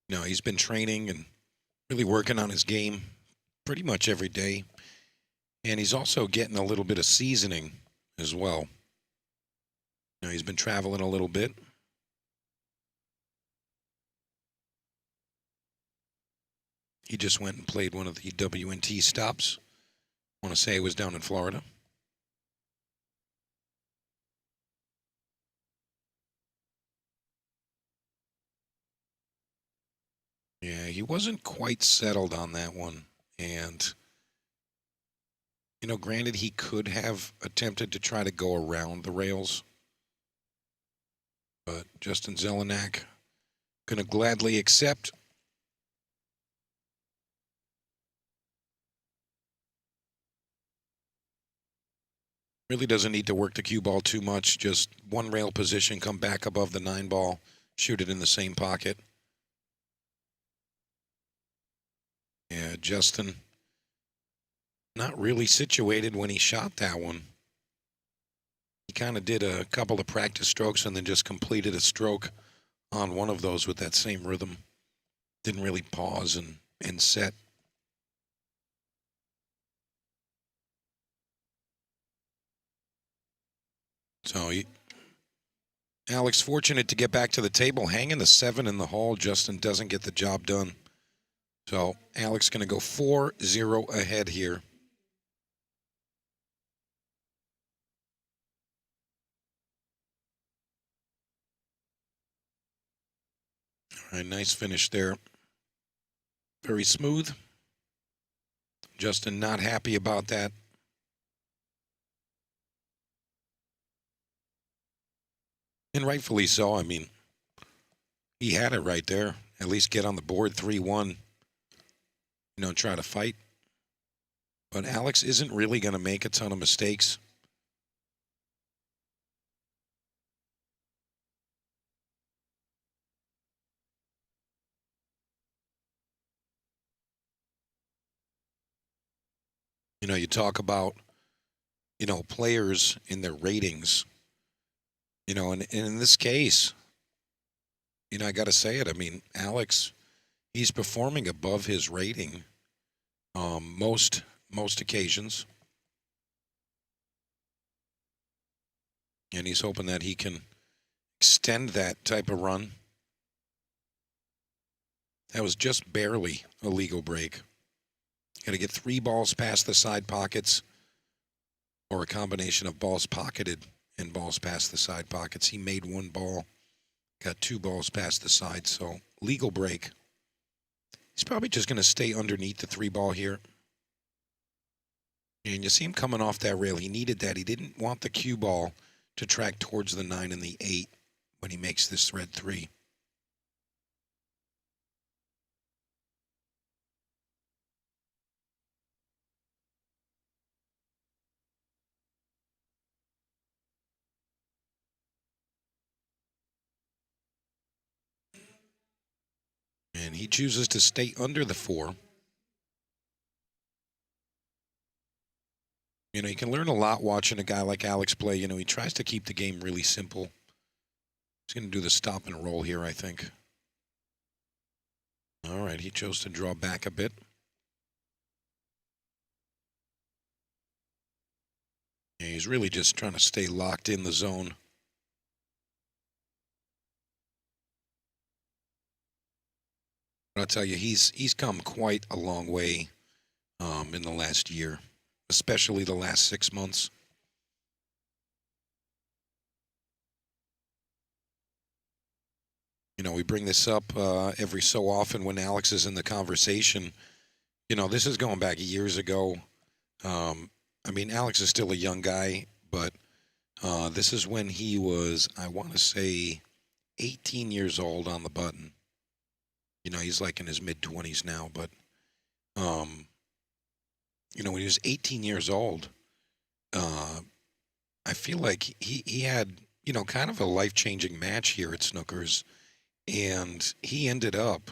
You know, he's been training and really working on his game pretty much every day. And he's also getting a little bit of seasoning as well. You know, he's been traveling a little bit. He just went and played one of the WNT stops. I want to say it was down in Florida. Yeah, he wasn't quite settled on that one. And you know, granted, he could have attempted to try to go around the rails. But Justin Zelenak going to gladly accept. Really doesn't need to work the cue ball too much. Just one rail position, come back above the 9-ball, shoot it in the same pocket. Yeah, Justin not really situated when he shot that one. He kind of did a couple of practice strokes and then just completed a stroke on one of those with that same rhythm. Didn't really pause and set. So Alex fortunate to get back to the table, hanging the 7 in the hole. Justin doesn't get the job done. So Alex going to go 4-0 ahead here. All right, nice finish there. Very smooth. Justin not happy about that. And rightfully so. I mean, he had it right there. At least get on the board 3-1. You know, try to fight. But Alex isn't really going to make a ton of mistakes. You know, you talk about, you know, players in their ratings. You know, and in this case, you know, I got to say it. I mean, Alex, he's performing above his rating most most occasions. And he's hoping that he can extend that type of run. That was just barely a legal break. Got to get 3 balls past the side pockets, or a combination of balls pocketed and balls past the side pockets. He made 1 ball, got 2 balls past the side, so legal break. He's probably just going to stay underneath the 3 ball here. And you see him coming off that rail. He needed that. He didn't want the cue ball to track towards the 9 and the 8 when he makes this thread 3. And he chooses to stay under the 4. You know, you can learn a lot watching a guy like Alex play. You know, he tries to keep the game really simple. He's going to do the stop and roll here, I think. All right, he chose to draw back a bit. Yeah, he's really just trying to stay locked in the zone. But I'll tell you, he's come quite a long way in the last year, especially the last 6 months. You know, we bring this up every so often when Alex is in the conversation. You know, this is going back years ago. I mean, Alex is still a young guy, but this is when he was, I want to say, 18 years old on the button. You know, he's like in his mid-20s now, but, you know, when he was 18 years old, I feel like he had, you know, kind of a life-changing match here at Snookers, and he ended up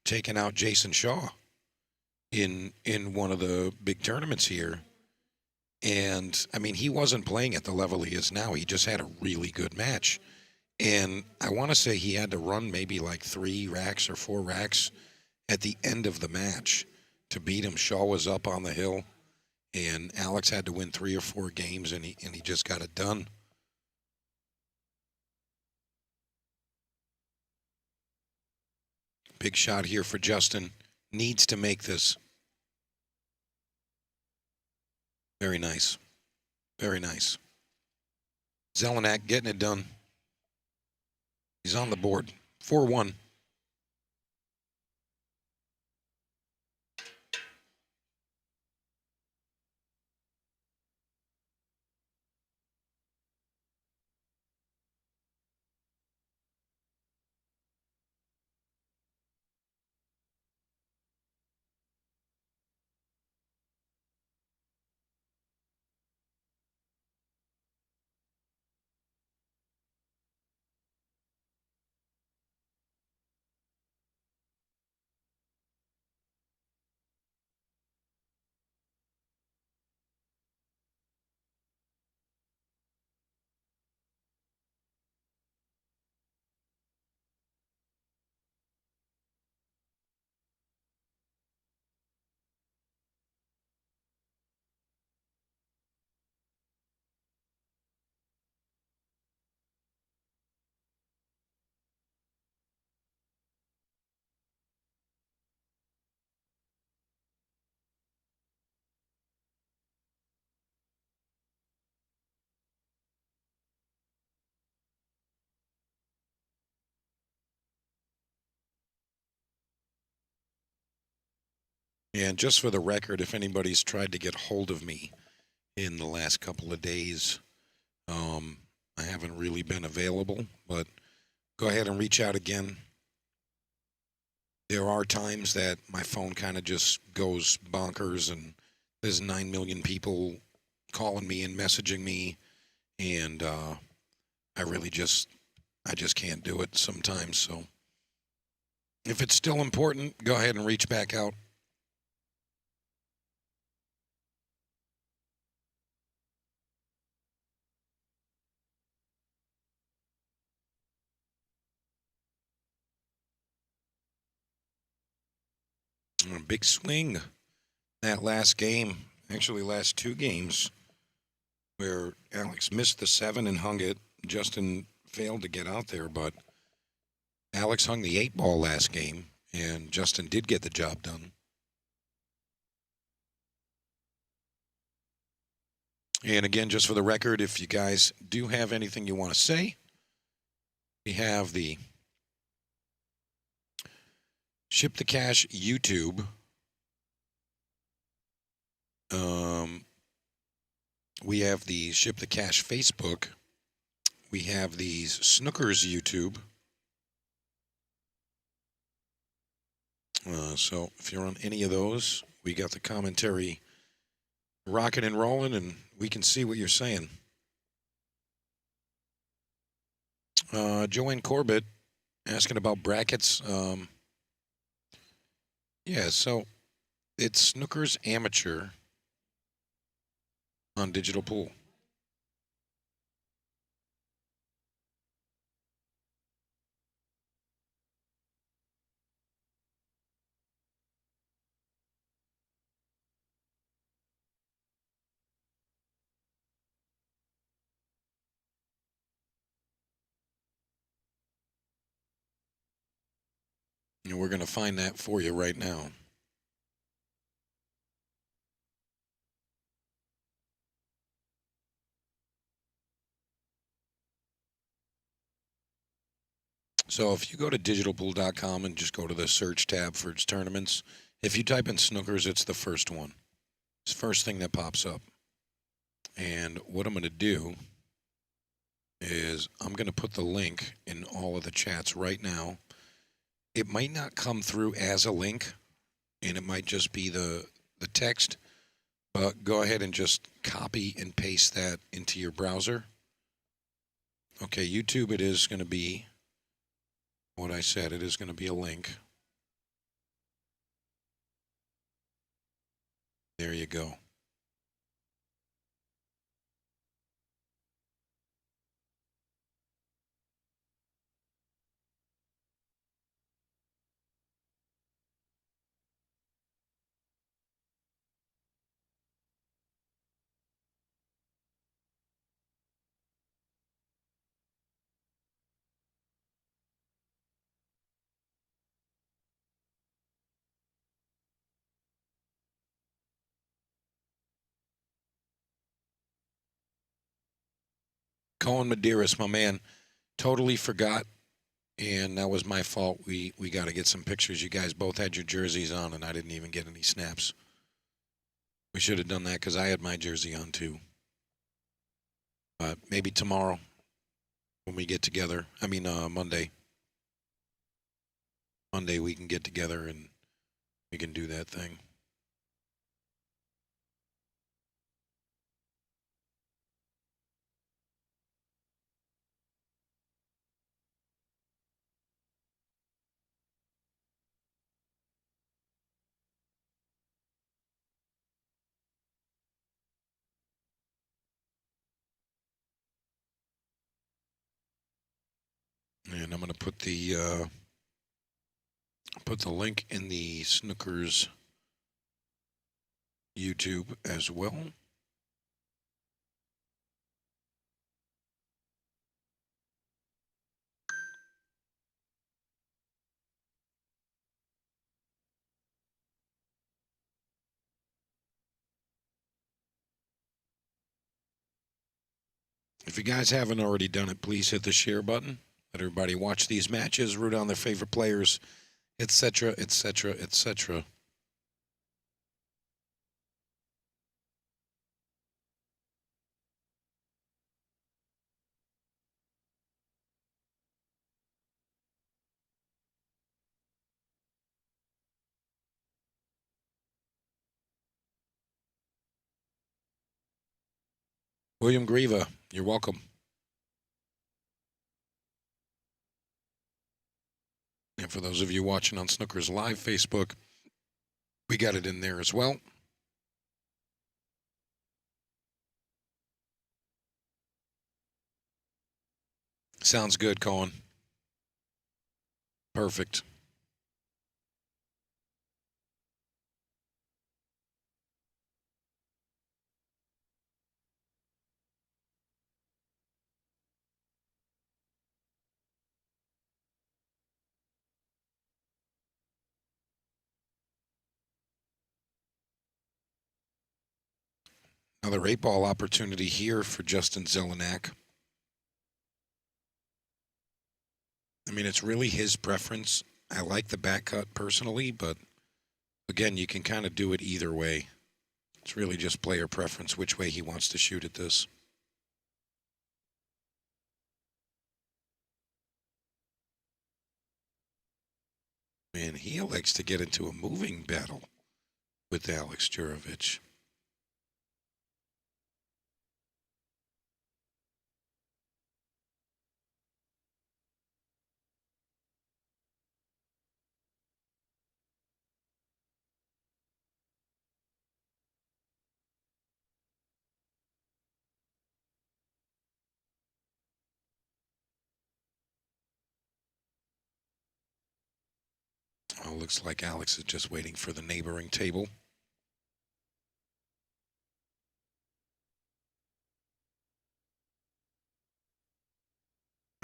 taking out Jason Shaw in one of the big tournaments here. And, I mean, he wasn't playing at the level he is now. He just had a really good match. And I want to say he had to run maybe like 3 racks or 4 racks at the end of the match to beat him. Shaw was up on the hill, and Alex had to win 3 or 4 games, and he just got it done. Big shot here for Justin. Needs to make this. Very nice. Very nice. Zelenak getting it done. He's on the board. 4-1. And just for the record, if anybody's tried to get hold of me in the last couple of days, I haven't really been available, but go ahead and reach out again. There are times that my phone kind of just goes bonkers, and there's 9 million people calling me and messaging me, and I just can't do it sometimes. So if it's still important, go ahead and reach back out. Big swing that last game, actually last two games, where Alex missed the 7 and hung it. Justin failed to get out there, but Alex hung the 8 ball last game, and Justin did get the job done. And again, just for the record, if you guys do have anything you want to say, we have the Ship the Cash YouTube. We have the Ship the Cash Facebook. We have the Snookers YouTube. So if you're on any of those, we got the commentary rocking and rolling, and we can see what you're saying. Joanne Corbett asking about brackets. Yeah, so it's Snookers Amateur on Digital Pool. And we're going to find that for you right now. So if you go to digitalpool.com and just go to the search tab for its tournaments, if you type in Snookers, it's the first one. It's the first thing that pops up. And what I'm going to do is I'm going to put the link in all of the chats right now. It might not come through as a link, and it might just be the text, but go ahead and just copy and paste that into your browser. Okay, YouTube, it is going to be what I said. It is going to be a link. There you go. Cohen Medeiros, my man, totally forgot, and that was my fault. We got to get some pictures. You guys both had your jerseys on, and I didn't even get any snaps. We should have done that because I had my jersey on too. But maybe tomorrow when we get together. I mean, Monday. Monday we can get together and we can do that thing. And I'm going to put the link in the Snookers YouTube as well. If you guys haven't already done it, please hit the share button. Let everybody watch these matches, root on their favorite players, etc., etc., etc. William Grieva, you're welcome. And for those of you watching on Snookers Live Facebook, we got it in there as well. Sounds good, Colin. Perfect. Another 8-ball opportunity here for Justin Zelenak. I mean, it's really his preference. I like the back cut personally, but again, you can kind of do it either way. It's really just player preference, which way he wants to shoot at this. Man, he elects to get into a moving battle with Alex Jurovich. Oh, looks like Alex is just waiting for the neighboring table.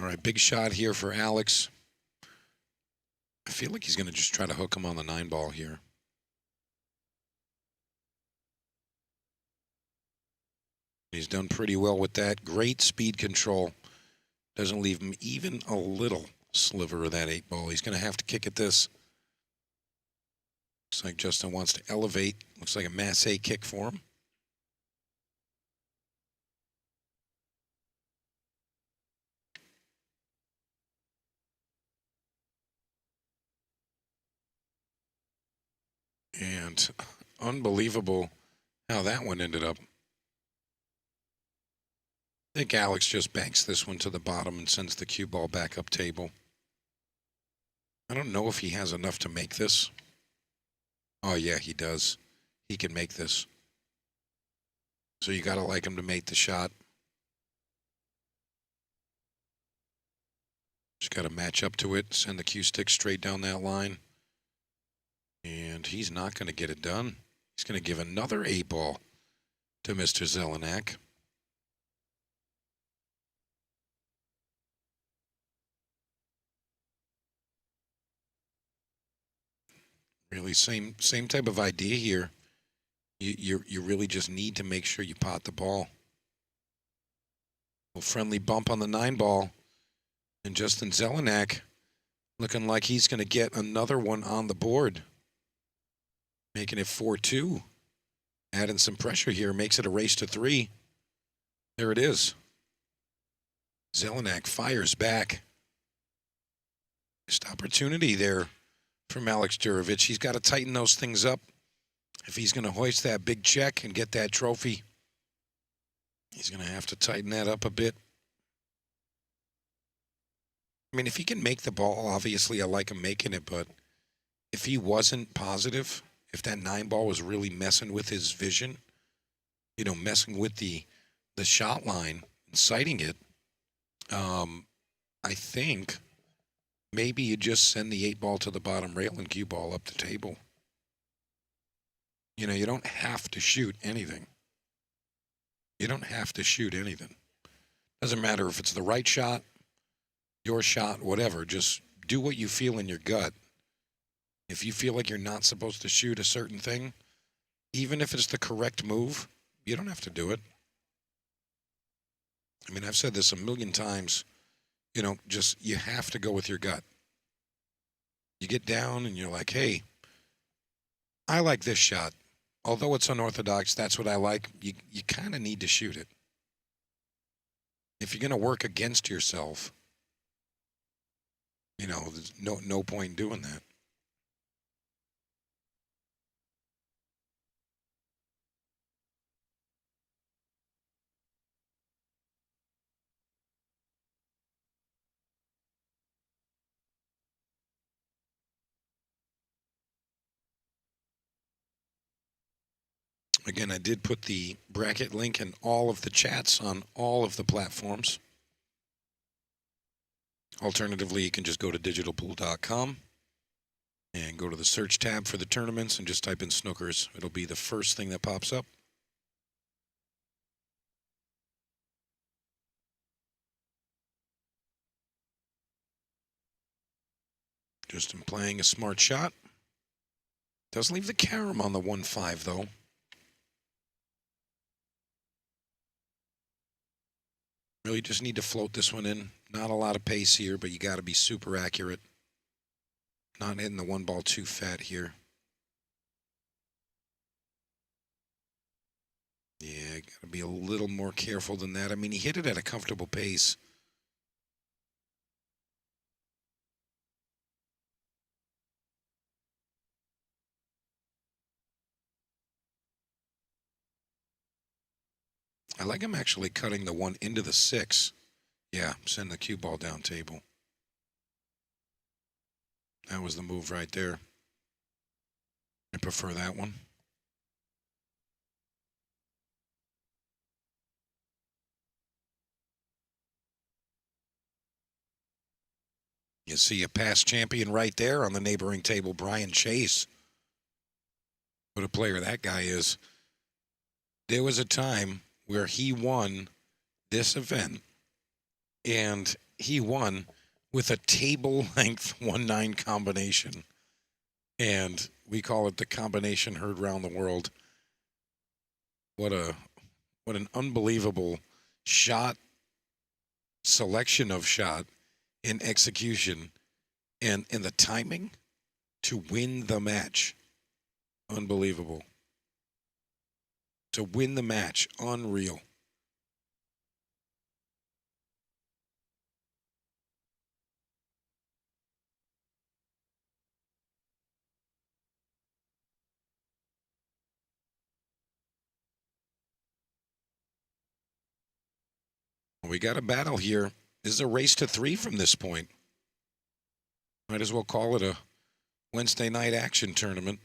All right, big shot here for Alex. I feel like he's going to just try to hook him on the 9-ball here. He's done pretty well with that. Great speed control. Doesn't leave him even a little sliver of that 8-ball. He's going to have to kick at this. Looks like Justin wants to elevate. Looks like a Mass A kick for him. And unbelievable how that one ended up. I think Alex just banks this one to the bottom and sends the cue ball back up table. I don't know if he has enough to make this. Oh, yeah, he does. He can make this. So you got to like him to make the shot. Just got to match up to it, send the cue stick straight down that line. And he's not going to get it done. He's going to give another 8-ball to Mr. Zelenak. Really, same type of idea here. You really just need to make sure you pot the ball. A friendly bump on the 9-ball. And Justin Zelenak looking like he's going to get another one on the board. Making it 4-2. Adding some pressure here. Makes it a race to 3. There it is. Zelenak fires back. Missed opportunity there from Alex Jurovich. He's got to tighten those things up if he's going to hoist that big check and get that trophy. He's going to have to tighten that up a bit. I mean, if he can make the ball, obviously I like him making it, but if he wasn't positive, if that 9-ball was really messing with his vision, you know, messing with the shot line and sighting it, I think maybe you just send the 8-ball to the bottom rail and cue ball up the table. You know, you don't have to shoot anything. You don't have to shoot anything. Doesn't matter if it's the right shot, your shot, whatever. Just do what you feel in your gut. If you feel like you're not supposed to shoot a certain thing, even if it's the correct move, you don't have to do it. I mean, I've said this a million times. You know, just you have to go with your gut. You get down and you're like, hey, I like this shot. Although it's unorthodox, that's what I like. You kind of need to shoot it. If you're going to work against yourself, you know, there's no point in doing that. Again, I did put the bracket link in all of the chats on all of the platforms. Alternatively, you can just go to digitalpool.com and go to the search tab for the tournaments and just type in Snookers. It'll be the first thing that pops up. Justin playing a smart shot. Does leave the carom on the 1-5, though. Really just need to float this one in. Not a lot of pace here, but you got to be super accurate. Not hitting the one ball too fat here. Yeah, got to be a little more careful than that. I mean, he hit it at a comfortable pace. I like him actually cutting the one into the 6. Yeah, send the cue ball down table. That was the move right there. I prefer that one. You see a past champion right there on the neighboring table, Brian Chase. What a player that guy is. There was a time where he won this event, and he won with a table-length 1-9 combination. And we call it the combination heard round the world. What an unbelievable shot, selection of shot, and execution, and the timing to win the match. Unbelievable. To win the match, unreal. We got a battle here. This is a race to 3 from this point. Might as well call it a Wednesday night action tournament.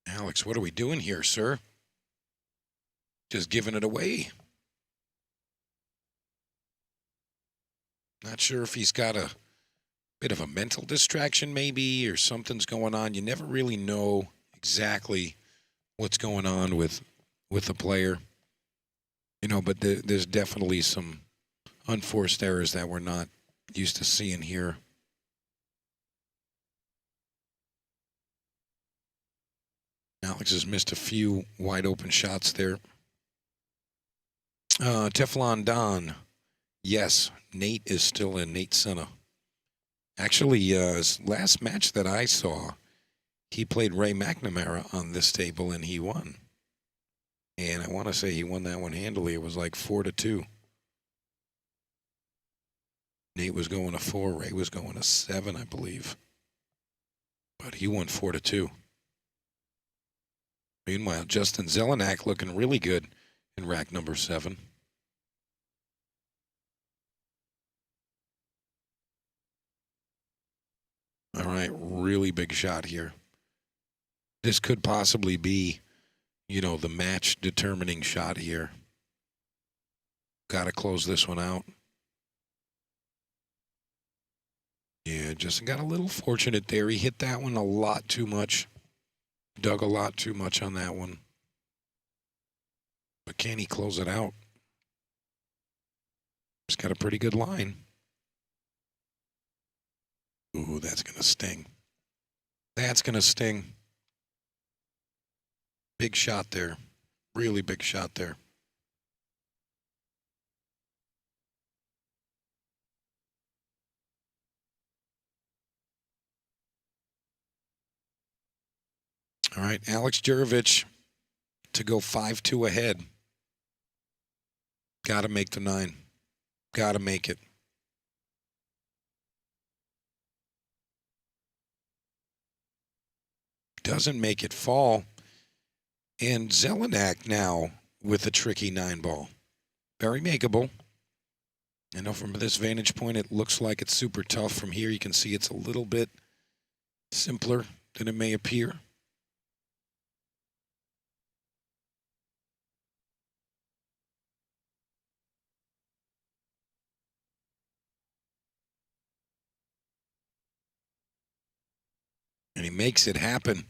Alex, what are we doing here, sir? Just giving it away. Not sure if he's got a bit of a mental distraction maybe, or something's going on. You never really know exactly what's going on with the player. You know, but there's definitely some unforced errors that we're not used to seeing here. Alex has missed a few wide open shots there. Teflon Don. Yes, Nate is still in. Nate Senna. Actually, his last match that I saw, he played Ray McNamara on this table and he won. And I want to say he won that one handily. It was like 4-2. Nate was going to 4. Ray was going to 7, I believe. But he won 4-2. Meanwhile, Justin Zelenak looking really good in rack number 7. All right, really big shot here. This could possibly be, you know, the match determining shot here. Got to close this one out. Yeah, Justin got a little fortunate there. He hit that one a lot too much. Dug a lot too much on that one. But can he close it out? He's got a pretty good line. Ooh, that's going to sting. That's going to sting. Big shot there. Really big shot there. All right, Alex Jurovich to go 5-2 ahead. Got to make the 9. Got to make it. Doesn't make it fall. And Zelenak now with a tricky 9 ball. Very makeable. I know from this vantage point it looks like it's super tough. From here you can see it's a little bit simpler than it may appear. And he makes it happen.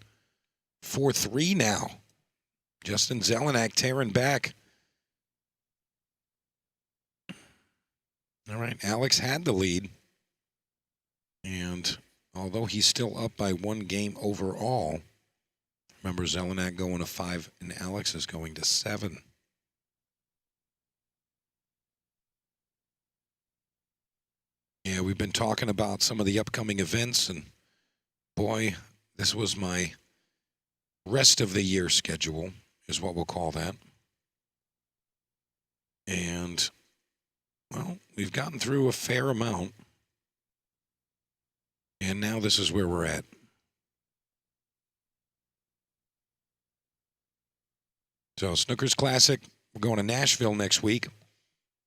4-3 now. Justin Zelenak tearing back. All right, Alex had the lead. And although he's still up by 1 game overall, Remember Zelenak going to 5 and Alex is going to 7. Yeah, we've been talking about some of the upcoming events, and boy, this was my rest of the year schedule, is what we'll call that. And, well, we've gotten through a fair amount. And now this is where we're at. So, Snookers Classic, we're going to Nashville next week.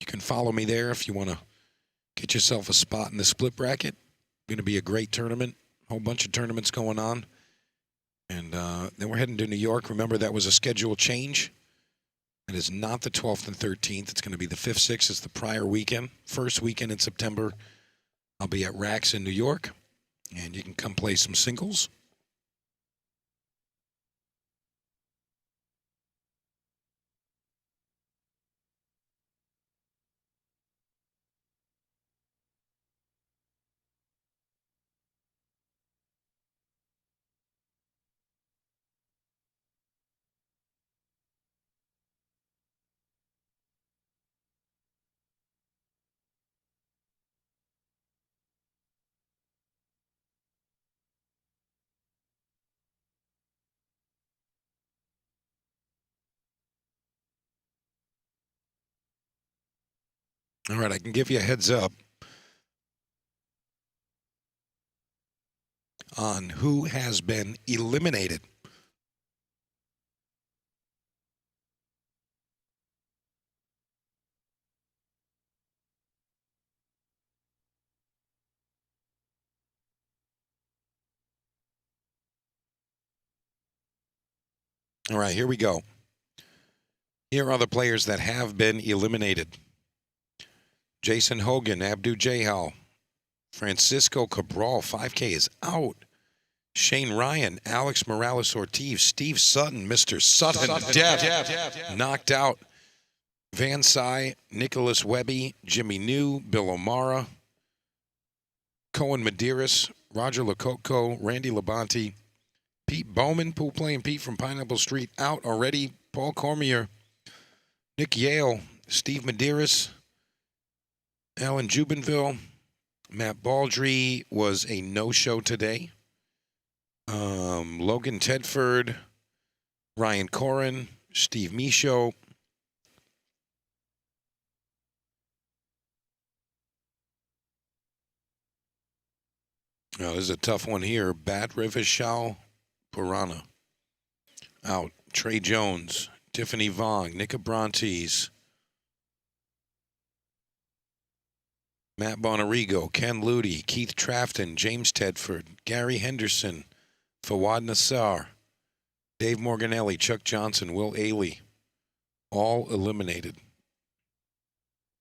You can follow me there if you want to get yourself a spot in the split bracket. Going to be a great tournament. A whole bunch of tournaments going on. And then we're heading to New York. Remember, that was a schedule change. It is not the 12th and 13th. It's going to be the 5th, 6th. It's the prior weekend. First weekend in September, I'll be at Rax in New York. And you can come play some singles. All right, I can give you a heads up on who has been eliminated. All right, here we go. Here are the players that have been eliminated. Jason Hogan, Abdu Jahal, Francisco Cabral, 5K is out. Shane Ryan, Alex Morales-Ortiz, Steve Sutton, Mr. Sutton, Death, knocked out. Van Sy, Nicholas Webby, Jimmy New, Bill O'Mara, Cohen Medeiros, Roger Lococo, Randy Labonte, Pete Bowman, pool playing Pete from Pineapple Street, out already. Paul Cormier, Nick Yale, Steve Medeiros, Alan Jubinville, Matt Baldry was a no-show today. Logan Tedford, Ryan Corrin, Steve Michaud. Now, this is a tough one here. Bat Rivishal Purana out. Trey Jones, Tiffany Vong, Nick Abrantes, Matt Bonarigo, Ken Ludi, Keith Trafton, James Tedford, Gary Henderson, Fawad Nassar, Dave Morganelli, Chuck Johnson, Will Ailey, all eliminated.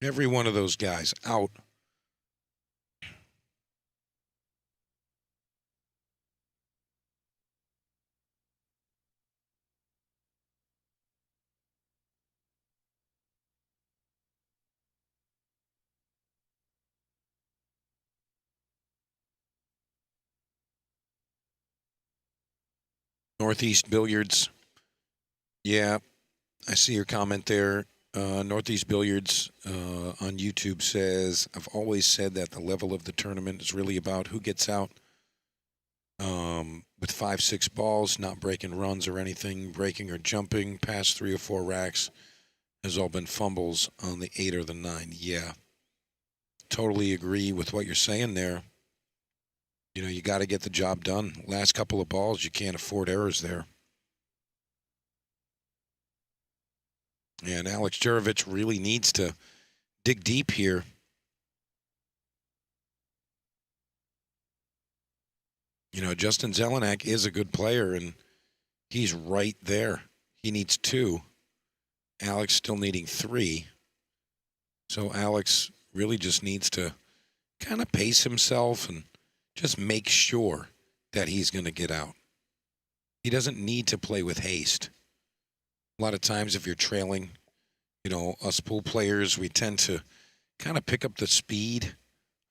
Every one of those guys out. Northeast Billiards. Yeah, I see your comment there. Northeast Billiards on YouTube says, I've always said that the level of the tournament is really about who gets out with 5, 6 balls, not breaking runs or anything, breaking or jumping past 3 or 4 racks has all been fumbles on the 8 or the 9. Yeah, totally agree with what you're saying there. You know, you got to get the job done. Last couple of balls, you can't afford errors there. And Alex Jurovich really needs to dig deep here. You know, Justin Zelenak is a good player, and he's right there. He needs 2. Alex still needing 3. So Alex really just needs to kind of pace himself and just make sure that he's going to get out. He doesn't need to play with haste. A lot of times if you're trailing, you know, us pool players, we tend to kind of pick up the speed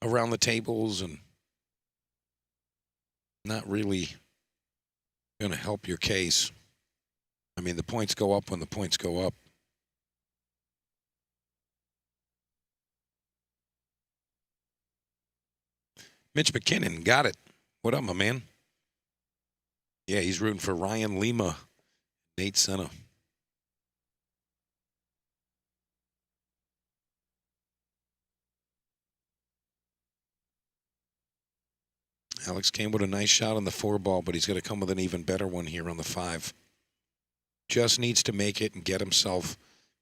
around the tables and not really Going to help your case. I mean, the points go up when the points go up. Mitch McKinnon, got it. What up, my man? Yeah, he's rooting for Ryan Lima, Nate Senna. Alex came with a nice shot on the 4-ball, but he's going to come with an even better one here on the 5. Just needs to make it and get himself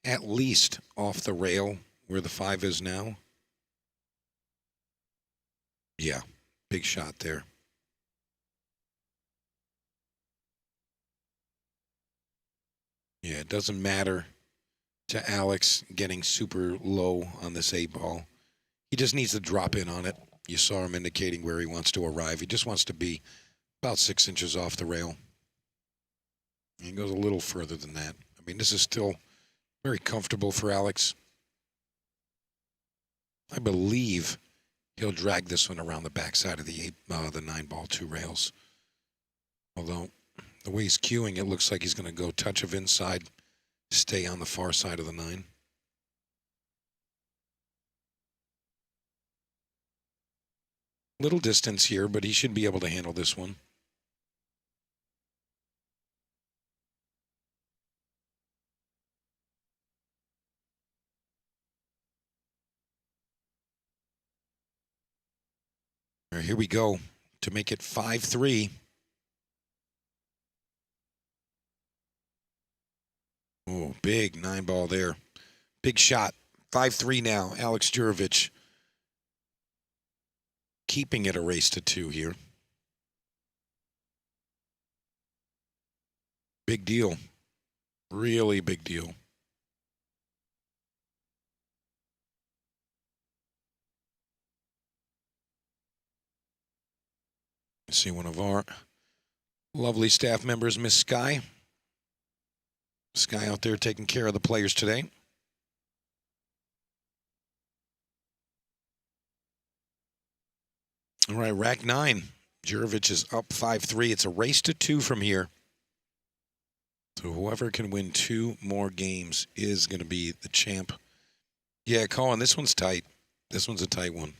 at least off the rail where the 5 is now. Yeah, big shot there. Yeah, it doesn't matter to Alex getting super low on this 8-ball. He just needs to drop in on it. You saw him indicating where he wants to arrive. He just wants to be about 6 inches off the rail. He goes a little further than that. I mean, this is still very comfortable for Alex. I believe he'll drag this one around the backside of the 9-ball 2 rails. Although the way he's cueing, it looks like he's going to go touch of inside, stay on the far side of the 9. Little distance here, but he should be able to handle this one. All right, here we go to make it 5-3. Oh, big 9-ball there. Big shot. 5-3 now. Alex Jurovich keeping it a race to 2 here. Big deal. Really big deal. See one of our lovely staff members, Miss Sky. Sky out there taking care of the players today. All right, rack 9. Jurovich is up 5-3. It's a race to 2 from here. So whoever can win 2 more games is going to be the champ. Yeah, Colin, this one's tight. This one's a tight one.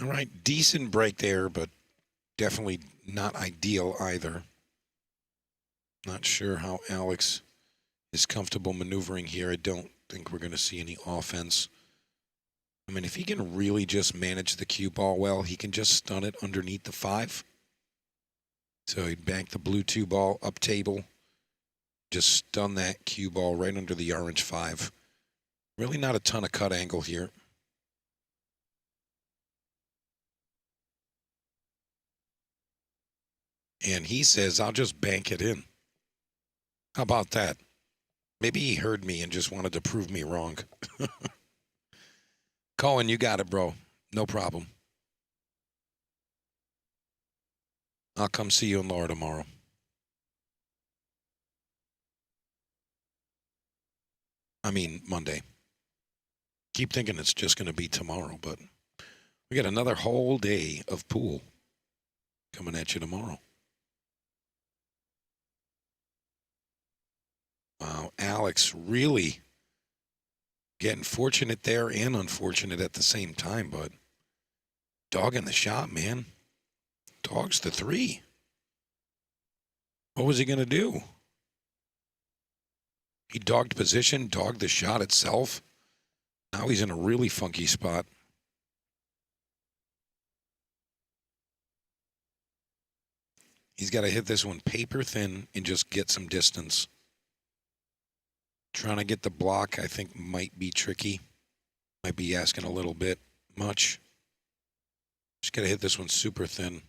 All right, decent break there, but definitely not ideal either. Not sure how Alex is comfortable maneuvering here. I don't think we're going to see any offense. I mean, if he can really just manage the cue ball well, he can just stun it underneath the 5. So he'd bank the blue 2 ball up table, just stun that cue ball right under the orange 5. Really not a ton of cut angle here. And he says, I'll just bank it in. How about that? Maybe he heard me and just wanted to prove me wrong. Cohen, you got it, bro. No problem. I'll come see you in Laura tomorrow. I mean, Monday. Keep thinking it's just going to be tomorrow, but we got another whole day of pool coming at you tomorrow. Wow, Alex really getting fortunate there and unfortunate at the same time, but dogging the shot, man. Dogs the 3. What was he going to do? He dogged position, dogged the shot itself. Now he's in a really funky spot. He's got to hit this one paper thin and just get some distance. Trying to get the block, I think, might be tricky. Might be asking a little bit much. Just got to hit this one super thin.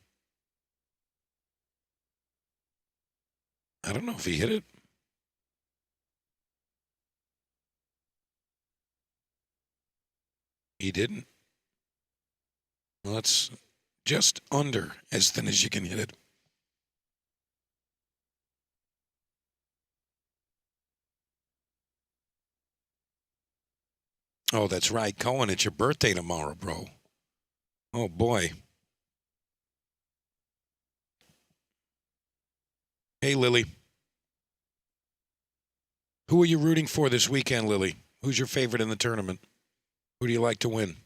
I don't know if he hit it. He didn't. Well, that's just under as thin as you can hit it. Oh, that's right. Cohen, it's your birthday tomorrow, bro. Oh, boy. Hey, Lily. Who are you rooting for this weekend, Lily? Who's your favorite in the tournament? Who do you like to win?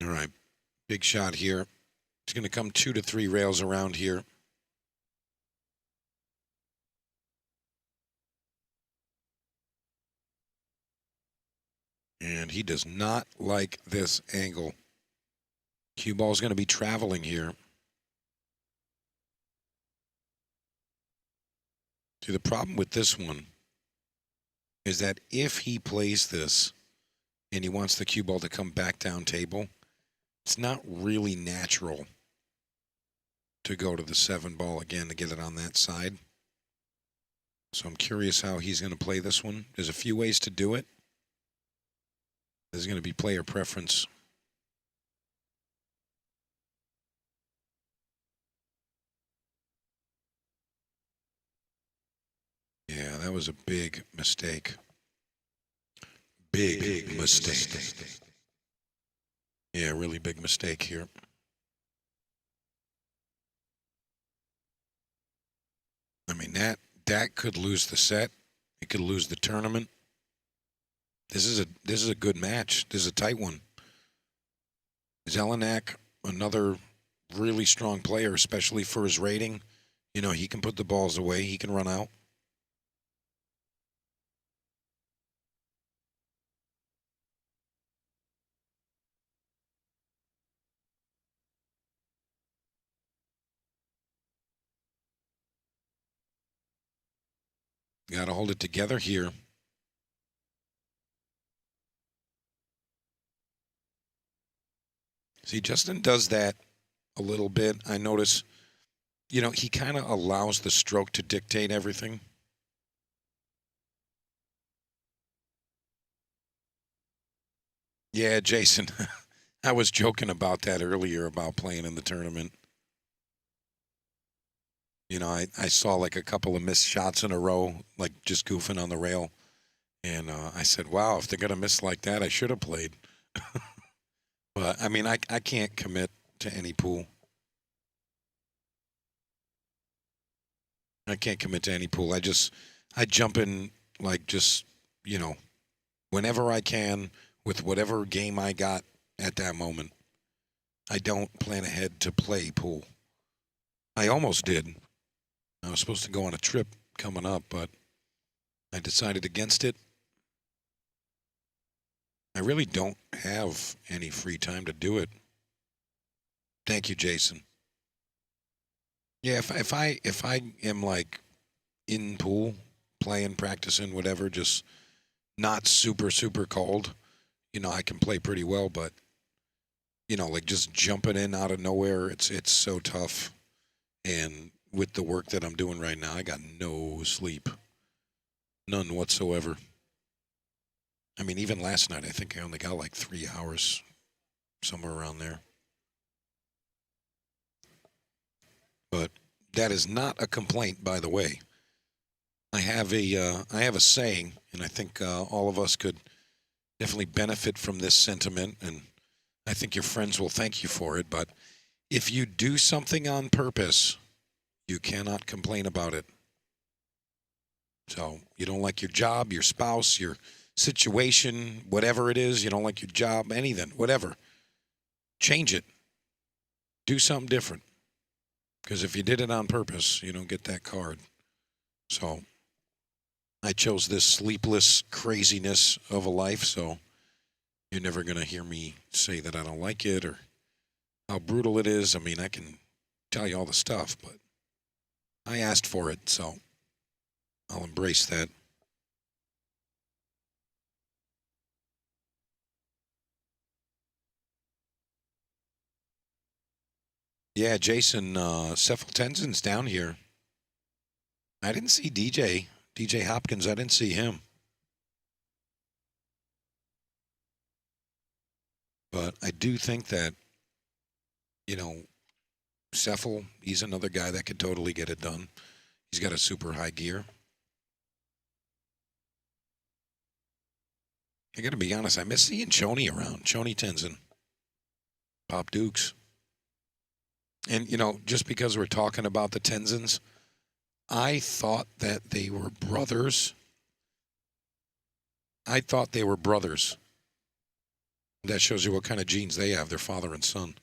All right. Big shot here. It's going to come 2 to 3 rails around here. And he does not like this angle. Cue ball is going to be traveling here. See, the problem with this one is that if he plays this and he wants the cue ball to come back down table, it's not really natural to go to the 7 ball again to get it on that side. So I'm curious how he's going to play this one. There's a few ways to do it. There's going to be player preference. Yeah, that was a big mistake. Big mistake. Yeah, really big mistake here. I mean, that could lose the set. It could lose the tournament. This is a good match. This is a tight one. Zelenak, another really strong player, especially for his rating. You know, he can put the balls away. He can run out. Got to hold it together here. See, Justin does that a little bit. I notice, you know, he kind of allows the stroke to dictate everything. Yeah, Jason, I was joking about that earlier about playing in the tournament. You know, I saw like a couple of missed shots in a row, like just goofing on the rail. And I said, wow, if they're going to miss like that, I should have played. But, I mean, I can't commit to any pool. I can't commit to any pool. I jump in like just, you know, whenever I can with whatever game I got at that moment. I don't plan ahead to play pool. I almost did. I was supposed to go on a trip coming up, but I decided against it. I really don't have any free time to do it. Thank you, Jason. Yeah, if I am like in pool, playing, practicing, whatever, just not super cold, you know, I can play pretty well, but you know, like just jumping in out of nowhere, it's so tough. And with the work that I'm doing right now, I got no sleep. None whatsoever. I mean, even last night, I think I only got like 3 hours, somewhere around there. But that is not a complaint, by the way. I have a saying, and I think all of us could definitely benefit from this sentiment, and I think your friends will thank you for it. But if you do something on purpose, you cannot complain about it. So you don't like your job, your spouse, your situation, whatever it is, you don't like your job, anything, whatever. Change it. Do something different. Because if you did it on purpose, you don't get that card. So I chose this sleepless craziness of a life, so you're never going to hear me say that I don't like it or how brutal it is. I mean, I can tell you all the stuff, but I asked for it, so I'll embrace that. Yeah, Jason, Cephaltensin's down here. I didn't see DJ Hopkins. I didn't see him. But I do think that, you know, Cephal, he's another guy that could totally get it done. He's got a super high gear. I got to be honest, I miss seeing Choney around. Choney Tenzin. Pop Dukes. And, you know, just because we're talking about the Tenzins, I thought that they were brothers. That shows you what kind of genes they have. They're father and son.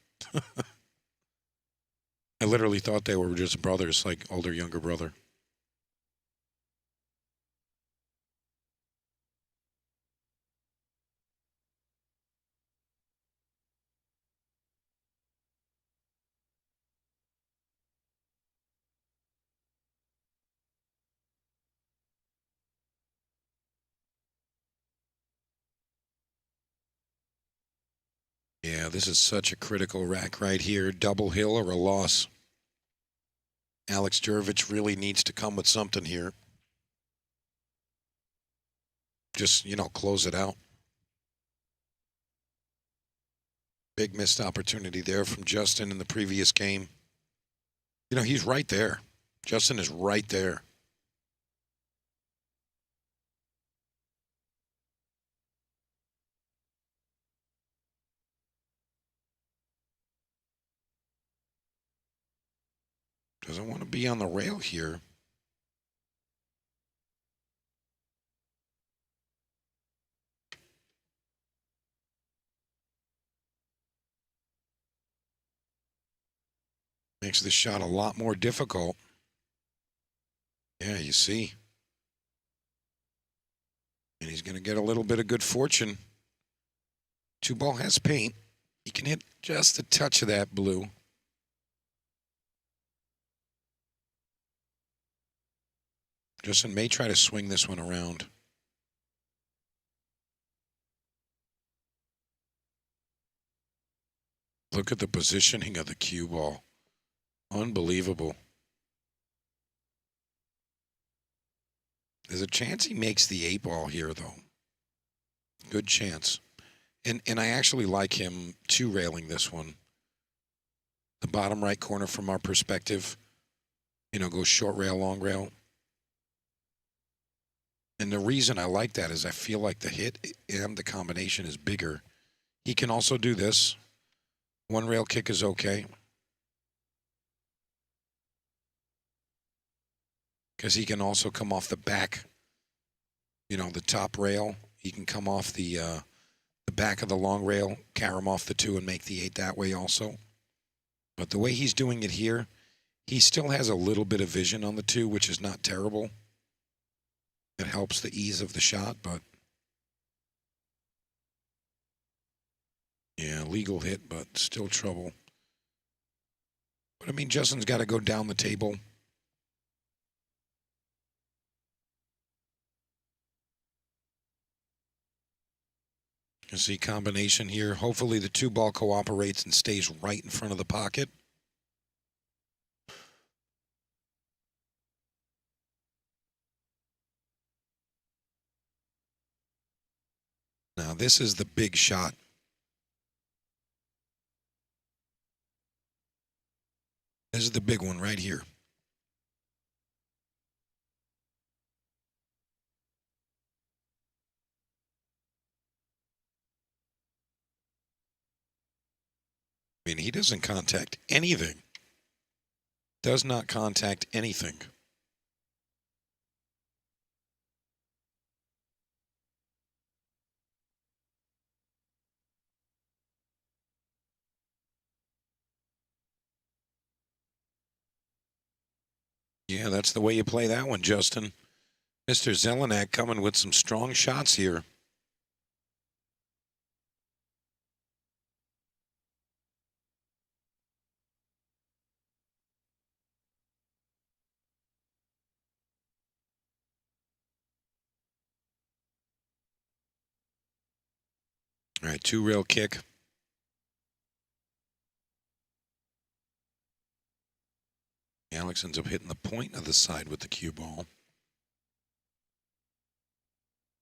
I literally thought they were just brothers, like older, younger brother. Yeah, this is such a critical rack right here. Double hill or a loss. Alex Jurevich really needs to come with something here. Just, you know, close it out. Big missed opportunity there from Justin in the previous game. You know, he's right there. Justin is right there. Doesn't want to be on the rail here. Makes this shot a lot more difficult. Yeah, you see. And he's going to get a little bit of good fortune. Two ball has paint. He can hit just a touch of that blue. Justin may try to swing this one around. Look at the positioning of the cue ball. Unbelievable. There's a chance he makes the 8-ball here, though. Good chance. And I actually like him two-railing this one. The bottom right corner from our perspective, you know, goes short rail, long rail. And the reason I like that is I feel like the hit and the combination is bigger. He can also do this. One rail kick is okay. Because he can also come off the back, you know, the top rail. He can come off the back of the long rail, carry him off the 2 and make the 8 that way also. But the way he's doing it here, he still has a little bit of vision on the 2, which is not terrible. It helps the ease of the shot, but yeah, legal hit, but still trouble. But I mean, Justin's got to go down the table. You see combination here. Hopefully the 2-ball cooperates and stays right in front of the pocket. Now this is the big shot. This is the big one right here. I mean, he doesn't contact anything. Does not contact anything. Yeah, that's the way you play that one, Justin. Mr. Zelenak coming with some strong shots here. All right, 2-rail kick. Alex ends up hitting the point of the side with the cue ball.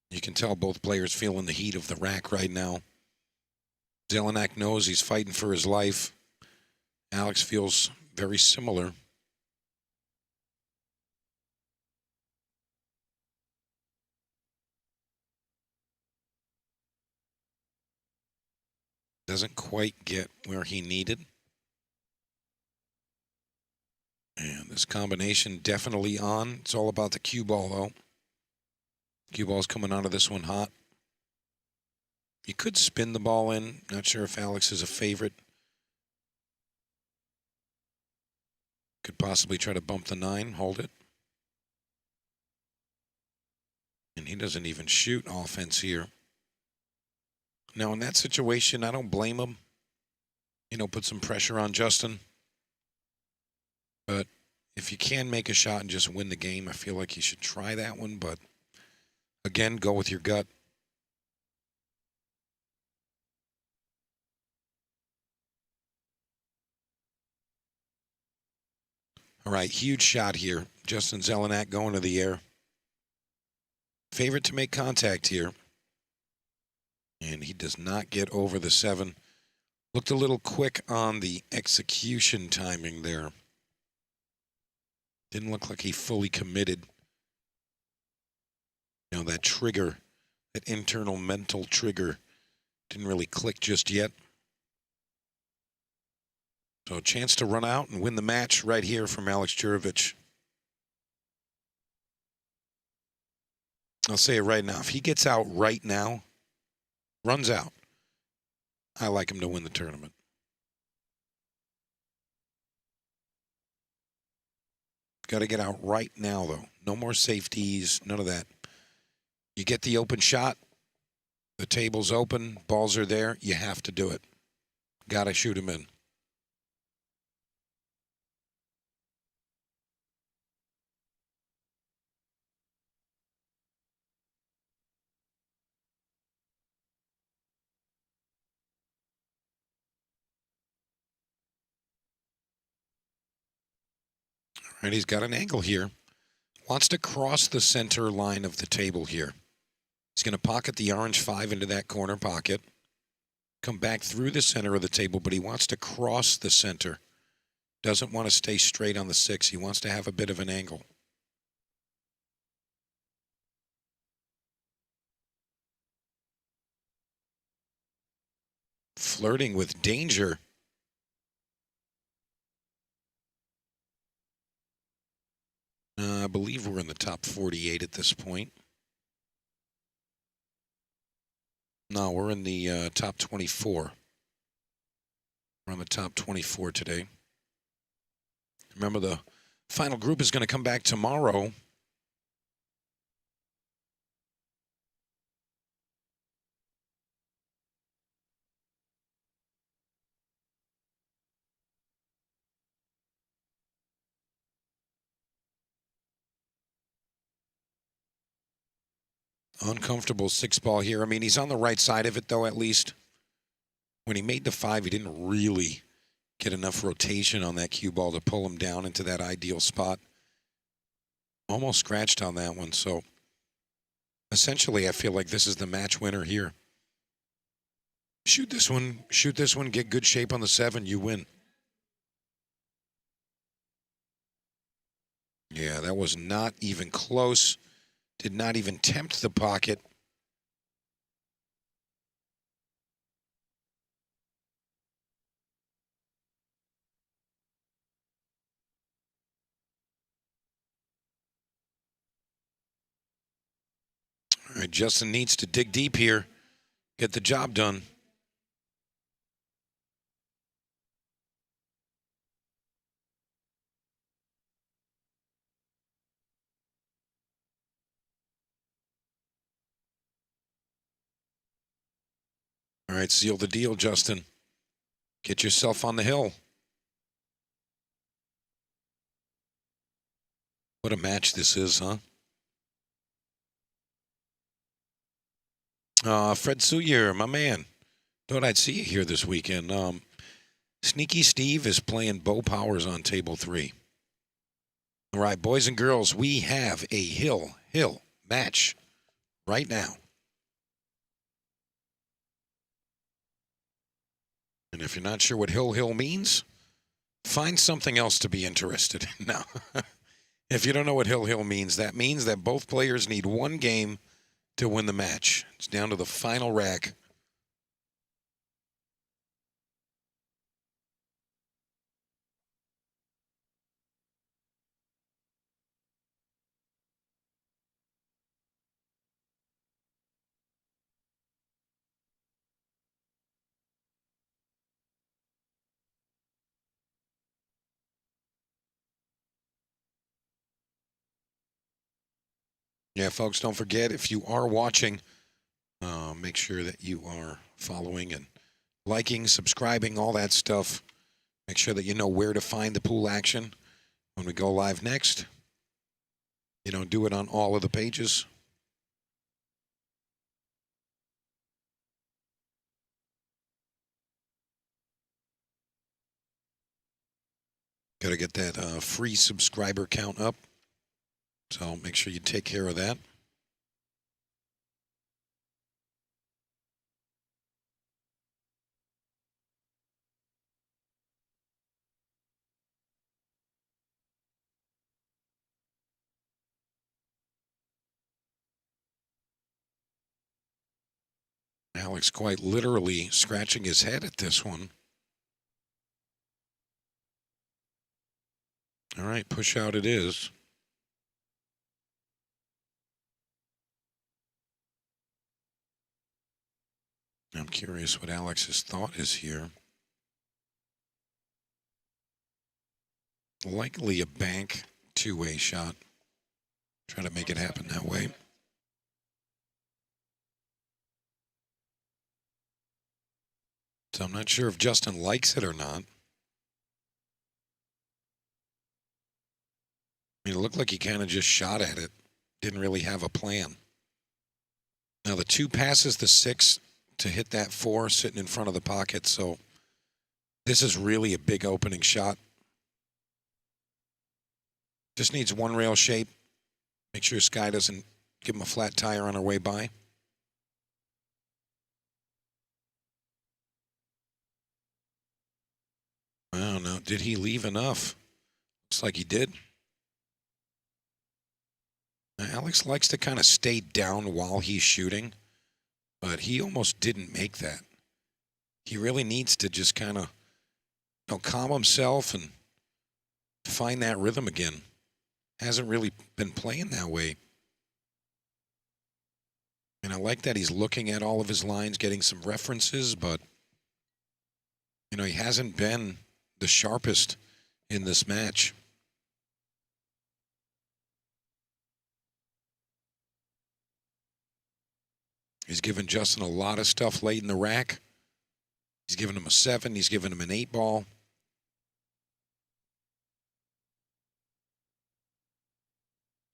You can tell both players feeling the heat of the rack right now. Zelenak knows he's fighting for his life. Alex feels very similar. Doesn't quite get where he needed. And this combination definitely on. It's all about the cue ball, though. Cue ball's coming out of this one hot. You could spin the ball in. Not sure if Alex is a favorite. Could possibly try to bump the 9, hold it. And he doesn't even shoot offense here. Now, in that situation, I don't blame him. You know, put some pressure on Justin. But if you can make a shot and just win the game, I feel like you should try that one. But again, go with your gut. All right, huge shot here. Justin Zelenak going to the air. Favorite to make contact here. And he does not get over the 7. Looked a little quick on the execution timing there. Didn't look like he fully committed. You know, that trigger, that internal mental trigger, didn't really click just yet. So a chance to run out and win the match right here from Alex Jurovic. I'll say it right now. If he gets out right now, runs out, I like him to win the tournament. Got to get out right now, though. No more safeties, none of that. You get the open shot, the table's open, balls are there, you have to do it. Got to shoot him in. All right, he's got an angle here. Wants to cross the center line of the table here. He's going to pocket the orange 5 into that corner pocket. Come back through the center of the table, but he wants to cross the center. Doesn't want to stay straight on the 6. He wants to have a bit of an angle. Flirting with danger. I believe we're in the top 48 at this point. No, we're in the top 24. We're on the top 24 today. Remember, the final group is going to come back tomorrow. Uncomfortable 6-ball here. I mean, he's on the right side of it, though, at least. When he made the 5, he didn't really get enough rotation on that cue ball to pull him down into that ideal spot. Almost scratched on that one, so essentially I feel like this is the match winner here. Shoot this one, get good shape on the 7, you win. Yeah, that was not even close. Did not even tempt the pocket. All right, Justin needs to dig deep here, get the job done. All right, seal the deal, Justin. Get yourself on the hill. What a match this is, huh? Fred Suyer, my man. Thought I'd see you here this weekend. Sneaky Steve is playing Bo Powers on table 3. All right, boys and girls, we have a hill match right now. And if you're not sure what hill means, find something else to be interested in. Now, if you don't know what hill means that both players need one game to win the match. It's down to the final rack. Yeah, folks, don't forget, if you are watching, make sure that you are following and liking, subscribing, all that stuff. Make sure that you know where to find the pool action when we go live next. You know, do it on all of the pages. Got to get that free subscriber count up. So make sure you take care of that. Alex quite literally scratching his head at this one. All right, push out it is. I'm curious what Alex's thought is here. Likely a bank two-way shot. Try to make it happen that way. So I'm not sure if Justin likes it or not. I mean, it looked like he kind of just shot at it. Didn't really have a plan. Now the 2 passes the 6 to hit that 4 sitting in front of the pocket. So this is really a big opening shot. Just needs one rail shape. Make sure Sky doesn't give him a flat tire on her way by. I don't know. Did he leave enough? Looks like he did. Now, Alex likes to kind of stay down while he's shooting, but he almost didn't make that. He really needs to just kind of, calm himself and find that rhythm again. Hasn't really been playing that way. And I like that he's looking at all of his lines, getting some references, but, he hasn't been the sharpest in this match. He's given Justin a lot of stuff late in the rack. He's given him a 7. He's given him an 8 ball.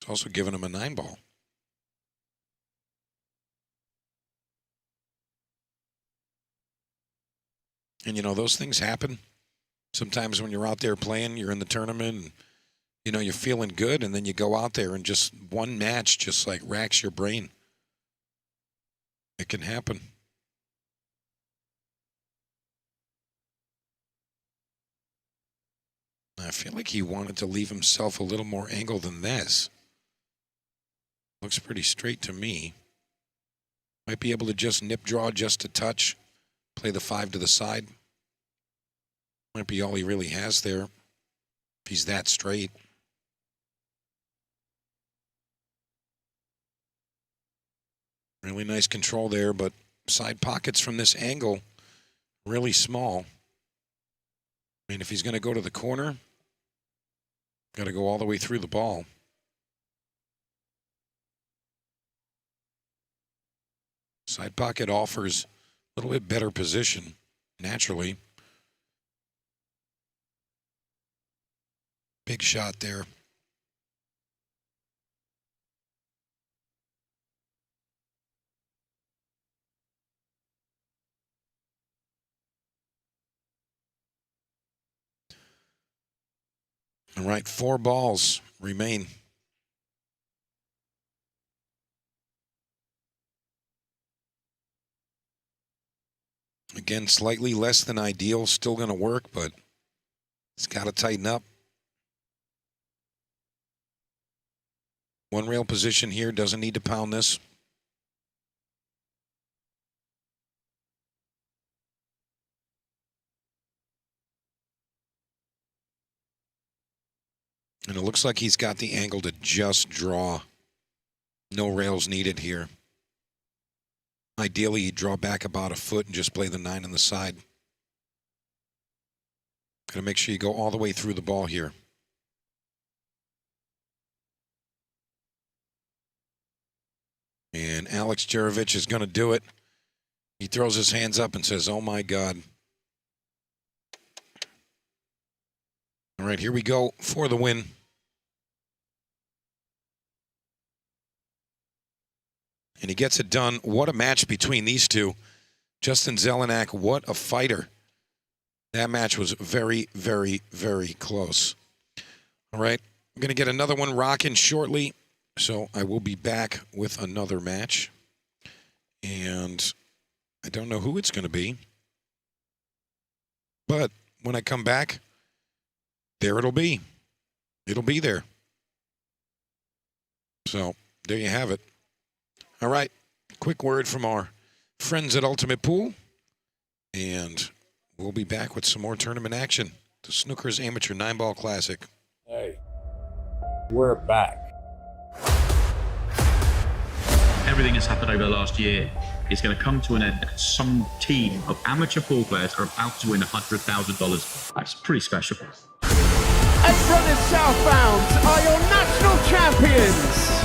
He's also given him a 9 ball. And, those things happen. Sometimes when you're out there playing, you're in the tournament, and, you're feeling good, and then you go out there and just one match just, racks your brain. It can happen. I feel like he wanted to leave himself a little more angle than this. Looks pretty straight to me. Might be able to just nip draw just a touch. Play the 5 to the side. Might be all he really has there. If he's that straight. Really nice control there, but side pockets from this angle, really small. I mean, if he's going to go to the corner, got to go all the way through the ball. Side pocket offers a little bit better position, naturally. Big shot there. All right, 4 balls remain. Again, slightly less than ideal. Still going to work, but it's got to tighten up. One rail position here. Doesn't need to pound this. And it looks like he's got the angle to just draw. No rails needed here. Ideally, you draw back about a foot and just play the 9 on the side. Got to make sure you go all the way through the ball here. And Alex Jerovich is going to do it. He throws his hands up and says, "Oh my God." All right, here we go for the win. And he gets it done. What a match between these two. Justin Zelenak, what a fighter. That match was very, very, very close. All right, I'm going to get another one rocking shortly. So I will be back with another match. And I don't know who it's going to be. But when I come back, there it'll be. It'll be there. So there you have it. All right, quick word from our friends at Ultimate Pool, and we'll be back with some more tournament action. The Snookers Amateur 9-Ball Classic. Hey, we're back. Everything that's happened over the last year is going to come to an end. Some team of amateur pool players are about to win $100,000. That's pretty special. Everyone is southbound are your national champions.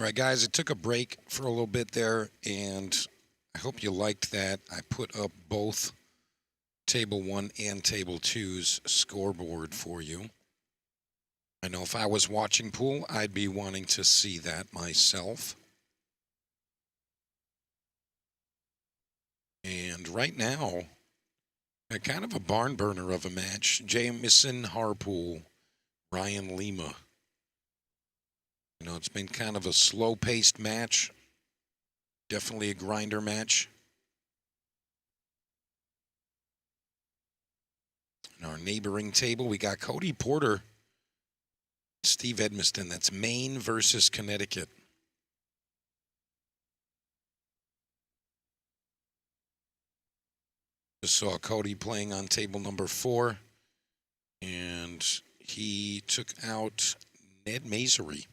All right, guys, it took a break for a little bit there, and I hope you liked that. I put up both Table 1 and Table 2's scoreboard for you. I know if I was watching pool, I'd be wanting to see that myself. And right now, a kind of a barn burner of a match. Jamison Harpool, Ryan Lima. You know, it's been kind of a slow-paced match. Definitely a grinder match. In our neighboring table, we got Cody Porter, Steve Edmiston. That's Maine versus Connecticut. Just saw Cody playing on table number 4, and he took out Ned Masery.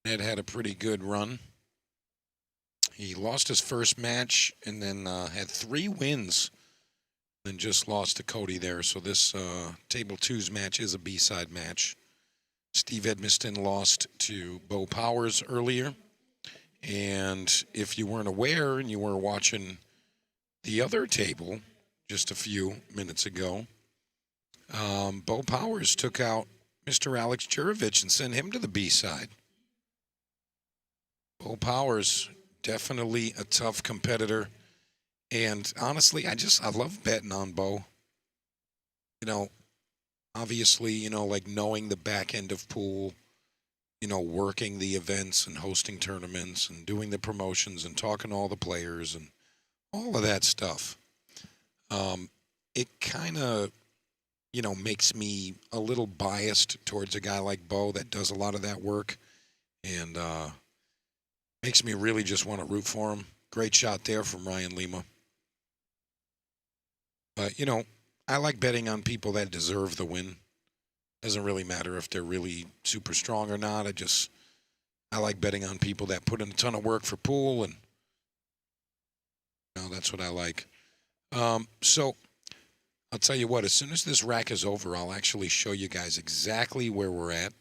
Ned had a pretty good run. He lost his first match and then had 3 wins, then just lost to Cody there. So this table 2's match is a B-side match. Steve Edmiston lost to Bo Powers earlier. And if you weren't aware and you were watching the other table just a few minutes ago, Bo Powers took out Mr. Alex Jurovich and sent him to the B-side. Bo Powers, definitely a tough competitor. And honestly, I love betting on Bo. You know, obviously, you know, like knowing the back end of pool, you know, working the events and hosting tournaments and doing the promotions and talking to all the players and all of that stuff. It kind of, you know, makes me a little biased towards a guy like Bo that does a lot of that work. And makes me really just want to root for him. Great shot there from Ryan Lima. But, you know, I like betting on people that deserve the win. Doesn't really matter if they're really super strong or not. I like betting on people that put in a ton of work for pool, and you know, that's what I like. So I'll tell you what, as soon as this rack is over, I'll actually show you guys exactly where we're at.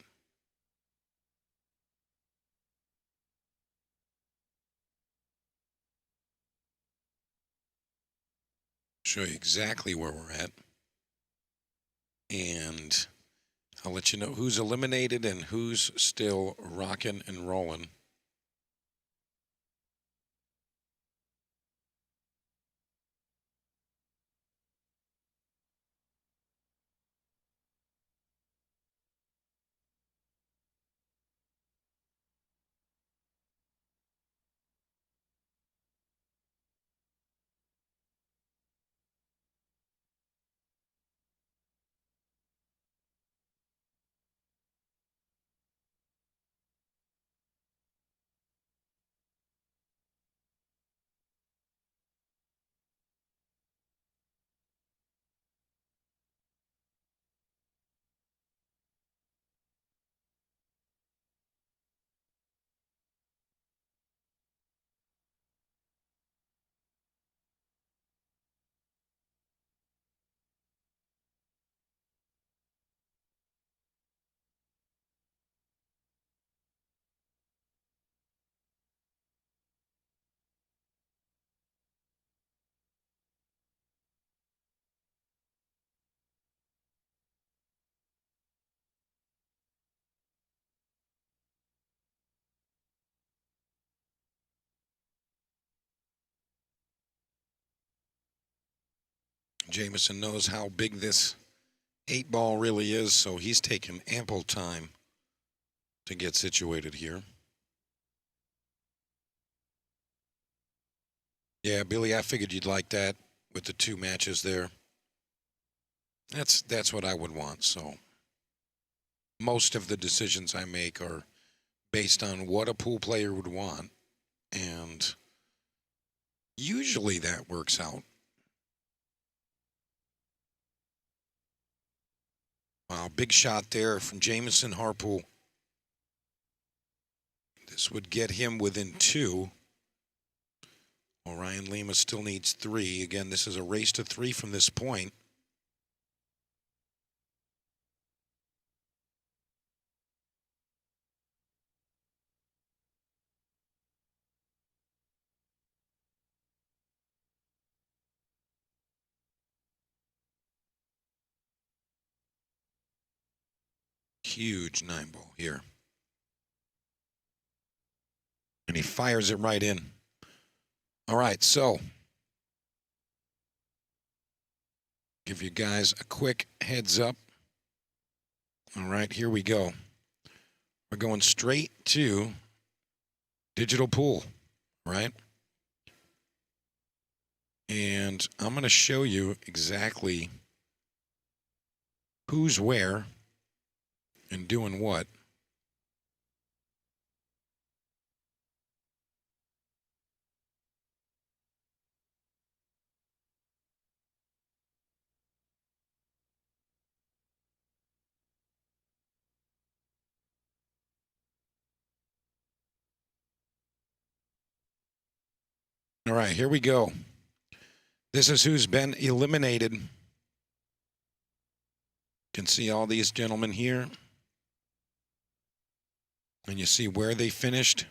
Show you exactly where we're at. And I'll let you know who's eliminated and who's still rocking and rolling. Jamison knows how big this 8-ball really is, so he's taken ample time to get situated here. Yeah, Billy, I figured you'd like that with the 2 matches there. That's what I would want. So most of the decisions I make are based on what a pool player would want, and usually that works out. Wow, big shot there from Jamison Harpool. This would get him within 2. Well, Ryan Lima still needs 3. Again, this is a race to 3 from this point. Huge 9-ball here. And he fires it right in. All right, so give you guys a quick heads up. All right, here we go. We're going straight to digital pool, right? And I'm going to show you exactly who's where and doing what. All right, here we go. This is who's been eliminated. You can see all these gentlemen here. And you see where they finished.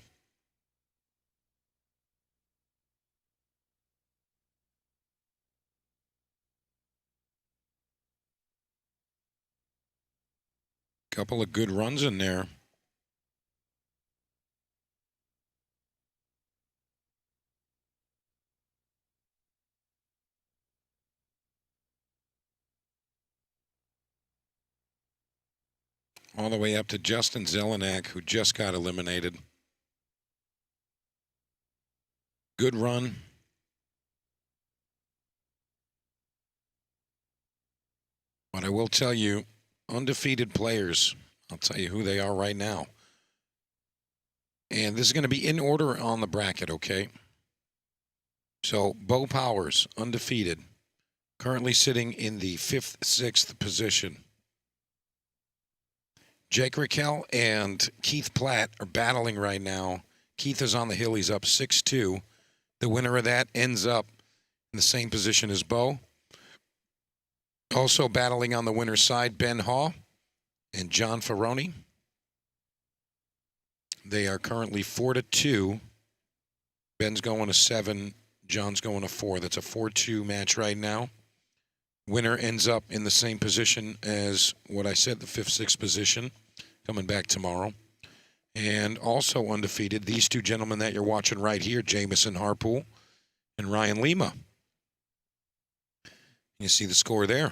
Couple of good runs in there. All the way up to Justin Zelenak, who just got eliminated. Good run. But I will tell you, undefeated players, I'll tell you who they are right now. And this is going to be in order on the bracket, okay? So, Bo Powers, undefeated, currently sitting in the 5th, 6th position. Jake Raquel and Keith Platt are battling right now. Keith is on the hill. He's up 6-2. The winner of that ends up in the same position as Bo. Also battling on the winner's side, Ben Haw and John Ferroni. They are currently 4-2. Ben's going to 7. John's going to 4. That's a 4-2 match right now. Winner ends up in the same position as what I said, the 5th, 6th position, coming back tomorrow. And also undefeated, these two gentlemen that you're watching right here, Jamison Harpool and Ryan Lima. You see the score there.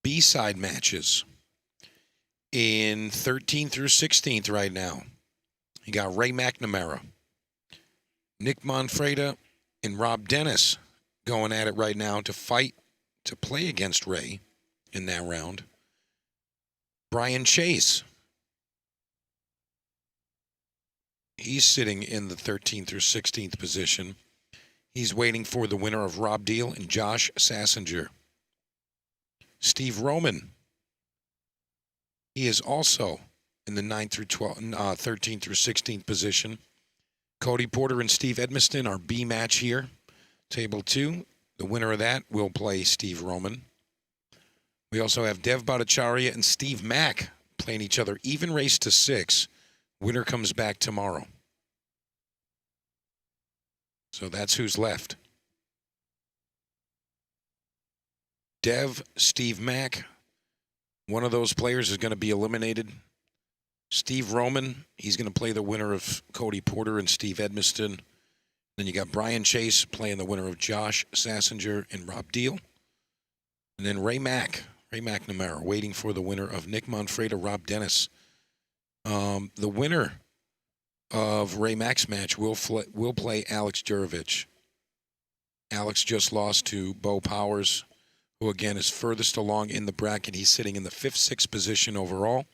B-side matches in 13th through 16th right now. You got Ray McNamara, Nick Manfreda, and Rob Dennis going at it right now to fight to play against Ray in that round. Brian Chase. He's sitting in the 13th through 16th position. He's waiting for the winner of Rob Deal and Josh Sassinger. Steve Roman. He is also in the 9th through 13th through 16th position. Cody Porter and Steve Edmiston are B match here. Table 2. The winner of that will play Steve Roman. We also have Dev Bhattacharya and Steve Mack playing each other. Even race to 6. Winner comes back tomorrow. So that's who's left. Dev, Steve Mack. One of those players is going to be eliminated. Steve Roman, he's going to play the winner of Cody Porter and Steve Edmiston. Then you got Brian Chase playing the winner of Josh Sassinger and Rob Deal. And then Ray McNamara, waiting for the winner of Nick Manfreda, Rob Dennis. The winner of Ray Mack's match will play Alex Jurovich. Alex just lost to Bo Powers, who again is furthest along in the bracket. He's sitting in the 5th, 6th position overall.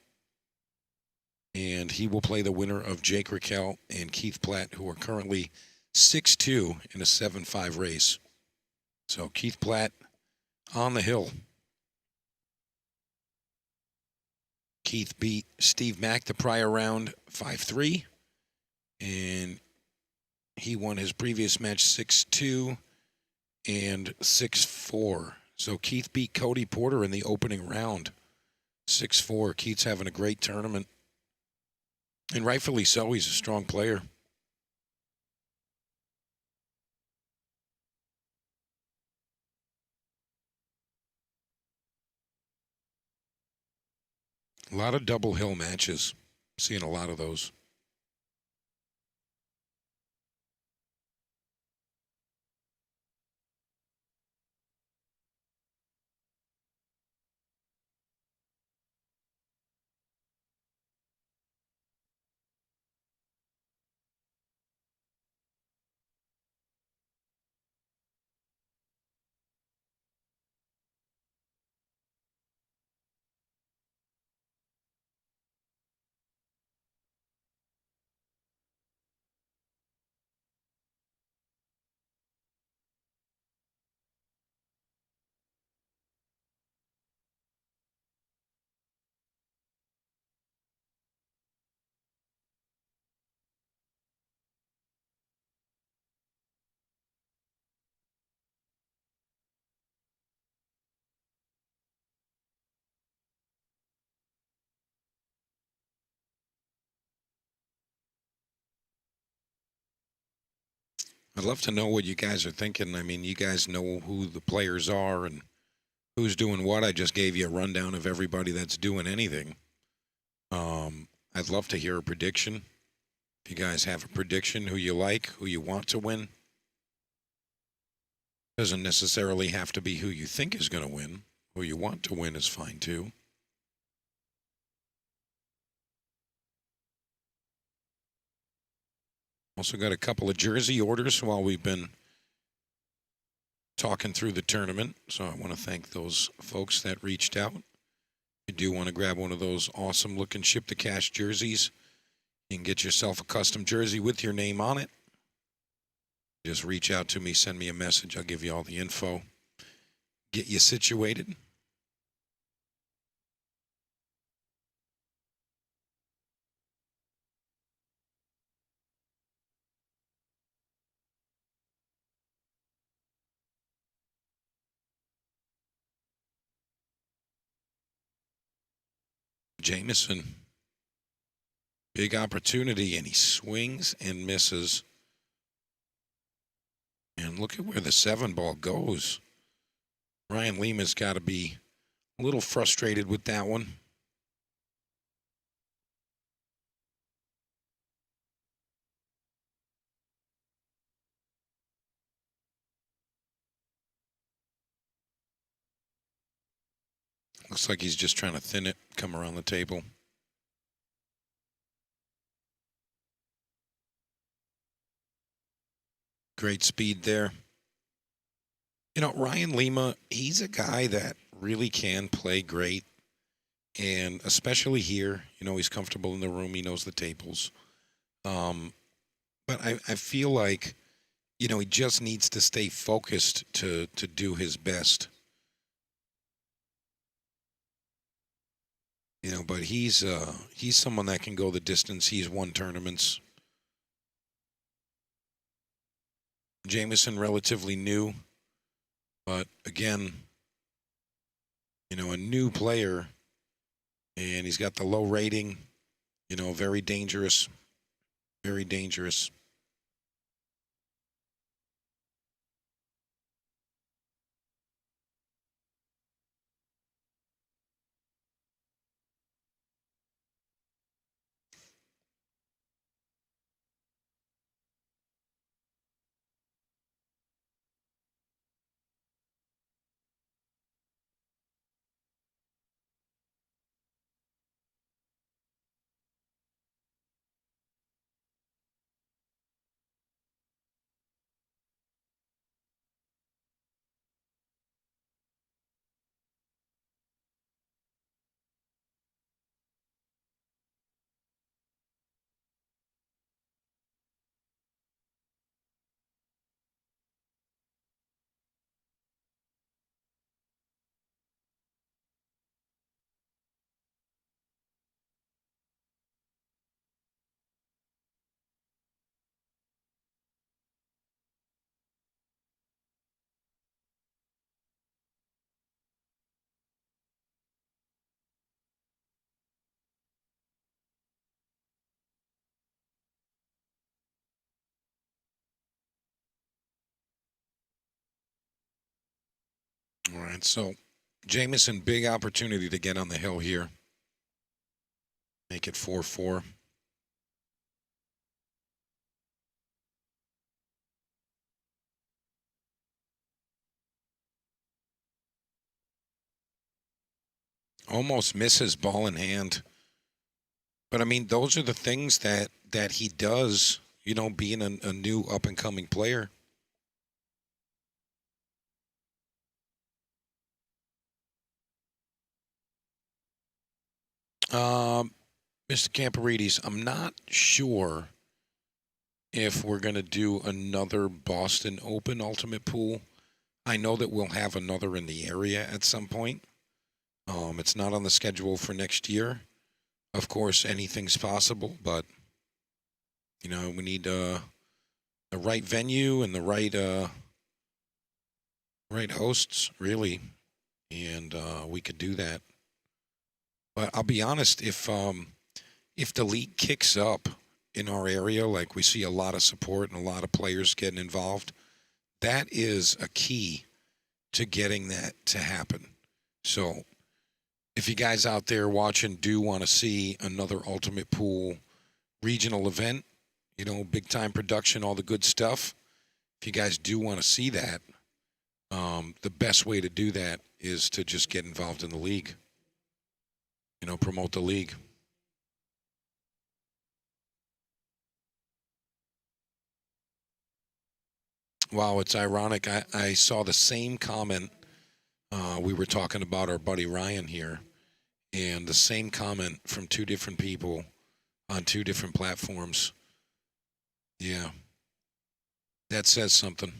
And he will play the winner of Jake Raquel and Keith Platt, who are currently 6-2 in a 7-5 race. So Keith Platt on the hill. Keith beat Steve Mack the prior round 5-3. And He won his previous match 6-2 and 6-4. So Keith beat Cody Porter in the opening round. 6-4. Keith's having a great tournament. And rightfully so, he's a strong player. A lot of double hill matches. Seeing a lot of those. I'd love to know what you guys are thinking. I mean, you guys know who the players are and who's doing what. I just gave you a rundown of everybody that's doing anything. I'd love to hear a prediction. If you guys have a prediction, who you like, who you want to win. Doesn't necessarily have to be who you think is going to win. Who you want to win is fine too. Also got a couple of jersey orders while we've been talking through the tournament. So I want to thank those folks that reached out. If you do want to grab one of those awesome looking ship to cash jerseys, you can get yourself a custom jersey with your name on it. Just reach out to me, send me a message. I'll give you all the info. Get you situated. Jameson, big opportunity, and he swings and misses. And look at where the 7 ball goes. Ryan Lima's got to be a little frustrated with that one. Looks like he's just trying to thin it, come around the table. Great speed there. You know, Ryan Lima, he's a guy that really can play great. And especially here, you know, he's comfortable in the room. He knows the tables. But I feel like, you know, he just needs to stay focused to do his best. You know, but he's someone that can go the distance. He's won tournaments. Jameson, relatively new, but again, you know, a new player, and he's got the low rating. You know, very dangerous, very dangerous. All right, so Jameson, big opportunity to get on the hill here. Make it 4-4. Almost misses ball in hand. But I mean, those are the things that he does, you know, being a new up and coming player. Mr. Camparides, I'm not sure if we're going to do another Boston Open Ultimate Pool. I know that we'll have another in the area at some point. It's not on the schedule for next year. Of course, anything's possible, but, you know, we need the right venue and the right hosts, really, and we could do that. But I'll be honest, if the league kicks up in our area, like we see a lot of support and a lot of players getting involved, that is a key to getting that to happen. So if you guys out there watching do want to see another Ultimate Pool regional event, you know, big time production, all the good stuff, if you guys do want to see that, the best way to do that is to just get involved in the league. You know, promote the league. Wow, it's ironic. I saw the same comment. We were talking about our buddy Ryan here, and the same comment from two different people on two different platforms. Yeah, that says something.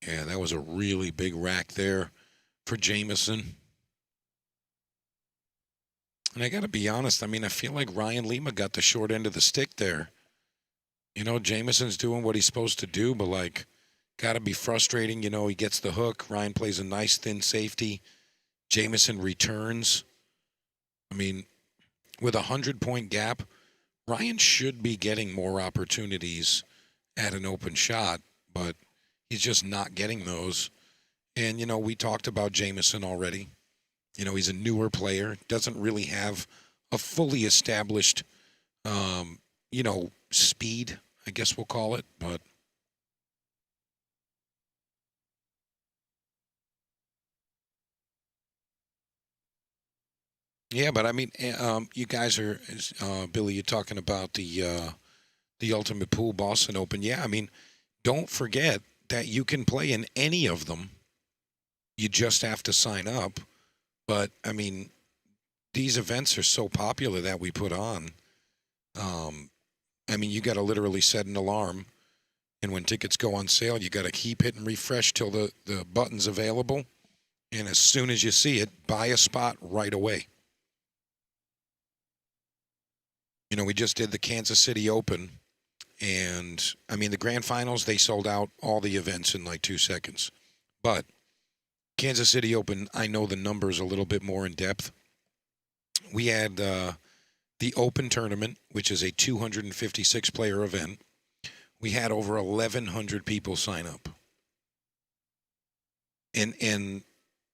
Yeah, that was a really big rack there for Jameson. And I got to be honest, I mean, I feel like Ryan Lima got the short end of the stick there. You know, Jameson's doing what he's supposed to do, but, like, got to be frustrating. You know, he gets the hook. Ryan plays a nice thin safety. Jameson returns. I mean, with a 100-point gap, Ryan should be getting more opportunities at an open shot, but he's just not getting those. And, you know, we talked about Jameson already. You know, he's a newer player, doesn't really have a fully established, you know, speed, I guess we'll call it. But yeah, but I mean, you guys are, Billy, you're talking about the Ultimate Pool Boston Open. Yeah, I mean, don't forget that you can play in any of them. You just have to sign up. But, I mean, these events are so popular that we put on. I mean, you got to literally set an alarm. And when tickets go on sale, you got to keep hitting refresh till the button's available. And as soon as you see it, buy a spot right away. You know, we just did the Kansas City Open. And, I mean, the grand finals, they sold out all the events in like 2 seconds. But Kansas City Open, I know the numbers a little bit more in depth. We had the Open Tournament, which is a 256-player event. We had over 1,100 people sign up. And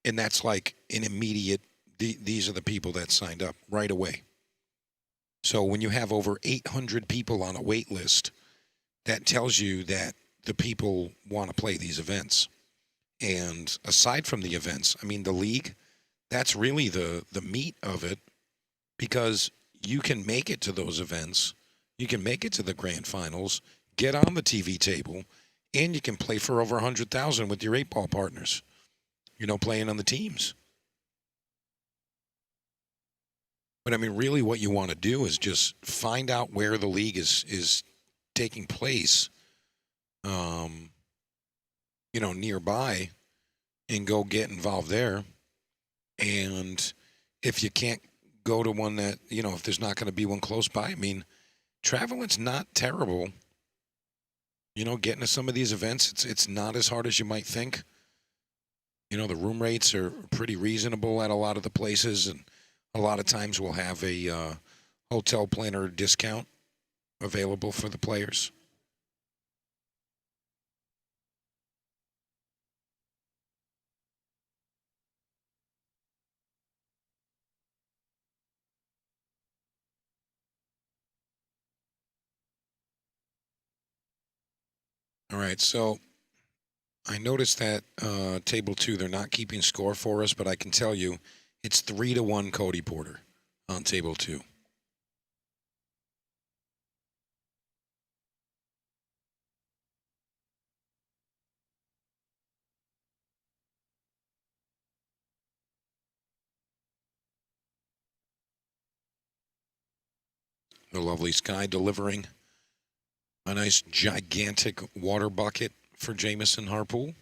that's like an immediate, these are the people that signed up right away. So when you have over 800 people on a wait list, that tells you that the people want to play these events. And aside from the events, I mean, the league, that's really the meat of it, because you can make it to those events. You can make it to the grand finals, get on the TV table, and you can play for over 100,000 with your 8-ball partners, you know, playing on the teams. But, I mean, really what you want to do is just find out where the league is taking place, you know, nearby, and go get involved there. And if you can't go to one that, you know, if there's not going to be one close by, I mean, traveling's not terrible. getting to some of these events, it's not as hard as you might think. The room rates are pretty reasonable at a lot of the places, and a lot of times we'll have a hotel planner discount available for the players. All right, so I noticed that table 2, they're not keeping score for us, but I can tell you it's 3-1 Cody Porter on table 2. The lovely Sky delivering a nice gigantic water bucket for Jamison Harpool.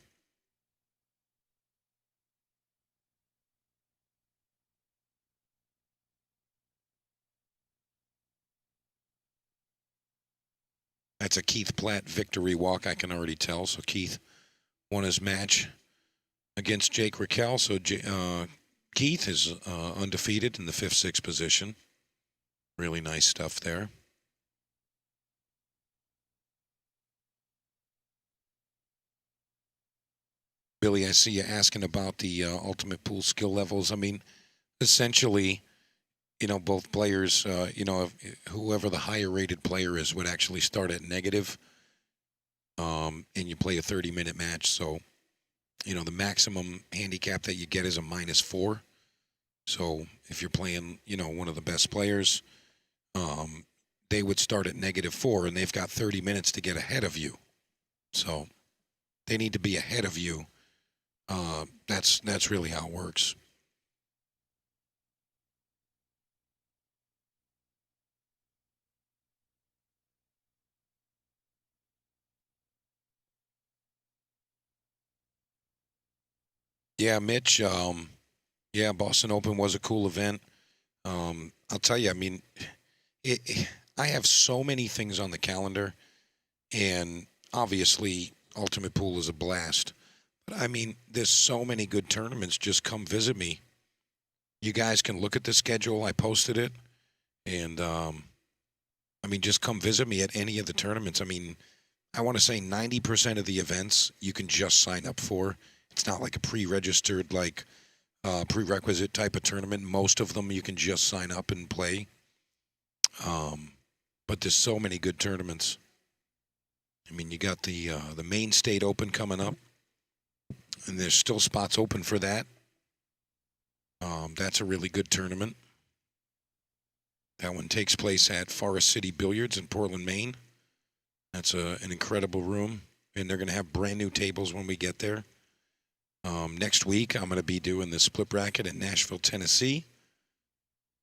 That's a Keith Platt victory walk, I can already tell. So Keith won his match against Jake Raquel. So Keith is undefeated in the 5th, 6th position. Really nice stuff there. Billy, I see you asking about the ultimate pool skill levels. I mean, essentially, both players, whoever the higher rated player is would actually start at negative, and you play a 30-minute match. So, the maximum handicap that you get is a -4. So if you're playing, one of the best players, they would start at -4, and they've got 30 minutes to get ahead of you. So they need to be ahead of you. That's really how it works. Yeah, Mitch. Boston Open was a cool event. I'll tell you, I mean, I have so many things on the calendar, and obviously, Ultimate Pool is a blast. But I mean, there's so many good tournaments. Just come visit me. You guys can look at the schedule. I posted it, and just come visit me at any of the tournaments. I mean, I want to say 90% of the events you can just sign up for. It's not like a pre-registered, prerequisite type of tournament. Most of them you can just sign up and play. But there's so many good tournaments. I mean, you got the Maine State Open coming up, and there's still spots open for that. That's a really good tournament. That one takes place at Forest City Billiards in Portland, Maine. That's an incredible room, and they're going to have brand new tables when we get there. Next week, I'm going to be doing the split bracket in Nashville, Tennessee.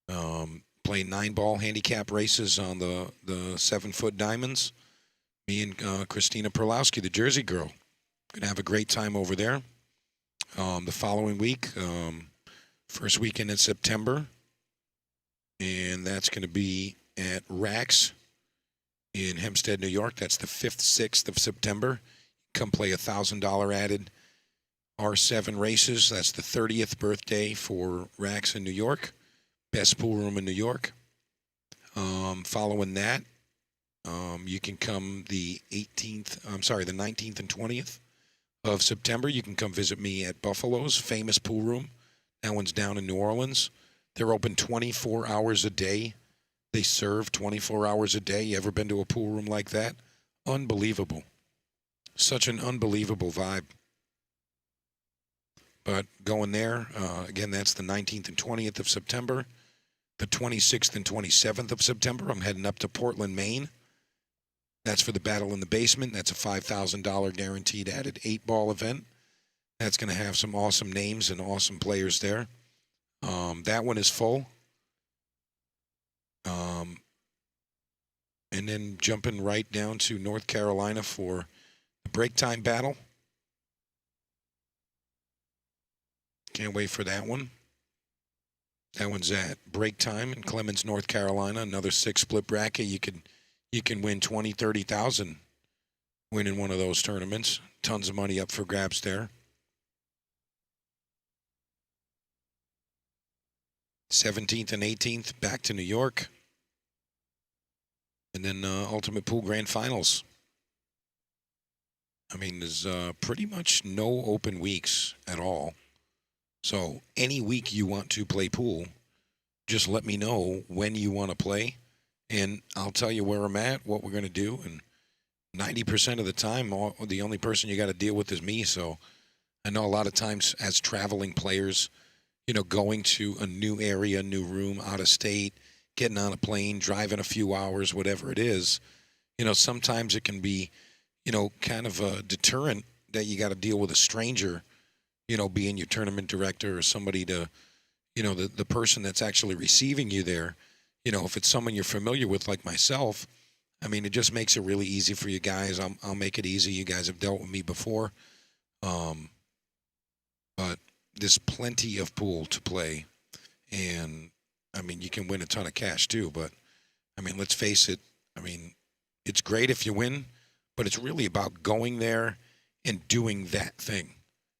Playing 9-ball handicap races on the 7-foot diamonds. Me and Christina Perlowski, the Jersey girl. Going to have a great time over there. The following week, first weekend in September, and that's going to be at Rax in Hempstead, New York. That's the 5th, 6th of September. Come play $1,000 added R7 races. That's the 30th birthday for Rax in New York. Best pool room in New York. Following that, you can come the 19th and 20th of September. You can come visit me at Buffalo's famous pool room. That one's down in New Orleans. They're open 24 hours a day. They serve 24 hours a day. You ever been to a pool room like that? Unbelievable. Such an unbelievable vibe. But going there, again, that's the 19th and 20th of September. The 26th and 27th of September, I'm heading up to Portland, Maine. That's for the Battle in the Basement. That's a $5,000 guaranteed added 8-ball event. That's going to have some awesome names and awesome players there. That one is full. And then jumping right down to North Carolina for the Break Time Battle. Can't wait for that one. That one's at Break Time in Clemens, North Carolina. Another 6 split bracket. You can win 20, 30,000 winning one of those tournaments. Tons of money up for grabs there. 17th and 18th, back to New York. And then Ultimate Pool Grand Finals. I mean, there's pretty much no open weeks at all. So any week you want to play pool, just let me know when you want to play, and I'll tell you where I'm at, what we're going to do. And 90% of the time, the only person you got to deal with is me. So I know a lot of times as traveling players, you know, going to a new area, new room, out of state, getting on a plane, driving a few hours, whatever it is, you know, sometimes it can be, you know, kind of a deterrent that you got to deal with a stranger, you know, being your tournament director or somebody to, you know, the person that's actually receiving you there. You know, if it's someone you're familiar with like myself, I mean, it just makes it really easy for you guys. I'll make it easy. You guys have dealt with me before. But there's plenty of pool to play. And, I mean, you can win a ton of cash too. But, I mean, let's face it. I mean, it's great if you win, but it's really about going there and doing that thing.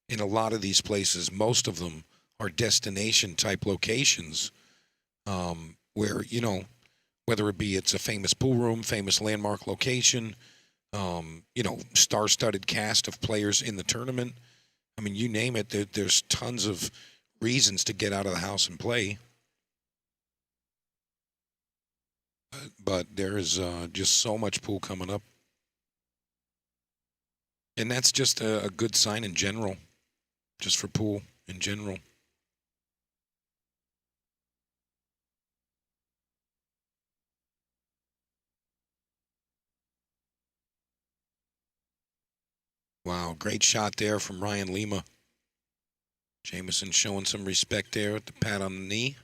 In a lot of these places, most of them are destination type locations where, you know, whether it be it's a famous pool room, famous landmark location, you know, star-studded cast of players in the tournament. I mean, you name it, there's tons of reasons to get out of the house and play. But there is just so much pool coming up. And that's just a good sign in general, just for pool in general. Wow, great shot there from Ryan Lima. Jameson showing some respect there with the pat on the knee.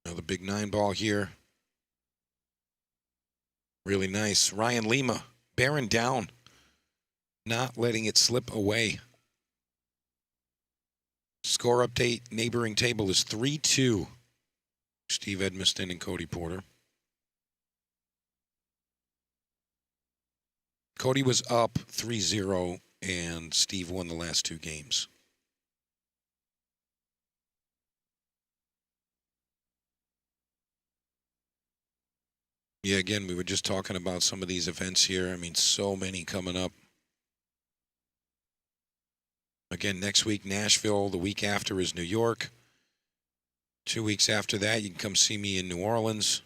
Another big 9-ball here. Really nice. Ryan Lima bearing down, not letting it slip away. Score update, neighboring table is 3-2. Steve Edmiston and Cody Porter. Cody was up 3-0, and Steve won the last two games. Yeah, again, we were just talking about some of these events here. I mean, so many coming up. Again, next week, Nashville. The week after is New York. 2 weeks after that, you can come see me in New Orleans.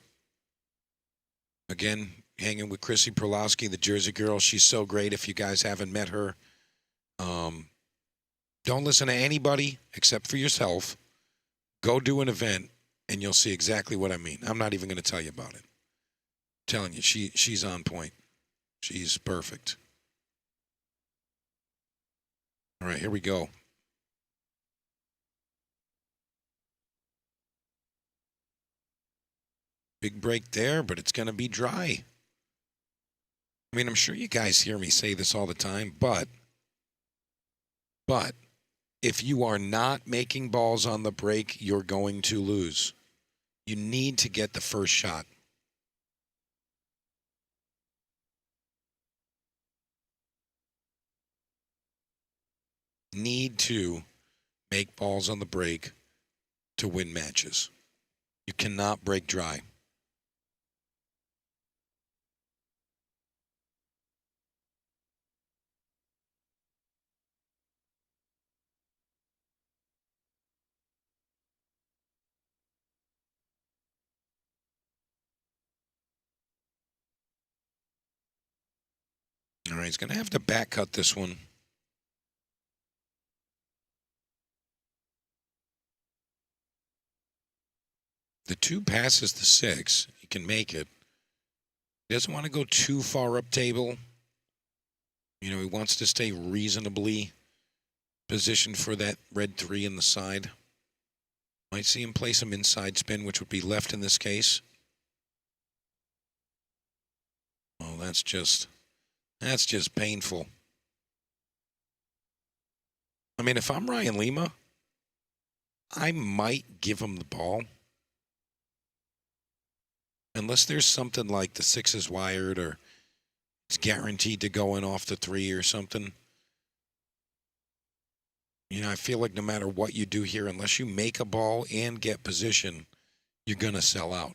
Again, hanging with Chrissy Perlowski, the Jersey girl. She's so great if you guys haven't met her. Don't listen to anybody except for yourself. Go do an event, and you'll see exactly what I mean. I'm not even going to tell you about it. I'm telling you, she's on point. She's perfect. All right, here we go. Big break there, but it's going to be dry. I mean, I'm sure you guys hear me say this all the time, but if you are not making balls on the break, you're going to lose. You need to get the first shot. Need to make balls on the break to win matches. You cannot break dry. All right, he's going to have to back cut this one. The 2 passes the 6. He can make it. He doesn't want to go too far up table. You know, he wants to stay reasonably positioned for that red 3 in the side. Might see him play some inside spin, which would be left in this case. Oh, that's just painful. I mean, if I'm Ryan Lima, I might give him the ball. unless there's something like the 6 is wired or it's guaranteed to go in off the 3 or something. You know, I feel like no matter what you do here, unless you make a ball and get position, you're going to sell out.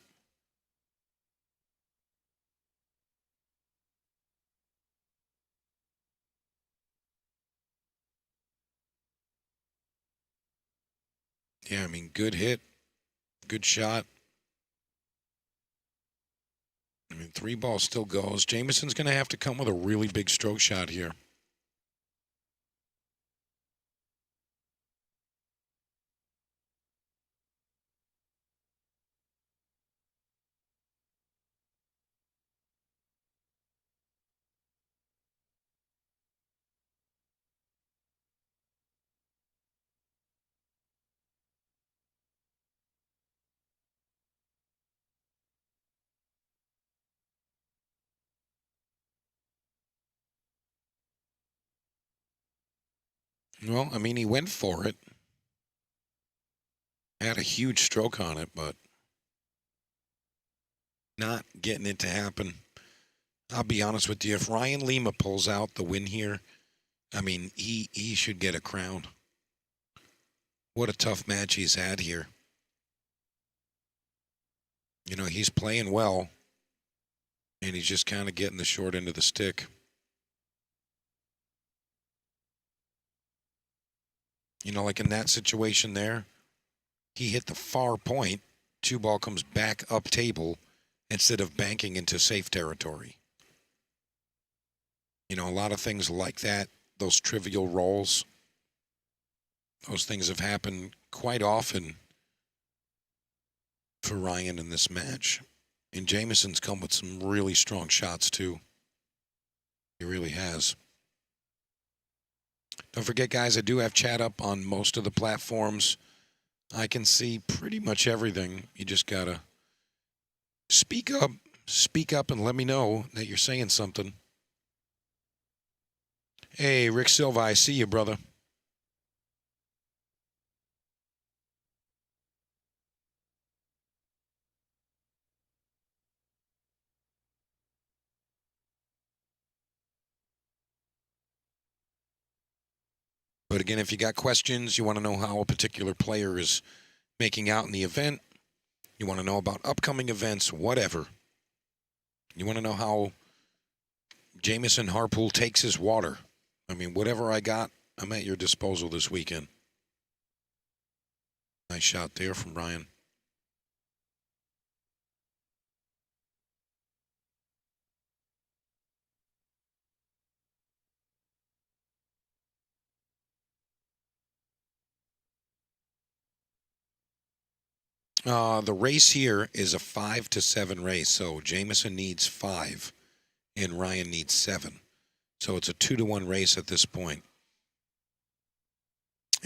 Yeah, I mean, good hit, good shot. I mean, 3 ball still goes. Jameson's going to have to come with a really big stroke shot here. Well, I mean, he went for it. Had a huge stroke on it, but not getting it to happen. I'll be honest with you. If Ryan Lima pulls out the win here, I mean, he should get a crown. What a tough match he's had here. You know, he's playing well, and he's just kind of getting the short end of the stick. You know, like in that situation there, he hit the far point. 2 ball comes back up table instead of banking into safe territory. You know, a lot of things like that, those trivial rolls, those things have happened quite often for Ryan in this match. And Jameson's come with some really strong shots, too. He really has. Don't forget, guys, I do have chat up on most of the platforms. I can see pretty much everything. You just got to speak up and let me know that you're saying something. Hey, Rick Silva, I see you, brother. But again, if you got questions, you want to know how a particular player is making out in the event, you want to know about upcoming events, whatever. You want to know how Jameson Harpool takes his water. I mean, whatever I got, I'm at your disposal this weekend. Nice shot there from Ryan. The race here is a 5-7 race, so Jameson needs 5 and Ryan needs 7. So it's a 2-1 race at this point.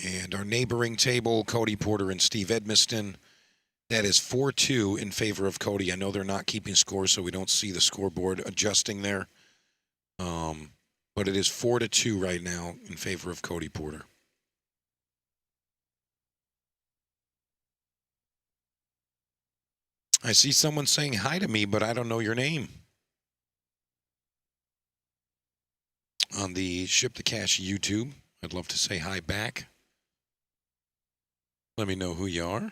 And our neighboring table, Cody Porter and Steve Edmiston, that is 4-2 in favor of Cody. I know they're not keeping score, so we don't see the scoreboard adjusting there. But it is 4-2 right now in favor of Cody Porter. I see someone saying hi to me, but I don't know your name. On the Ship the Cash YouTube, I'd love to say hi back. Let me know who you are.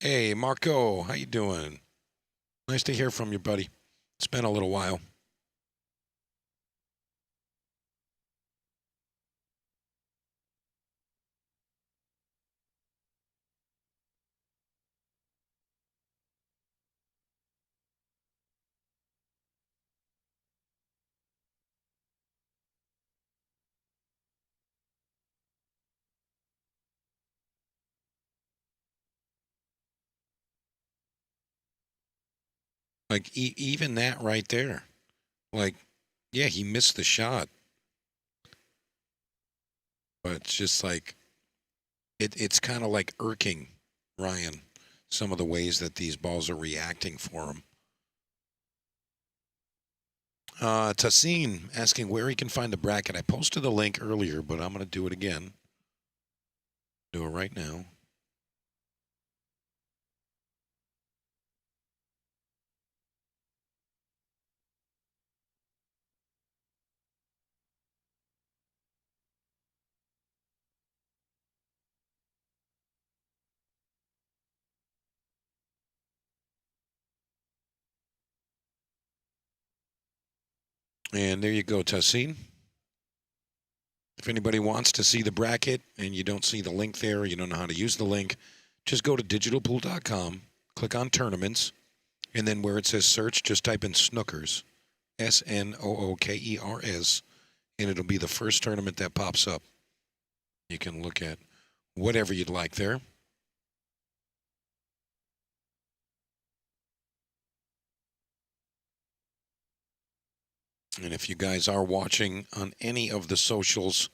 Hey, Marco, how you doing? Nice to hear from you, buddy. It's been a little while. Like, even that right there. Like, yeah, he missed the shot. But it's just like, it's kind of like irking Ryan, some of the ways that these balls are reacting for him. Tassin asking where he can find the bracket. I posted the link earlier, but I'm going to do it again. Do it right now. And there you go, Tassin. If anybody wants to see the bracket and you don't see the link there, or you don't know how to use the link, just go to digitalpool.com, click on tournaments, and then where it says search, just type in Snookers, Snookers, and it'll be the first tournament that pops up. You can look at whatever you'd like there. And if you guys are watching on any of the socials,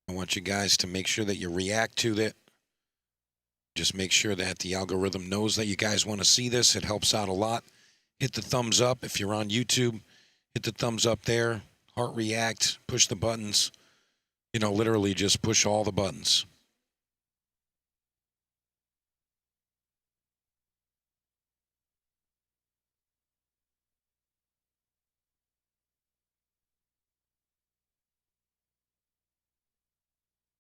I want you guys to make sure that you react to that. Just make sure that the algorithm knows that you guys want to see this. It helps out a lot. Hit the thumbs up. If you're on YouTube, hit the thumbs up there. Heart react. Push the buttons. You know, literally just push all the buttons.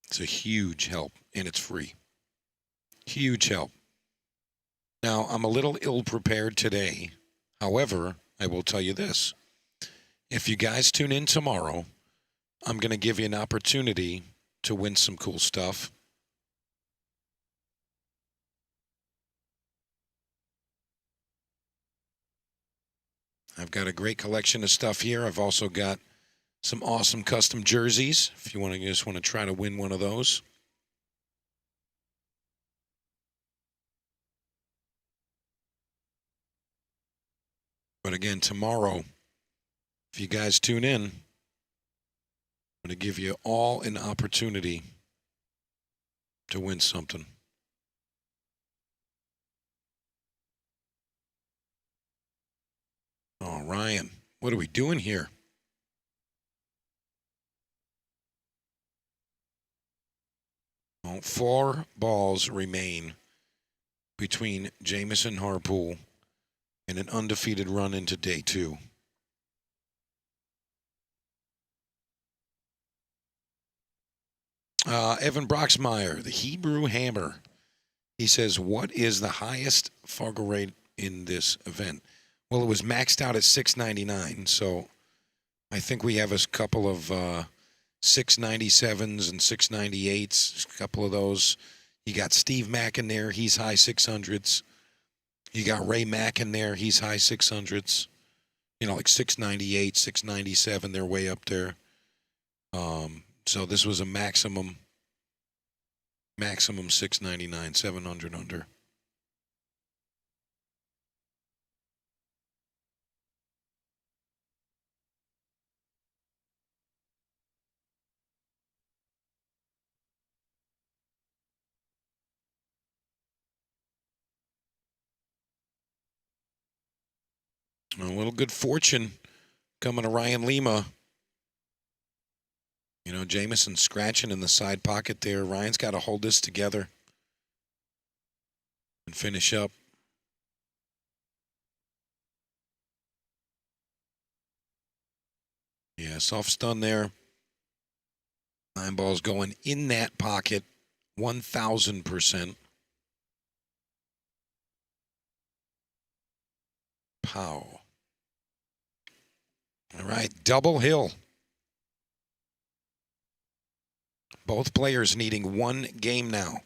It's a huge help, and it's free. Huge help. Now, I'm a little ill-prepared today. However, I will tell you this. If you guys tune in tomorrow, I'm going to give you an opportunity to win some cool stuff. I've got a great collection of stuff here. I've also got some awesome custom jerseys, if you just want to try to win one of those. But again, tomorrow, if you guys tune in, I'm going to give you all an opportunity to win something. Oh, Ryan, what are we doing here? Well, 4 balls remain between Jamison Harpool and an undefeated run into day 2. Evan Broxmeyer, the Hebrew Hammer. He says, what is the highest Fargo rate in this event? Well, it was maxed out at $6.99, so I think we have a couple of $6.97s and $6.98s, a couple of those. You got Steve Mack in there, he's high 600s. You got Ray Mack in there, he's high 600s. You know, like $6.98, $6.97, they're way up there. So this was a maximum $6.99, 700 under. A little good fortune coming to Ryan Lima. You know, Jamison scratching in the side pocket there. Ryan's got to hold this together and finish up. Yeah, soft stun there. 9 balls going in that pocket, 1,000%. Pow. All right, double hill. Both players needing 1 game now.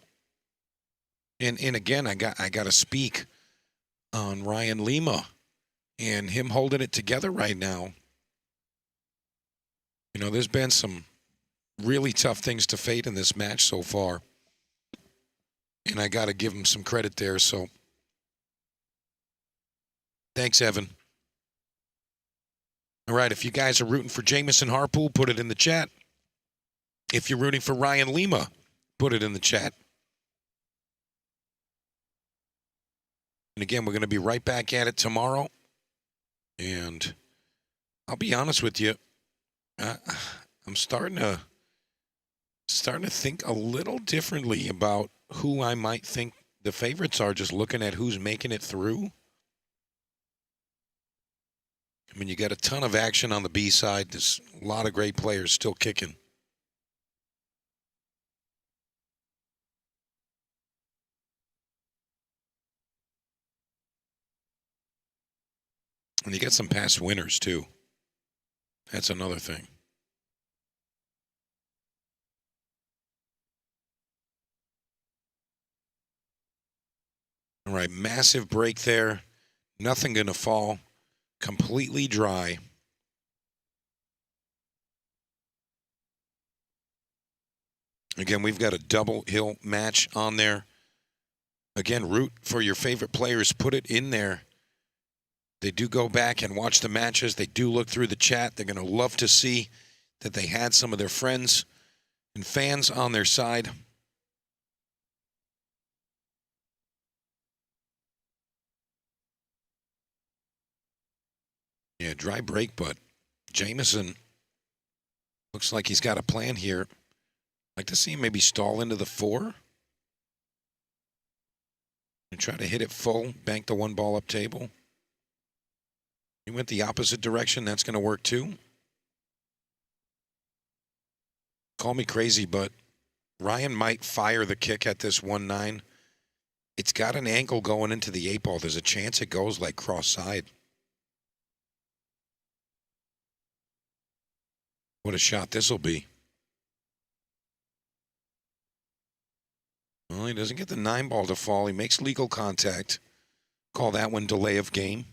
And again, I got to speak on Ryan Lima and him holding it together right now. You know, there's been some really tough things to fate in this match so far. And I got to give him some credit there, so thanks, Evan. All right, if you guys are rooting for Jamison Harpool, put it in the chat. If you're rooting for Ryan Lima, put it in the chat. And again, we're going to be right back at it tomorrow. And I'll be honest with you. I'm starting to think a little differently about who I might think the favorites are, just looking at who's making it through. I mean, you got a ton of action on the B side. There's a lot of great players still kicking. And you get some past winners, too. That's another thing. All right, massive break there. Nothing going to fall. Completely dry. Again, we've got a double hill match on there. Again, root for your favorite players. Put it in there. They do go back and watch the matches. They do look through the chat. They're going to love to see that they had some of their friends and fans on their side. Yeah, dry break, but Jameson looks like he's got a plan here. I'd like to see him maybe stall into the 4 and try to hit it full, bank the one ball up table. He went the opposite direction. That's going to work too. Call me crazy, but Ryan might fire the kick at this 1-9. It's got an angle going into the 8 ball. There's a chance it goes like cross-side. What a shot this will be. Well, he doesn't get the 9 ball to fall. He makes legal contact. Call that one delay of game.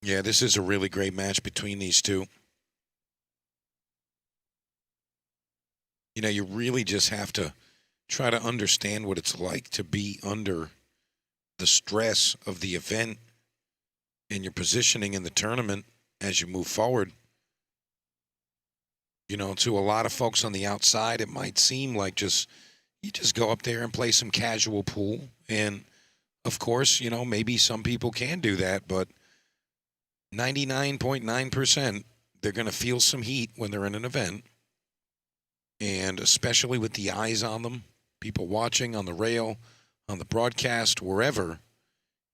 Yeah, this is a really great match between these two. You know, you really just have to try to understand what it's like to be under the stress of the event and your positioning in the tournament as you move forward. You know, to a lot of folks on the outside, it might seem like you just go up there and play some casual pool. And, of course, you know, maybe some people can do that, but 99.9%, they're going to feel some heat when they're in an event. And especially with the eyes on them, people watching on the rail, on the broadcast, wherever.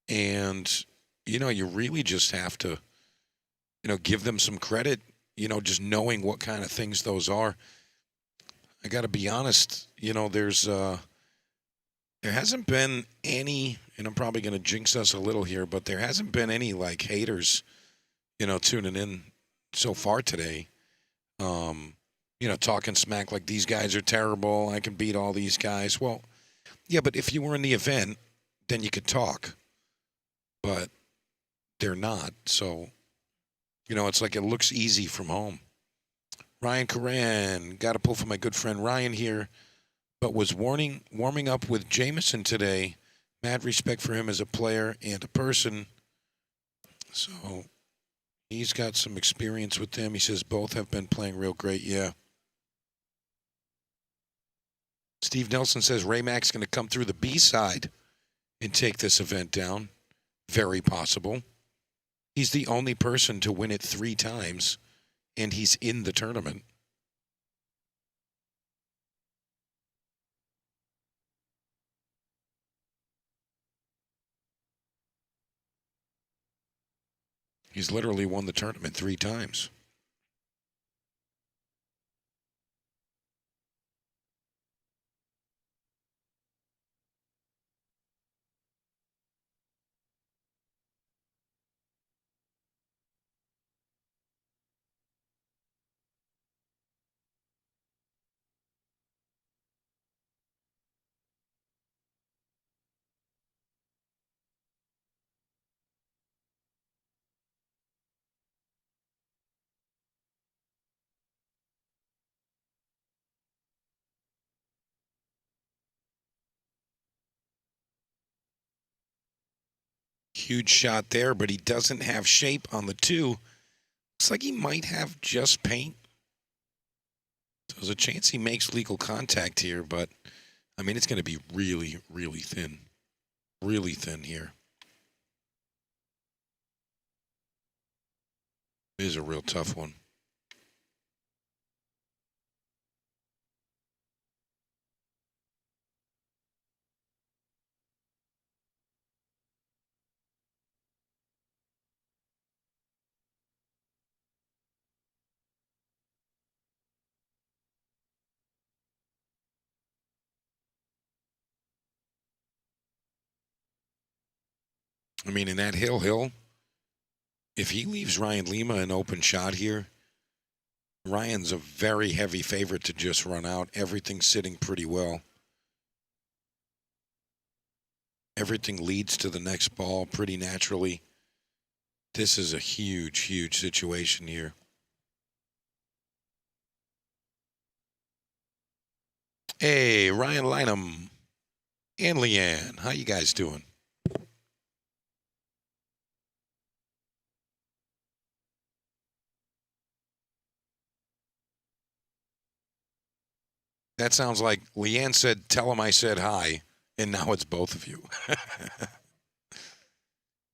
And, you know, you really just have to, you know, give them some credit, you know, just knowing what kind of things those are. I got to be honest, you know, there hasn't been any, and I'm probably going to jinx us a little here, but there hasn't been any, like, haters, you know, tuning in so far today. You know, talking smack like these guys are terrible. I can beat all these guys. Well, yeah, but if you were in the event, then you could talk. But they're not. So, you know, it's like it looks easy from home. Ryan Coran, got to pull for my good friend Ryan here, but was warming up with Jameson today. Mad respect for him as a player and a person. So he's got some experience with them. He says both have been playing real great. Yeah. Steve Nelson says Raymac's going to come through the B side and take this event down. Very possible. He's the only person to win it 3 times, and he's in the tournament. He's literally won the tournament 3 times. Huge shot there, but he doesn't have shape on the 2. Looks like he might have just paint. So there's a chance he makes legal contact here, but, I mean, it's going to be really, really thin. really thin here. It is a real tough one. I mean, in that hill, if he leaves Ryan Lima an open shot here, Ryan's a very heavy favorite to just run out. Everything's sitting pretty well. Everything leads to the next ball pretty naturally. This is a huge, huge situation here. Hey, Ryan Lynham and Leanne, how you guys doing? That sounds like Leanne said, tell him I said hi, and now it's both of you.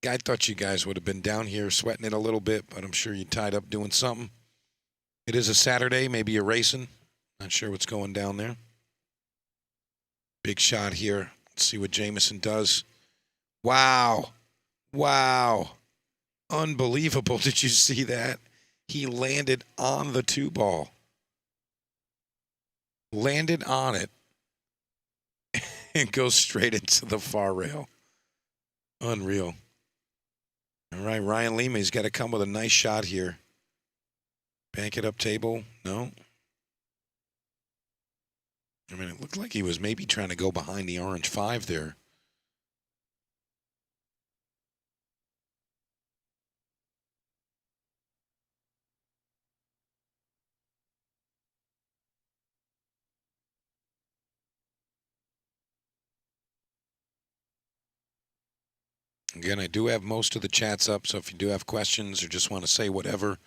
I thought you guys would have been down here sweating it a little bit, but I'm sure you tied up doing something. It is a Saturday, maybe you're racing. Not sure what's going down there. Big shot here. Let's see what Jamison does. Wow. Wow. Unbelievable. Did you see that? He landed on the 2-ball. Landed on it and goes straight into the far rail. Unreal. All right, Ryan Lima, he's got to come with a nice shot here. Bank it up table. No. I mean, it looked like he was maybe trying to go behind the orange 5 there. Again, I do have most of the chats up, so if you do have questions or just want to say whatever,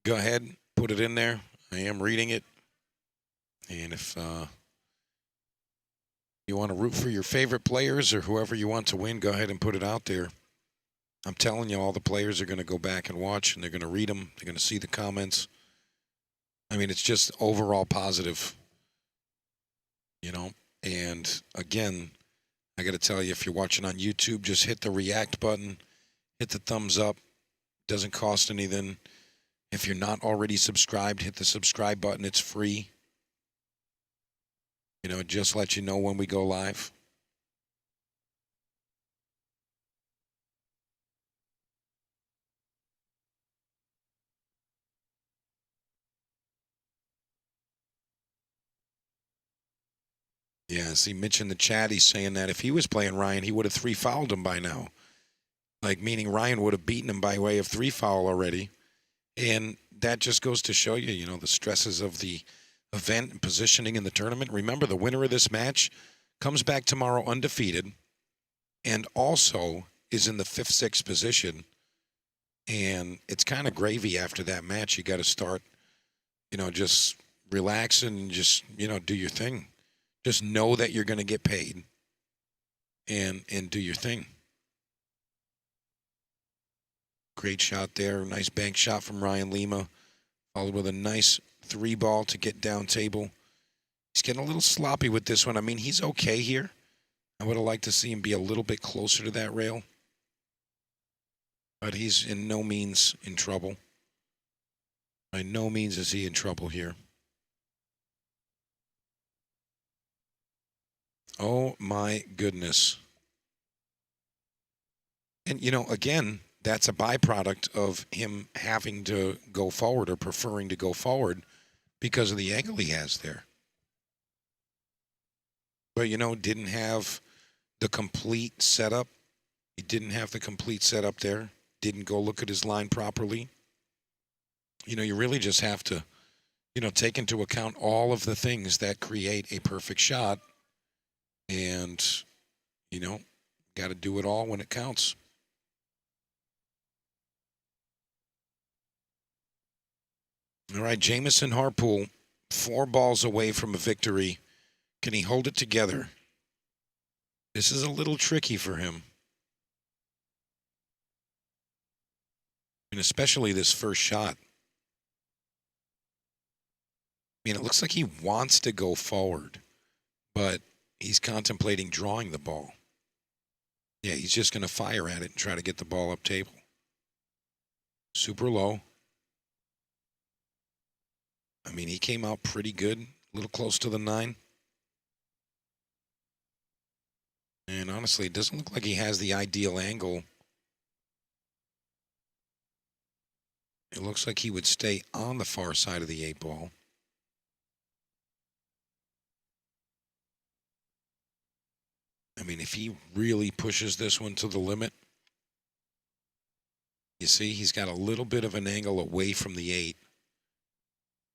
go ahead, put it in there. I am reading it. And if you want to root for your favorite players or whoever you want to win, go ahead and put it out there. I'm telling you, all the players are going to go back and watch, and they're going to read them. They're going to see the comments. I mean, it's just overall positive, you know. And, again, I got to tell you, if you're watching on YouTube, just hit the react button, hit the thumbs up. Doesn't cost anything. If you're not already subscribed, hit the subscribe button. It's free. You know, it just lets you know when we go live. Yeah, see, Mitch in the chat, he's saying that if he was playing Ryan, he would have 3-fouled him by now. Like, meaning Ryan would have beaten him by way of 3-foul already. And that just goes to show you, you know, the stresses of the event and positioning in the tournament. Remember, the winner of this match comes back tomorrow undefeated and also is in the 5th, 6th position. And it's kind of gravy after that match. You got to start, you know, just relax and just, you know, do your thing. Just know that you're going to get paid and do your thing. Great shot there. Nice bank shot from Ryan Lima. Followed with a nice 3-ball to get down table. He's getting a little sloppy with this one. I mean, he's okay here. I would have liked to see him be a little bit closer to that rail. But he's in no means in trouble. By no means is he in trouble here. Oh, my goodness. And, you know, again, that's a byproduct of him having to go forward or preferring to go forward because of the angle he has there. But, you know, didn't have the complete setup. He didn't have the complete setup there. Didn't go look at his line properly. You know, you really just have to, you know, take into account all of the things that create a perfect shot. And, you know, got to do it all when it counts. All right, Jamison Harpool, 4 balls away from a victory. Can he hold it together? This is a little tricky for him. And especially this first shot. I mean, it looks like he wants to go forward, but he's contemplating drawing the ball. Yeah, he's just going to fire at it and try to get the ball up table. Super low. I mean, he came out pretty good, a little close to the 9. And honestly, it doesn't look like he has the ideal angle. It looks like he would stay on the far side of the 8 ball. I mean, if he really pushes this one to the limit, you see, he's got a little bit of an angle away from the 8.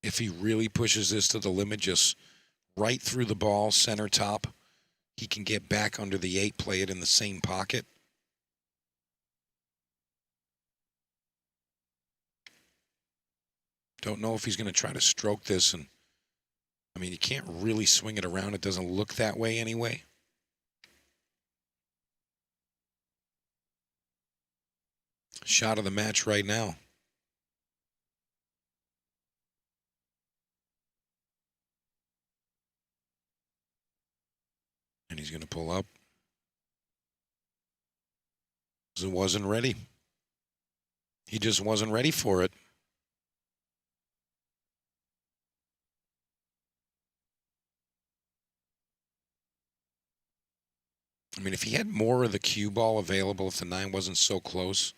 If he really pushes this to the limit, just right through the ball, center top, he can get back under the 8, play it in the same pocket. Don't know if he's going to try to stroke this. And I mean, you can't really swing it around. It doesn't look that way anyway. Shot of the match right now. And he's going to pull up. He wasn't ready. He just wasn't ready for it. I mean, if he had more of the cue ball available, if the 9 wasn't so close,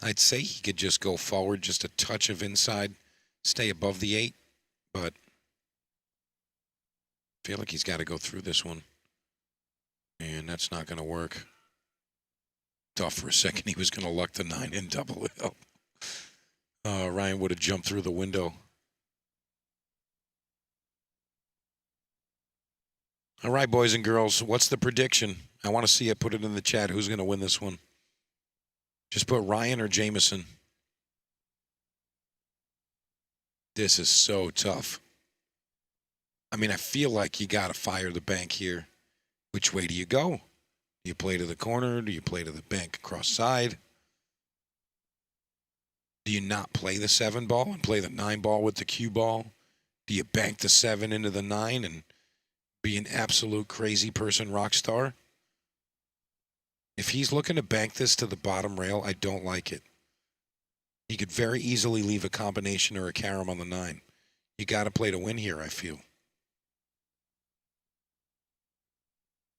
I'd say he could just go forward, just a touch of inside, stay above the 8. But I feel like he's got to go through this one. And that's not going to work. Thought for a second he was going to luck the 9 and double it up. Ryan would have jumped through the window. All right, boys and girls, what's the prediction? I want to see it. Put it in the chat. Who's going to win this one? Just put Ryan or Jameson. This is so tough. I mean, I feel like you got to fire the bank here. Which way do you go? Do you play to the corner? Do you play to the bank across side? Do you not play the 7 ball and play the 9 ball with the cue ball? Do you bank the 7 into the 9 and be an absolute crazy person rock star? If he's looking to bank this to the bottom rail, I don't like it. He could very easily leave a combination or a carom on the 9. You got to play to win here, I feel.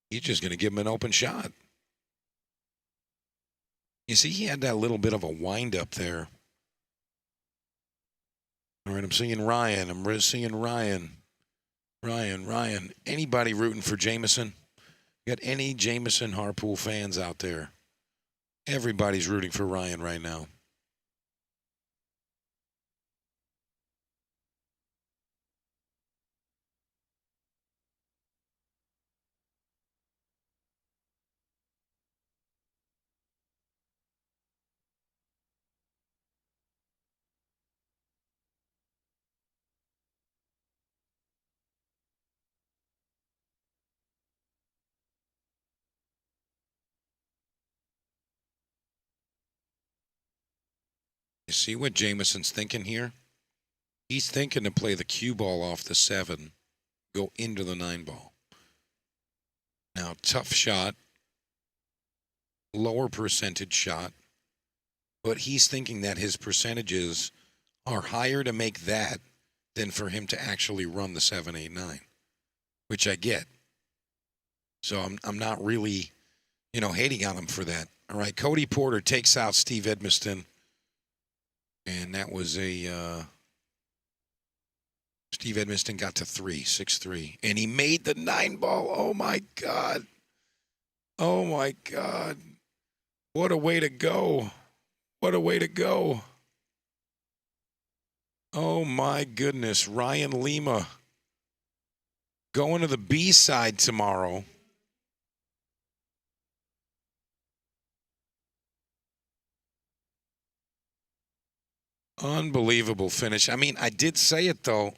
He's just going to give him an open shot. You see, he had that little bit of a wind-up there. All right, I'm seeing Ryan. I'm seeing Ryan. Ryan. Anybody rooting for Jameson? Got any Jameson Harpool fans out there? Everybody's rooting for Ryan right now. You see what Jameson's thinking here? He's thinking to play the cue ball off the 7, go into the 9 ball. Now, tough shot, lower percentage shot, but he's thinking that his percentages are higher to make that than for him to actually run the 7, 8, 9, which I get. So I'm not really, hating on him for that. All right, Cody Porter takes out Steve Edmiston. And that was Steve Edmiston got to 6-3. And he made the 9 ball. Oh, my God. Oh, my God. What a way to go. What a way to go. Oh, my goodness. Ryan Lima going to the B side tomorrow. Unbelievable finish. I mean, I did say it, though.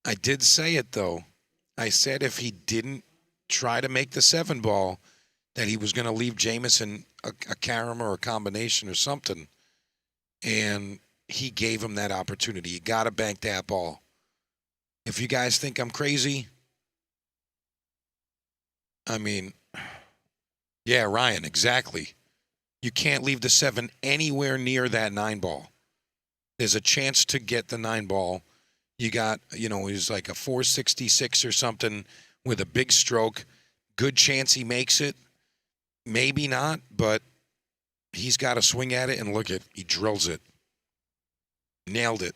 I said if he didn't try to make the 7 ball, that he was going to leave Jameson a carom or a combination or something, and he gave him that opportunity. You got to bank that ball. If you guys think I'm crazy, I mean, yeah, Ryan, exactly. You can't leave the 7 anywhere near that 9 ball. There's a chance to get the 9 ball. You got, it was like a 466 or something with a big stroke. Good chance he makes it. Maybe not, but he's got to swing at it, and look at, he drills it. Nailed it.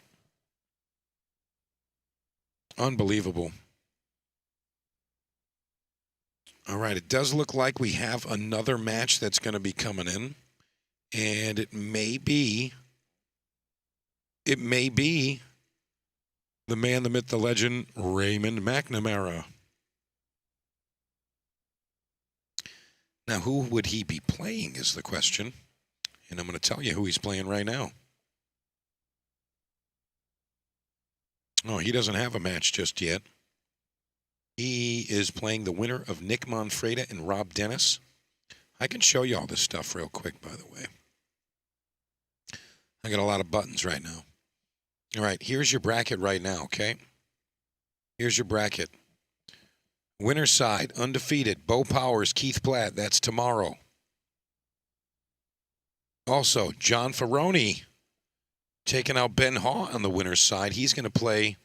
Unbelievable. All right, it does look like we have another match that's going to be coming in, and it may be the man, the myth, the legend, Raymond McNamara. Now, who would he be playing is the question, and I'm going to tell you who he's playing right now. Oh, he doesn't have a match just yet. He is playing the winner of Nick Monfreda and Rob Dennis. I can show you all this stuff real quick, by the way. I got a lot of buttons right now. All right, here's your bracket right now, okay? Here's your bracket. Winner's side, undefeated, Bo Powers, Keith Platt. That's tomorrow. Also, John Ferroni taking out Ben Haw on the winner's side. He's going to play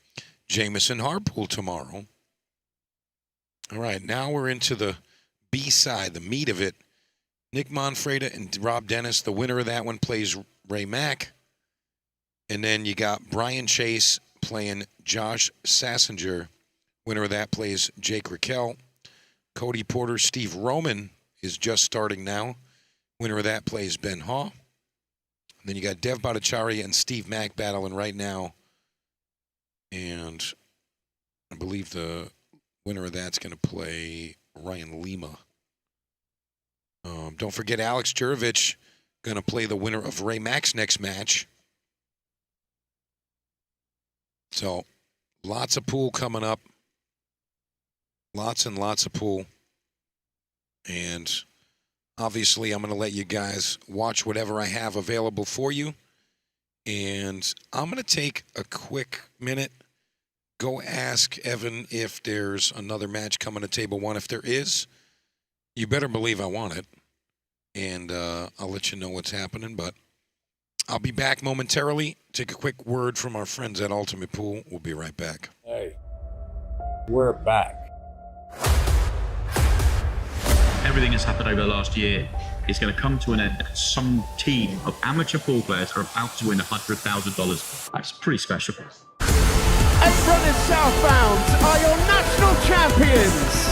Jamison Harpool tomorrow. All right, now we're into the B side, the meat of it. Nick Monfreda and Rob Dennis. The winner of that one plays Ray Mack. And then you got Brian Chase playing Josh Sassinger. Winner of that plays Jake Raquel. Cody Porter, Steve Roman is just starting now. Winner of that plays Ben Haw. And then you got Dev Bhattacharya and Steve Mack battling right now. And I believe the winner of that's going to play Ryan Lima. Don't forget Alex Jurovich going to play the winner of Ray Mack's next match. So lots of pool coming up. Lots and lots of pool. And obviously, I'm going to let you guys watch whatever I have available for you. And I'm going to take a quick minute. Go ask Evan if there's another match coming to Table 1. If there is, you better believe I want it. And I'll let you know what's happening. But I'll be back momentarily. Take a quick word from our friends at Ultimate Pool. We'll be right back. Hey, we're back. Everything that's happened over the last year is going to come to an end. Some team of amateur pool players are about to win $100,000. That's pretty special. Everyone is southbound are your national champions.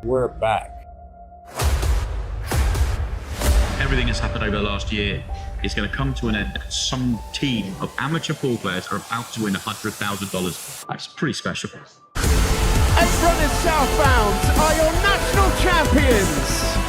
We're back. Everything that's happened over the last year is going to come to an end. Some team of amateur pool players are about to win $100,000. That's pretty special. And running southbound are your national champions.